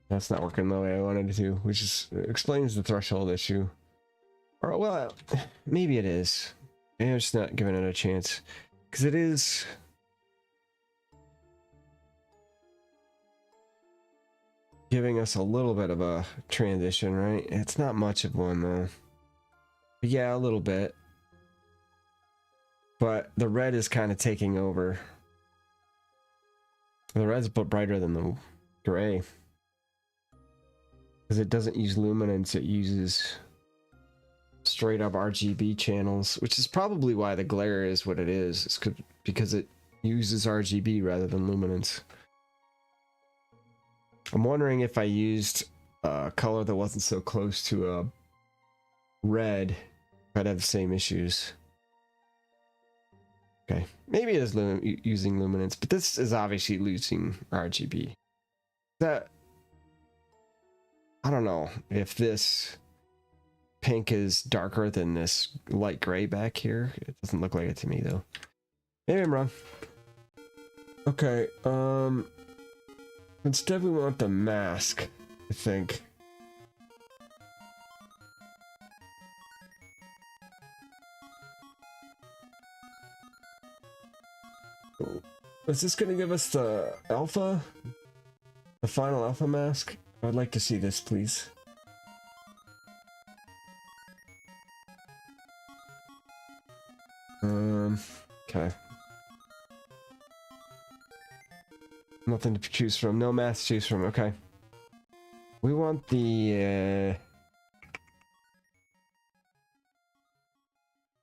that's not working the way I wanted it to, which is explains the threshold issue. Or well, maybe it is. Maybe I'm just not giving it a chance, because it is. Giving us a little bit of a transition, right? It's not much of one though. But yeah, a little bit. But the red is kind of taking over. The red's brighter than the gray. Because it doesn't use luminance, it uses straight up RGB channels, which is probably why the glare is what it is. It's because it uses RGB rather than luminance. I'm wondering if I used a color that wasn't so close to a red, I'd have the same issues. Okay, maybe it is using luminance, but this is obviously losing RGB. That I don't know if this pink is darker than this light gray back here. It doesn't look like it to me though. Maybe I'm wrong. Okay, instead we want the mask, I think. Is this gonna give us the alpha? The final alpha mask? I'd like to see this, please. Okay. Nothing to choose from. No math to choose from. Okay. We want the...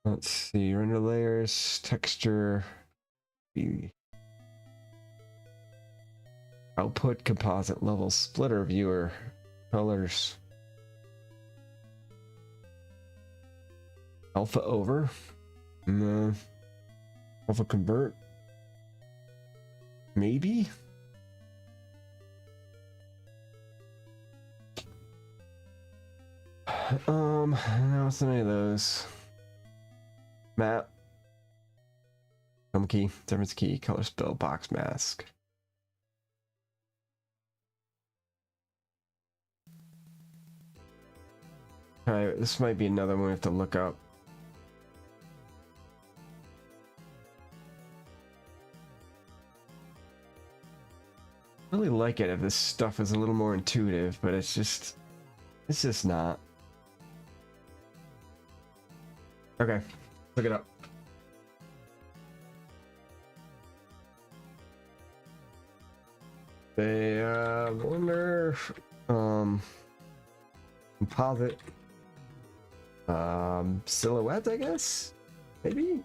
let's see. Render layers, texture, the output, composite level, splitter, viewer, colors, alpha over, no, alpha convert, maybe. No, it's not any of those. Map, home key, difference key, color spill, box mask. Alright, this might be another one we have to look up. I really like it if this stuff is a little more intuitive, but it's just not. Okay, look it up. They wonder composite silhouette, I guess, maybe.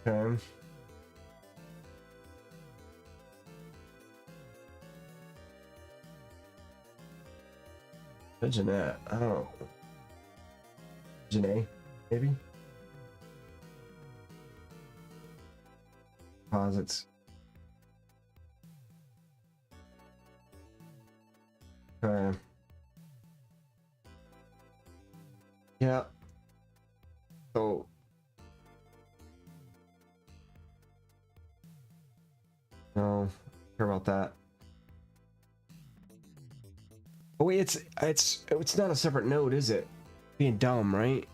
Okay. Jeanette, I don't know. Janae, maybe? Composites. Okay. Yeah. So. No, care about that. Oh wait, it's not a separate node, is it? Being dumb, right?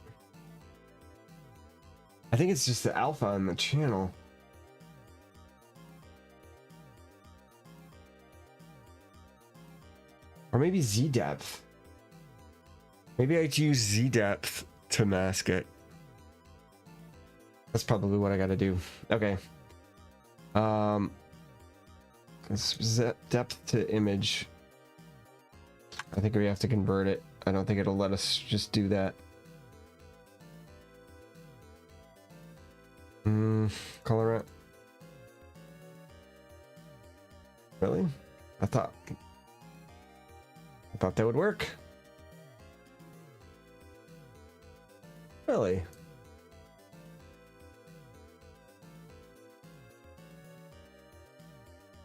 I think it's just the alpha on the channel. Or maybe Z depth. Maybe I'd use Z depth to mask it. That's probably what I gotta do. Okay. It's depth to image. I think we have to convert it. I don't think it'll let us just do that. Color it. Really? I thought that would work. Really?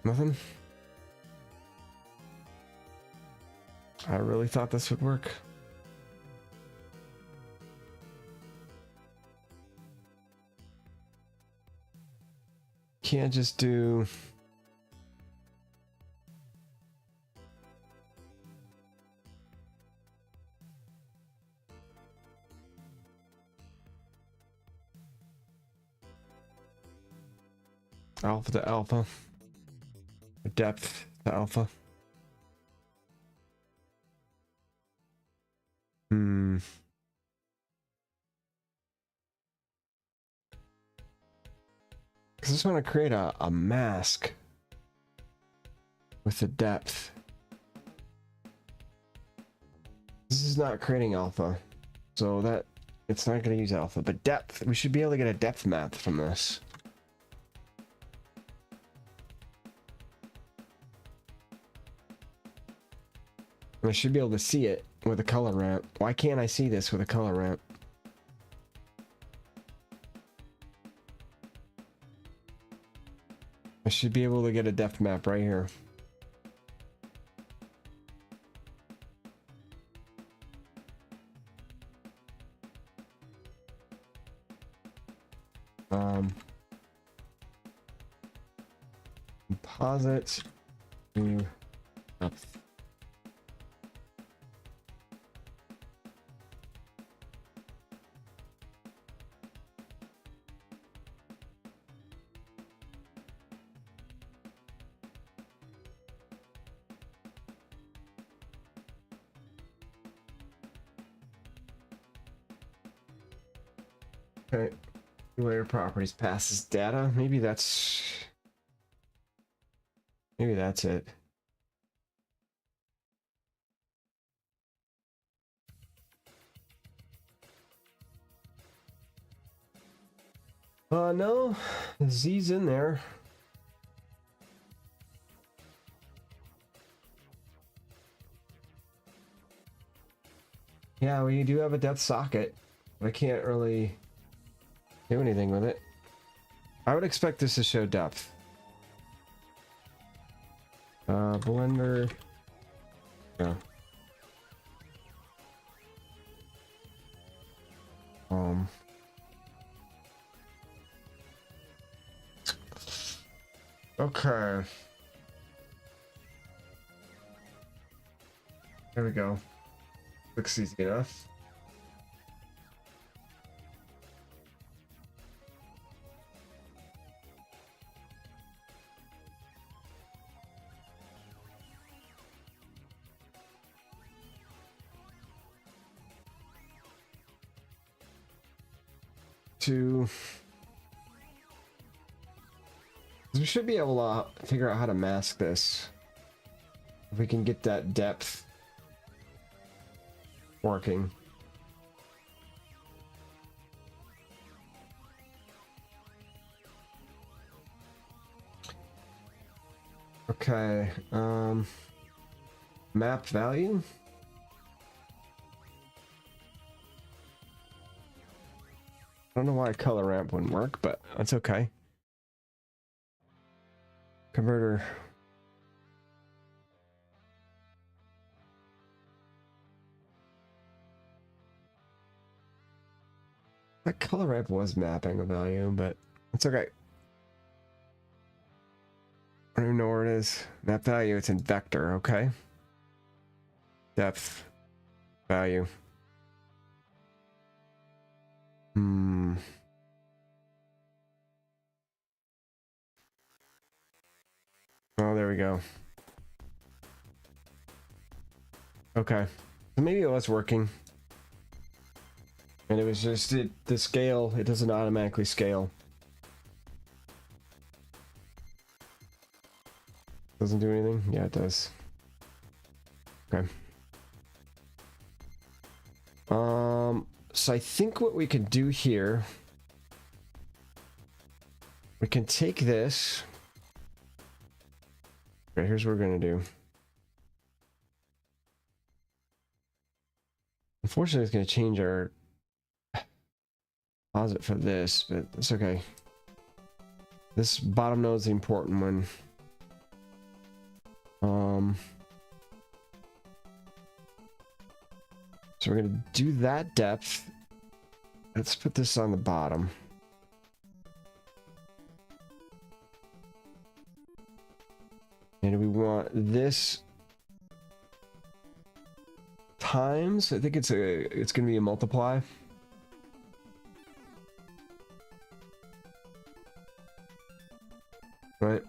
Nothing? I really thought this would work. Can't just do... alpha to alpha. Depth to alpha. I just want to create a mask with the depth. This is not creating alpha, so that it's not going to use alpha, but depth, we should be able to get a depth map from this. I should be able to see it with a color ramp. Why can't I see this with a color ramp? I should be able to get a depth map right here. Composite to depth. Okay. Layer properties passes data. Maybe that's it. No, Z's in there. Yeah, we do have a depth socket. I can't really do anything with it. I would expect this to show depth. Blender. Yeah. Okay. There we go. Looks easy enough. We should be able to figure out how to mask this. If we can get that depth working. Okay, map value. I don't know why a color ramp wouldn't work, but that's okay. Converter. That color ramp was mapping a value, but it's okay. I don't even know where it is. Map value, it's in vector, okay? Depth value. Oh, there we go. Okay. So maybe it was working. And it was just the scale, it doesn't automatically scale. Doesn't do anything? Yeah, it does. Okay. So I think what we can do here, we can take this. Okay, here's what we're gonna do. Unfortunately, it's gonna change our posit for this, but that's okay. This bottom node is the important one. So we're gonna do that depth. Let's put this on the bottom. And we want this times, I think it's gonna be a multiply. Right?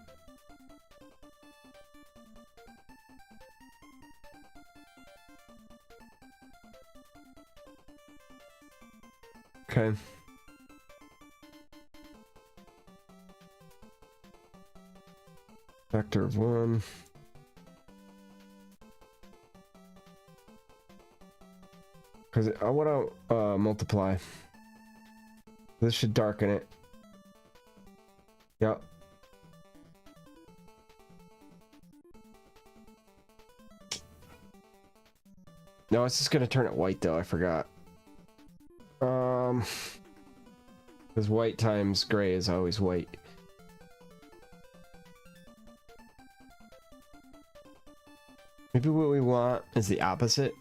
Okay. Vector of 1. Because I want to multiply. This should darken it. Yep. No, it's just gonna turn it white though, I forgot. Because white times gray is always white. Maybe what we want is the opposite.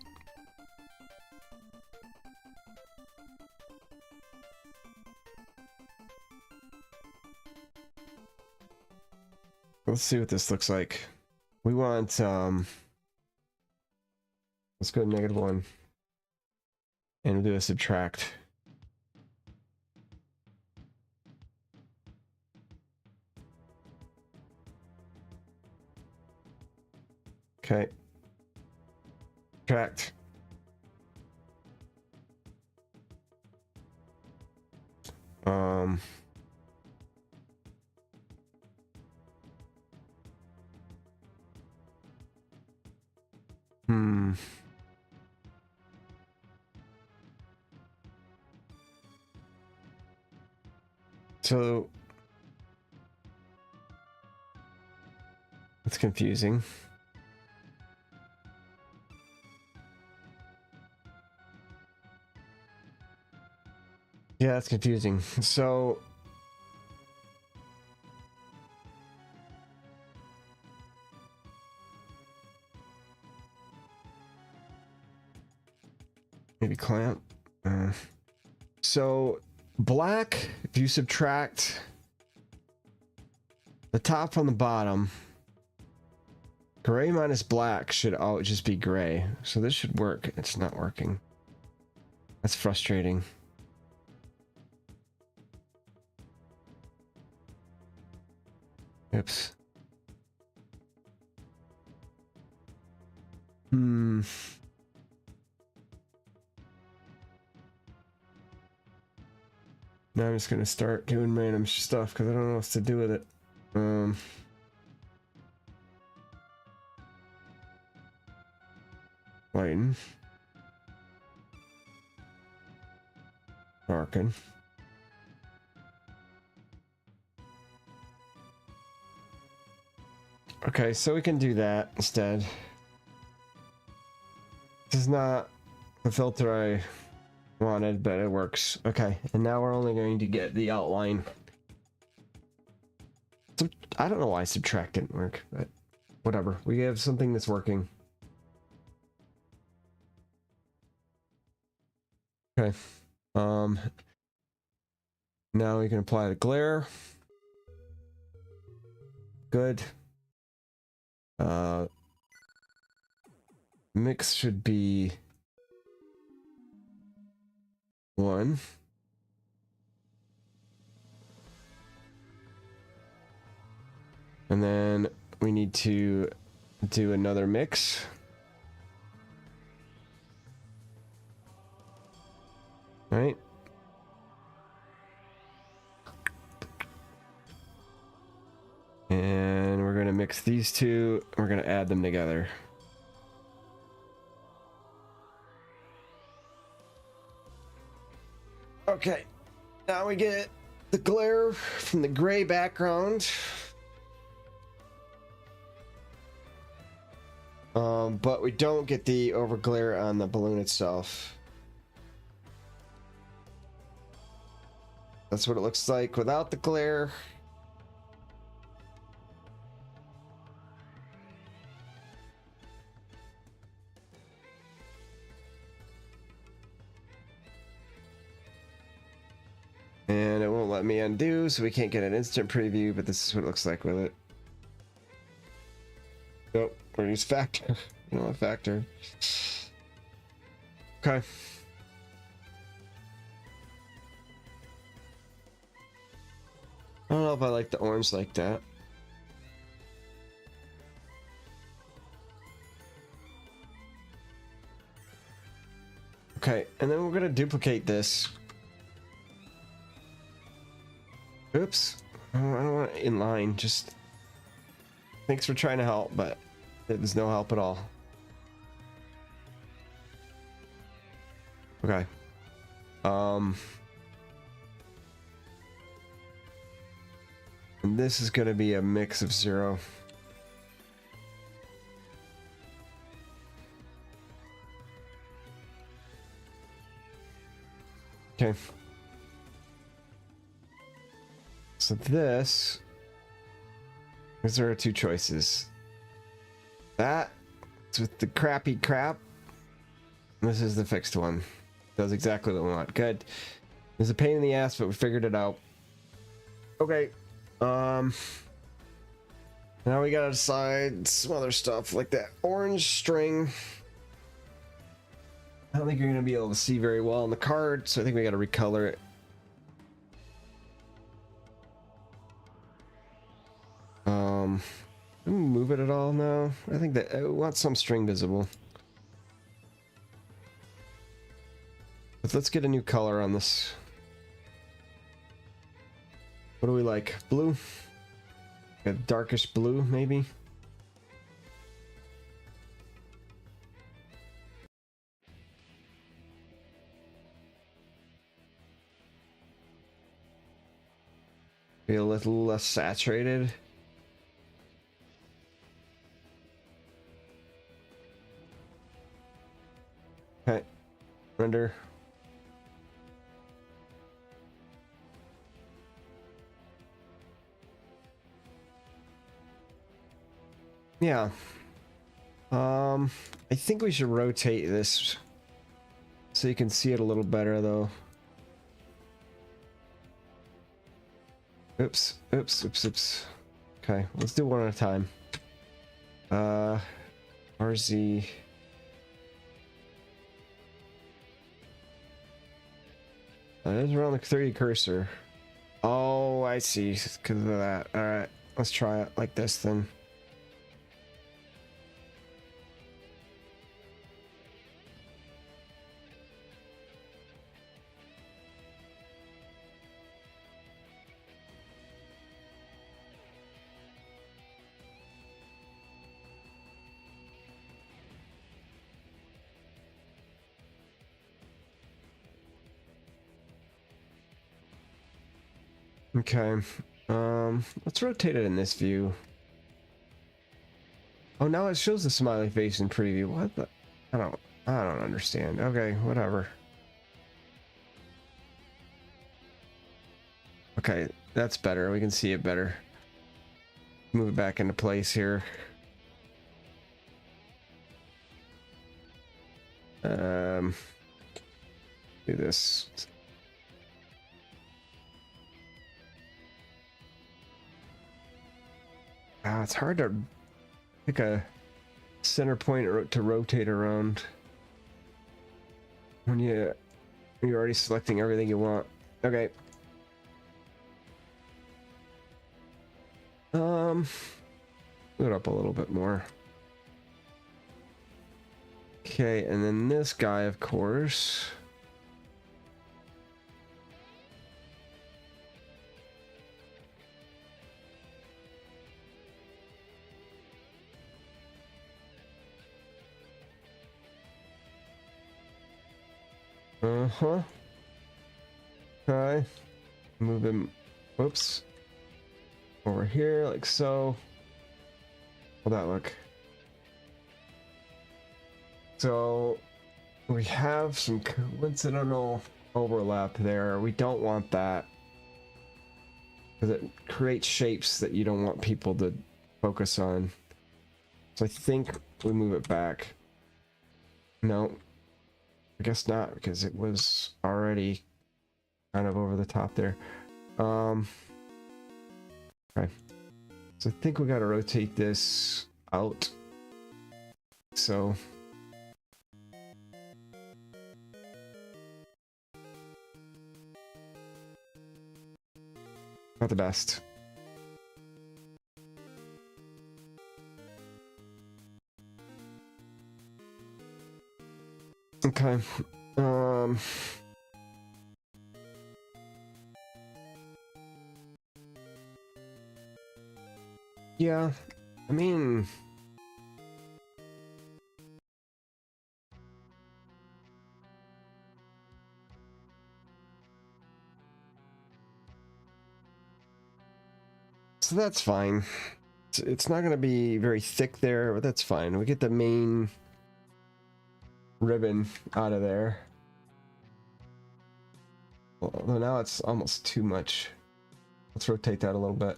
Let's see what this looks like. We want, let's go to -1. And we'll do a subtract. Okay. Subtract. Hmm. So it's confusing. Yeah, that's confusing. So maybe clamp. So black, if you subtract the top from the bottom, gray minus black should all just be gray. So this should work. It's not working. That's frustrating. Oops. Hmm. Now I'm just gonna start doing random stuff because I don't know what to do with it. Lighten. Darken. Okay, so we can do that instead. This is not the filter I wanted, but it works. Okay, and now we're only going to get the outline. So, I don't know why subtract didn't work, but whatever. We have something that's working. Okay. Now we can apply the glare. Good. Mix should be 1. And then we need to do another mix. Right? And we're going to mix these two. We're going to add them together. Okay. Now we get the glare from the gray background. But we don't get the over glare on the balloon itself. That's what it looks like without the glare. And it won't let me undo, so we can't get an instant preview, but this is what it looks like with it. Nope, we're gonna use factor. You know what, factor. Okay. I don't know if I like the orange like that. Okay, and then we're gonna duplicate this. Oops. I don't want it in line. Just thanks for trying to help, but there's no help at all. Okay. And this is going to be a mix of 0. Okay. So these are 2 choices. That's with the crappy crap. This is the fixed one. Does exactly what we want. Good. It's a pain in the ass, but we figured it out. Okay. Now we gotta decide some other stuff like that orange string. I don't think you're gonna be able to see very well on the card, so I think we gotta recolor it. Move it at all now? I think that I want some string visible. But let's get a new color on this. What do we like? Blue? A darkish blue, maybe? Be a little less saturated. Okay. Render. Yeah. I think we should rotate this so you can see it a little better, though. Oops, oops, oops, oops. Okay, let's do one at a time. RZ. That is around the 30 cursor. Oh, I see. Because of that. Alright, let's try it like this then. Okay, let's rotate it in this view. Oh, now it shows the smiley face in preview. What the? I don't understand. Okay, whatever. Okay, that's better. We can see it better. Move it back into place here. Do this. It's hard to pick a center point to rotate around when you're already selecting everything you want. Okay. Move it up a little bit more. Okay, and then this guy, of course. Okay. Move him. Whoops. Over here, like so. How'd that look? So we have some coincidental overlap there. We don't want that because it creates shapes that you don't want people to focus on. So I think we move it back. No, I guess not, because it was already kind of over the top there. Okay. So I think we got to rotate this out. So not the best. Okay. Yeah, I mean, so that's fine. It's not going to be very thick there, but that's fine. We get the main ribbon out of there. Although now it's almost too much. Let's rotate that a little bit.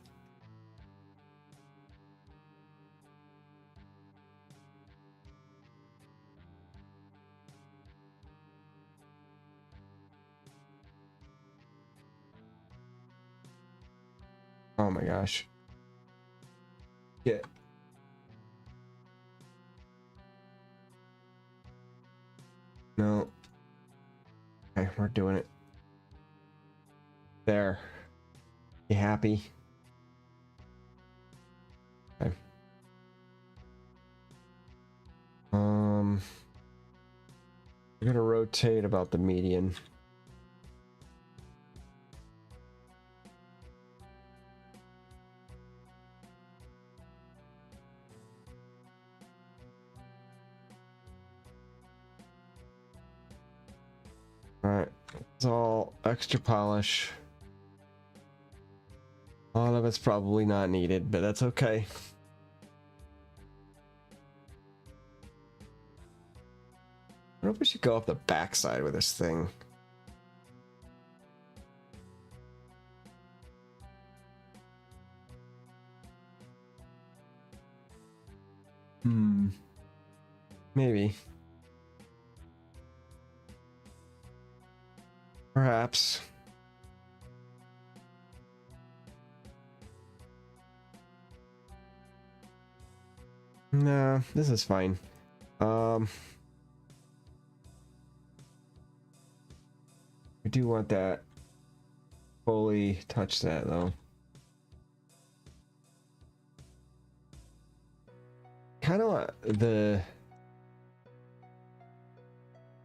Oh my gosh. Yeah. No. Okay, we're doing it. There. You happy? Okay. We're gonna rotate about the median. It's all extra polish. A lot of it's probably not needed, but that's okay. I wonder if we should go up the backside with this thing. Maybe. Perhaps. Nah, this is fine. We do want that fully touch that though. Kind of want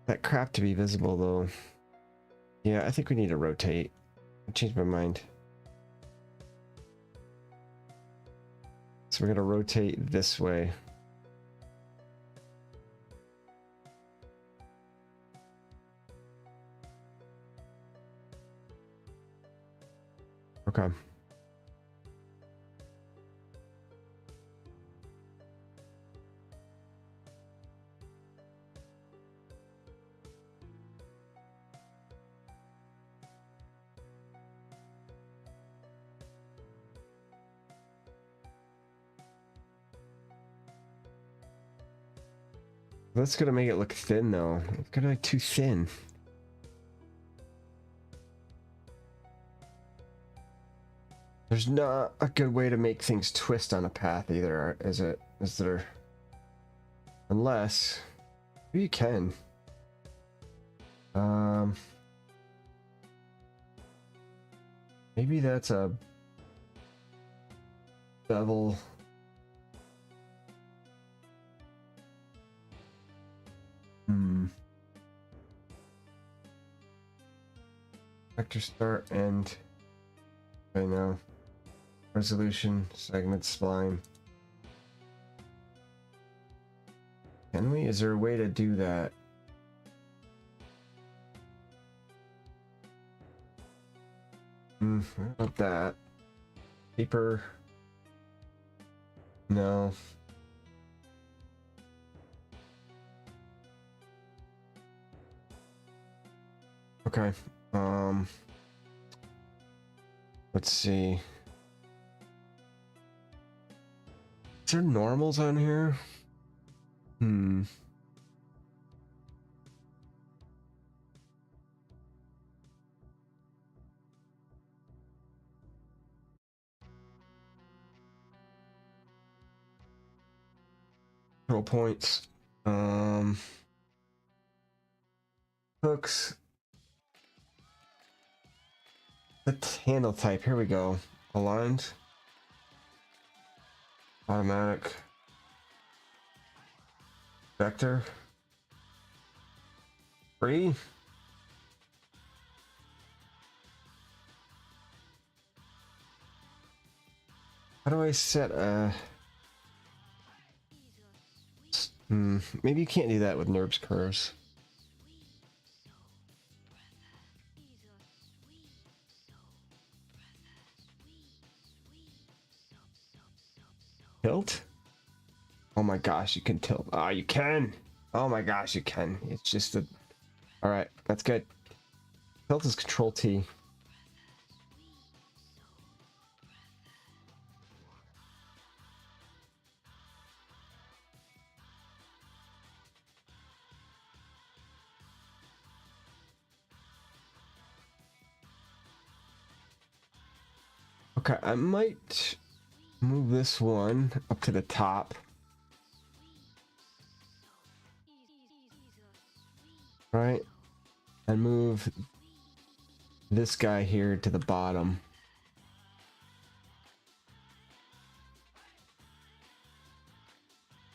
that crap to be visible though. Yeah, I think we need to rotate. I changed my mind. So we're gonna rotate this way. Okay. That's gonna make it look thin though. It's gonna be too thin. There's not a good way to make things twist on a path either, is it? Is there? Unless maybe you can. Maybe that's a bevel. Vector start end. I know. Resolution, segment, spline. Can we? Is there a way to do that? What about that? Paper. No. Okay. Let's see. Is there normals on here? Control points. Hooks. Let's handle type. Here we go. Aligned. Automatic. Vector. Free. How do I set a... maybe you can't do that with NURBS curves. Tilt? Oh my gosh, you can tilt. Ah, you can. Oh my gosh, you can. It's just a... Alright, that's good. Tilt is Control T. Okay, I might move this one up to the top. Right? And move this guy here to the bottom.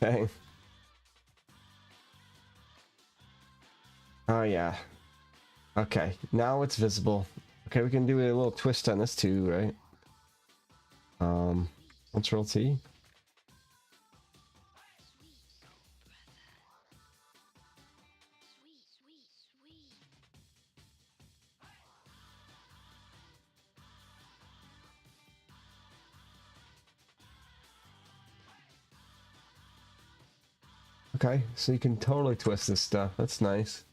Okay. Oh yeah. Okay, now it's visible. Okay, we can do a little twist on this too, right? Control T. Okay, so you can totally twist this stuff. That's nice.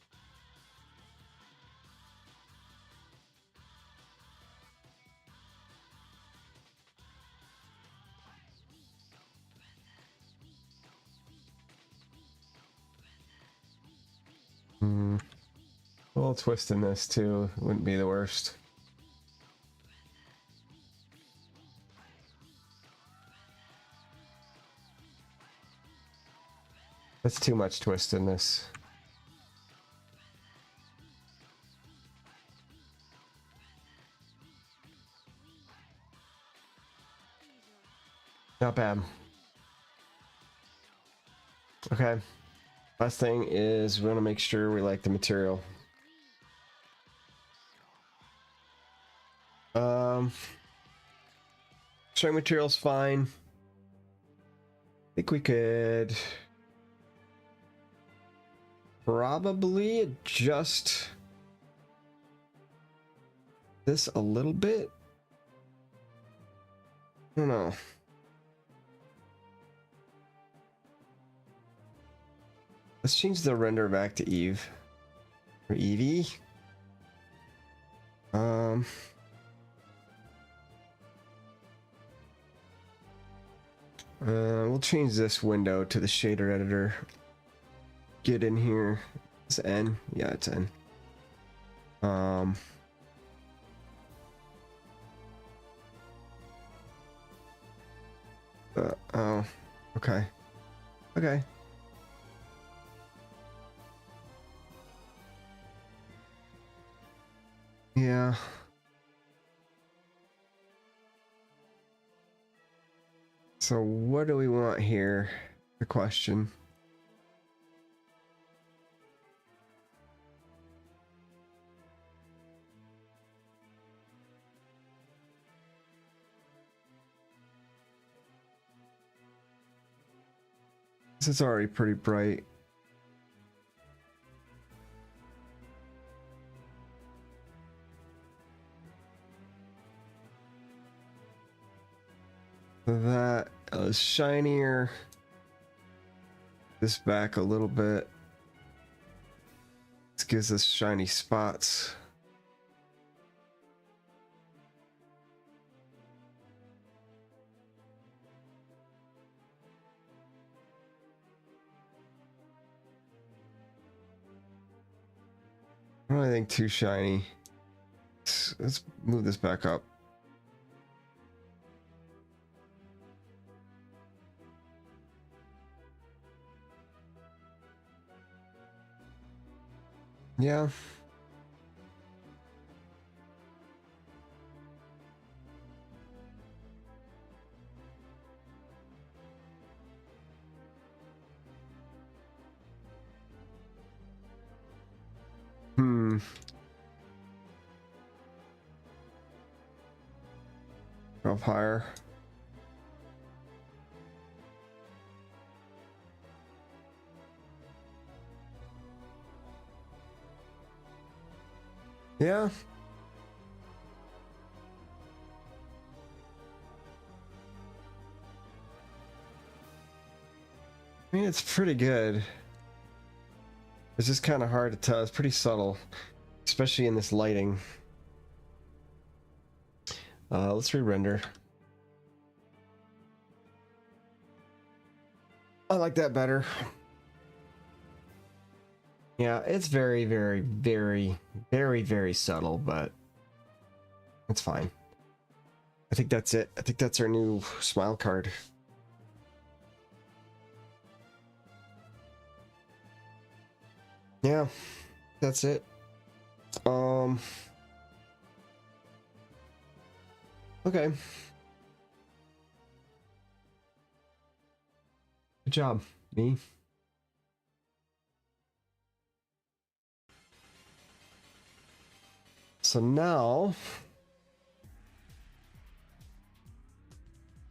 A little twist in this too wouldn't be the worst. That's too much twist in this. Not bad. Okay. Last thing is we want to make sure we like the material. String material's fine. I think we could probably adjust this a little bit. I don't know. Let's change the render back to Eve or Evie. We'll change this window to the shader editor. Get in here. It's N. Yeah, it's N. Oh, okay. Okay. Yeah. So what do we want here? The question. This is already pretty bright. That is shinier. This back a little bit. This gives us shiny spots. I don't think too shiny. Let's move this back up. Yeah. Up higher. Yeah. I mean, it's pretty good. It's just kind of hard to tell. It's pretty subtle, especially in this lighting. Let's re-render. I like that better. Yeah, it's very, very, very, very, very subtle, but it's fine. I think that's it. I think that's our new smile card. Yeah, that's it. Okay. Good job, me. So now,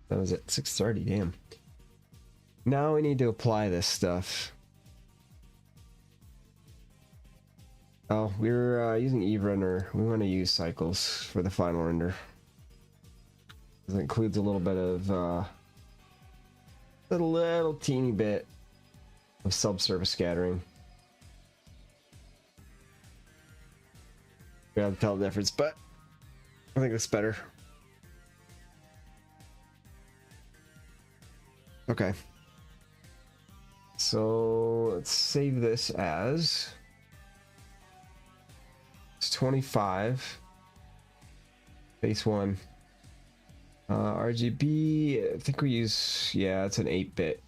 that was at 6:30. Damn. Now we need to apply this stuff. Oh, we're using Eve render. We want to use cycles for the final render. This includes a little bit of a little teeny bit of subsurface scattering. We have to tell the difference, but I think that's better. Okay. So let's save this as it's 25. Base 1. RGB, I think we use, yeah, it's an 8-bit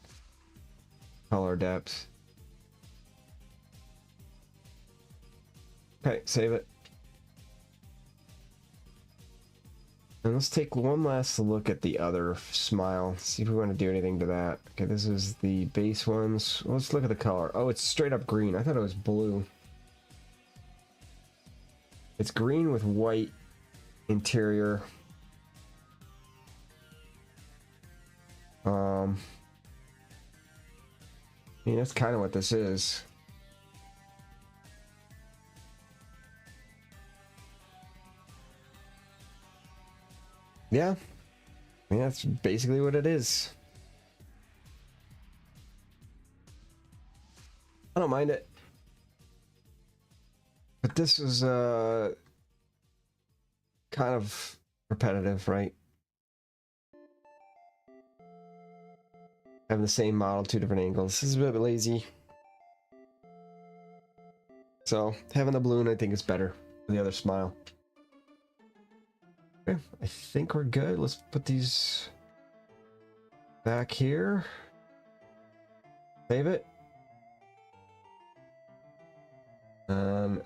color depth. Okay, save it. And let's take one last look at the other Smile. See if we want to do anything to that. Okay, this is the base ones. Well, let's look at the color. Oh, it's straight up green. I thought it was blue. It's green with white interior. I mean, that's kind of what this is. Yeah, I mean, that's basically what it is. I don't mind it. But this is kind of repetitive, right? Having the same model, 2 different angles. This is a bit lazy. So having the balloon, I think, is better than the other Smile. Okay, I think we're good. Let's put these back here. Save it.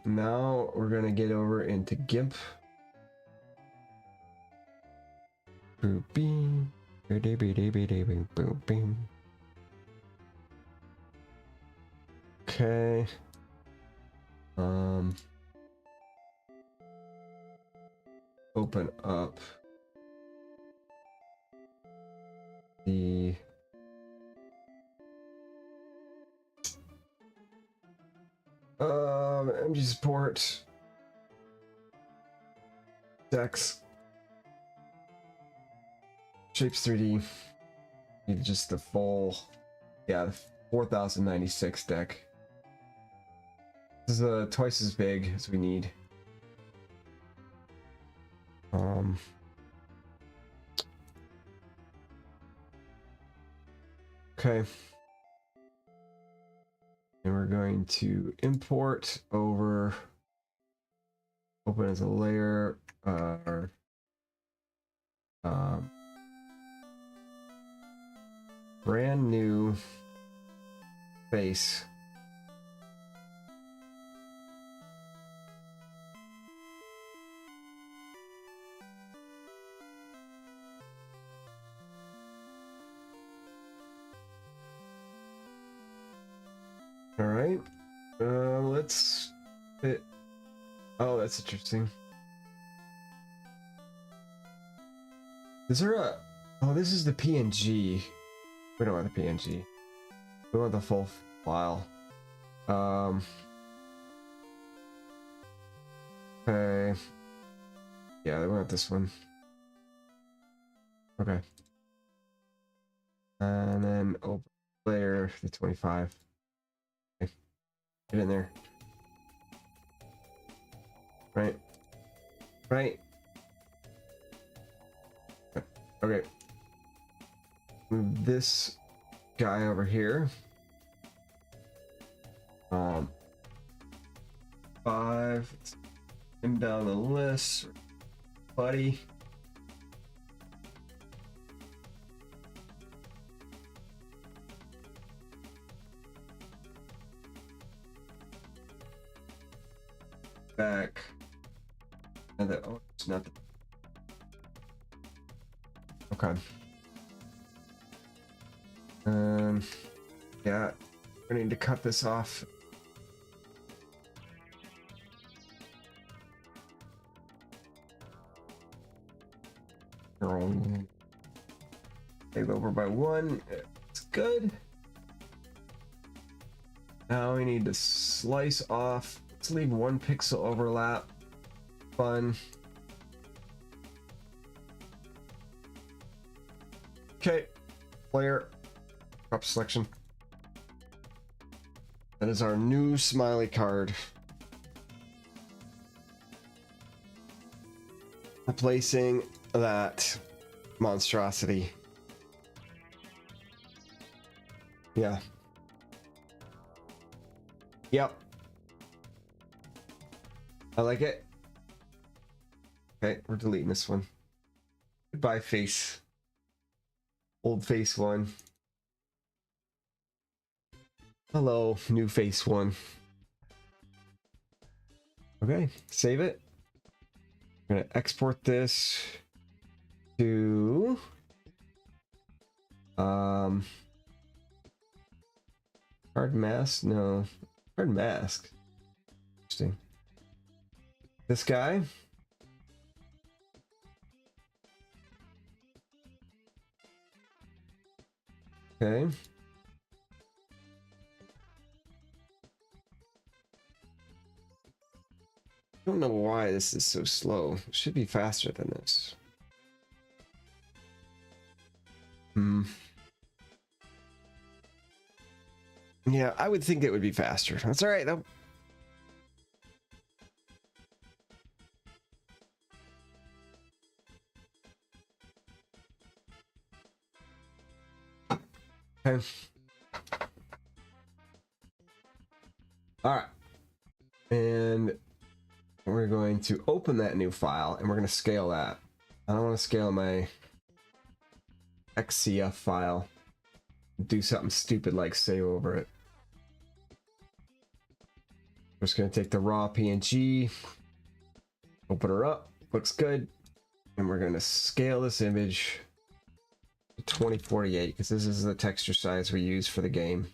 Now we're gonna get over into GIMP. Boom, beam. Boom, beam. Okay. Open up the MG support decks shapes 3D. Need just the full, yeah, the 4096 deck. This is twice as big as we need. Okay. And we're going to import over, open as a layer, brand new face. All right, let's fit. Oh, that's interesting. Is there a? Oh, this is the PNG. We don't want the PNG. We want the full file. Okay. Yeah, we want this one. Okay. And then open layer the 25. Okay. Get in there. Right. Right. Okay. Move this guy over here. 5. Let's him down the list, buddy. Back. And the, oh, it's not the. Okay. Yeah, we need to cut this off. Take over by 1. It's good. Now we need to slice off. Let's leave 1 pixel overlap. Fun. Okay. Layer. Crop selection. That is our new Smiley card. Replacing that monstrosity. Yeah. Yep. I like it. Okay, we're deleting this one. Goodbye, face. Old face one. Hello, new face one. Okay, save it. I'm gonna export this to card mask. No, card mask. Interesting. This guy. Okay. I don't know why this is so slow. It should be faster than this. Yeah, I would think it would be faster. That's all right though. Okay. All right. And we're going to open that new file and we're going to scale that. I don't want to scale my XCF file. Do something stupid like save over it. We're just going to take the raw PNG, open her up, looks good, and we're going to scale this image to 2048 because this is the texture size we use for the game.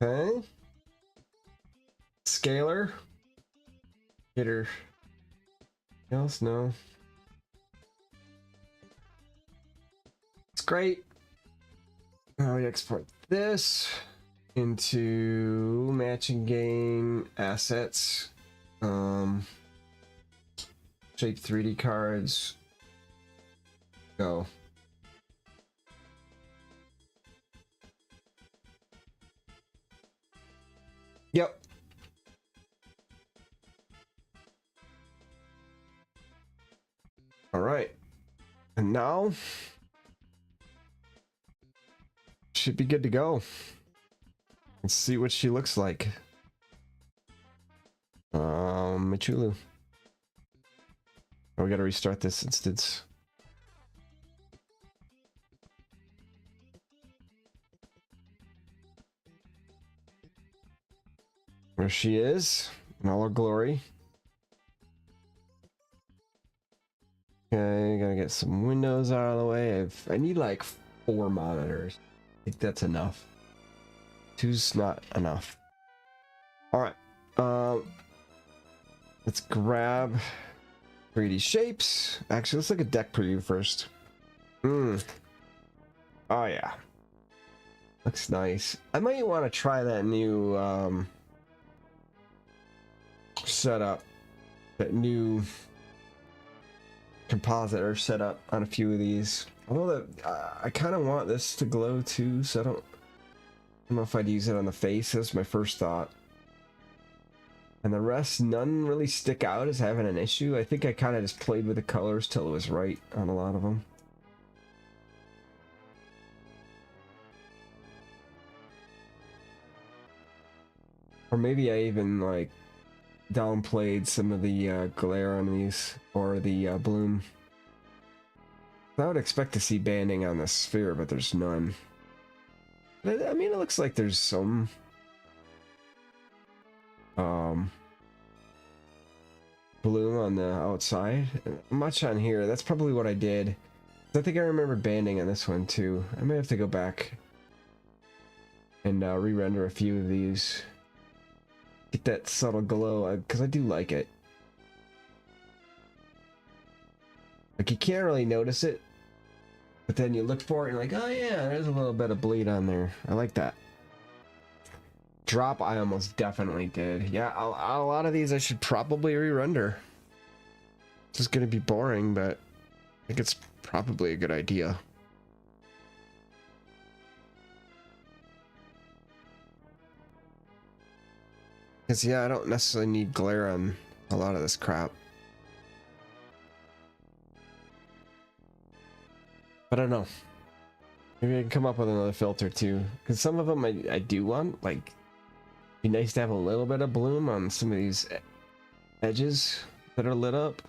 Okay. Scaler. Hit her. Else? No. It's great. Now we export this into matching game assets. Shape 3D cards. Go. Yep. All right. And now should be good to go. Let's see what she looks like. Michulu. Oh, we gotta restart this instance. There she is in all her glory. Okay, gotta get some windows out of the way. I need like 4 monitors. I think that's enough. 2's not enough. All right. Let's grab 3D shapes. Actually, let's look at deck preview first. Oh yeah, looks nice. I might want to try that new setup, that new compositor setup on a few of these. Although I kind of want this to glow too, so I don't know if I'd use it on the face. That's my first thought. And the rest, none really stick out as having an issue. I think I kind of just played with the colors till it was right on a lot of them. Or maybe I even like downplayed some of the glare on these, or the bloom. I would expect to see banding on the sphere, but there's none. I mean, it looks like there's some bloom on the outside. Much on here. That's probably what I did. I think I remember banding on this one too. I may have to go back and re-render a few of these. Get that subtle glow, because I do like it. Like, you can't really notice it, but then you look for it and you're like, oh yeah, there's a little bit of bleed on there. I like that. Drop, I almost definitely did. Yeah, a lot of these I should probably re-render. This is going to be boring, but I think it's probably a good idea. Because, yeah, I don't necessarily need glare on a lot of this crap. But I don't know. Maybe I can come up with another filter too. Because some of them I do want. Like, be nice to have a little bit of bloom on some of these edges that are lit up.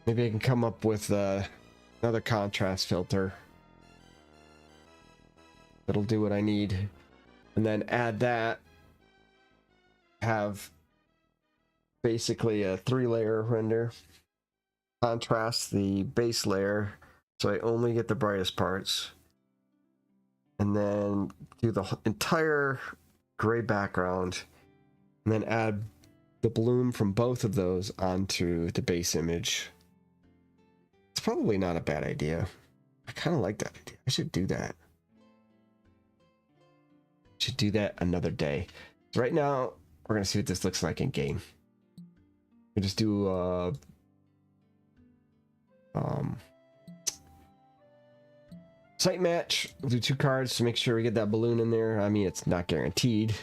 Maybe I can come up with another contrast filter that'll do what I need, and then add that. Have basically a 3-layer render. Contrast the base layer so I only get the brightest parts, and then do the entire gray background, and then add the bloom from both of those onto the base image. It's probably not a bad idea. I kind of like that idea. I should do that. Should do that another day. Right now, we're gonna see what this looks like in game. We just do sight match. We'll do 2 cards to make sure we get that balloon in there. I mean, it's not guaranteed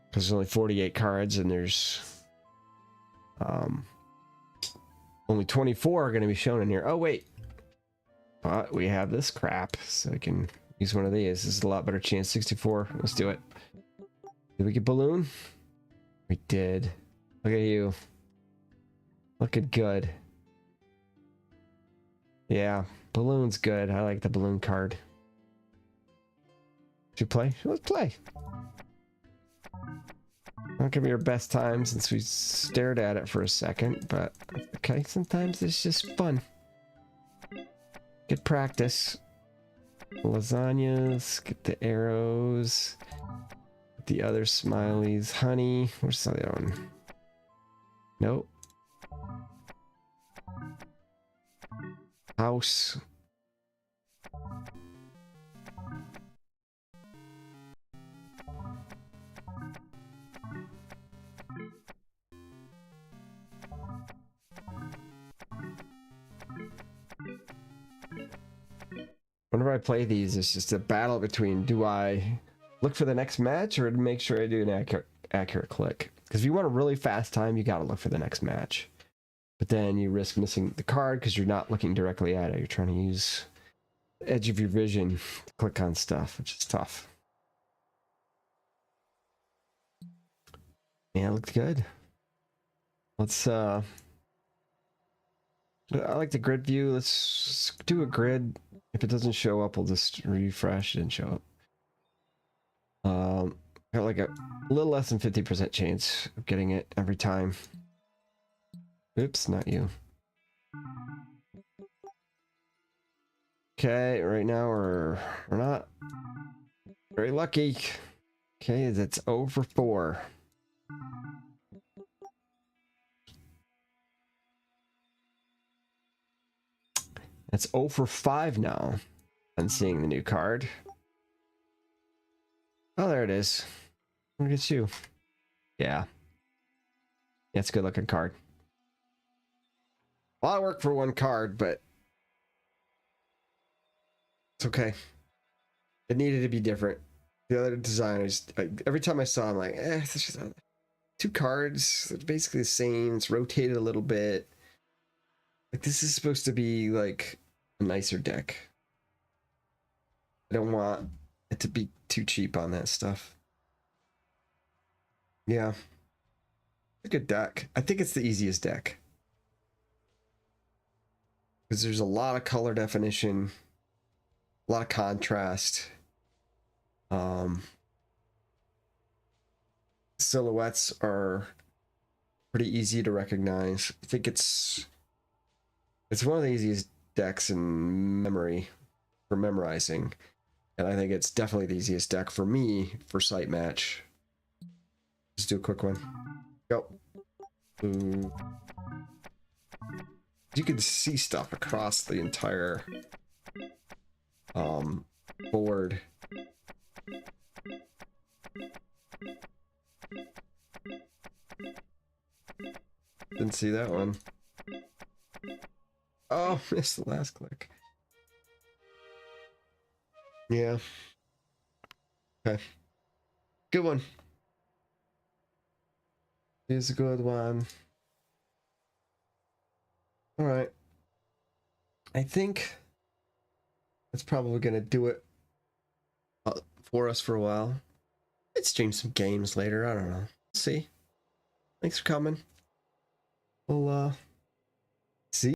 because there's only 48 cards, and there's only 24 are going to be shown in here. Oh wait, but we have this crap, so we can use one of these. This is a lot better chance. 64. Let's do it. Did we get balloon? We did. Look at you. Looking good. Yeah, balloon's good. I like the balloon card. Should we play? Let's play. Not gonna be our best time since we stared at it for a second, but okay, sometimes it's just fun. Good practice. Lasagnas, get the arrows, get the other smileys, honey. Where's the other one? Nope. House. Whenever I play these, it's just a battle between, do I look for the next match or make sure I do an accurate click? Because if you want a really fast time, you got to look for the next match. But then you risk missing the card because you're not looking directly at it. You're trying to use the edge of your vision to click on stuff, which is tough. Yeah, it looked good. Let's I like the grid view. Let's do a grid. If it doesn't show up, we'll just refresh. It didn't show up. Got like a little less than 50% chance of getting it every time. Oops, not you. Okay, right now we're not very lucky. Okay, that's 0 for 4. That's 0 for 5 now. I'm seeing the new card. Oh, there it is. Look at you. Yeah. It's a good looking card. A lot of work for one card, but it's okay. It needed to be different. The other designers, every time I saw, I'm like, it's just 2 cards. They're basically the same. It's rotated a little bit. Like, this is supposed to be like a nicer deck. I don't want it to be too cheap on that stuff. Yeah. A good deck. I think it's the easiest deck. Because there's a lot of color definition, a lot of contrast. Silhouettes are pretty easy to recognize. I think it's one of the easiest decks in memory for memorizing. And I think it's definitely the easiest deck for me for sight match. Just do a quick one. Go. Ooh. You can see stuff across the entire board. Didn't see that one. Oh, missed the last click. Yeah. Okay. Good one. It's a good one. All right. I think that's probably gonna do it for us for a while. I'd stream some games later. I don't know. See. Thanks for coming. We'll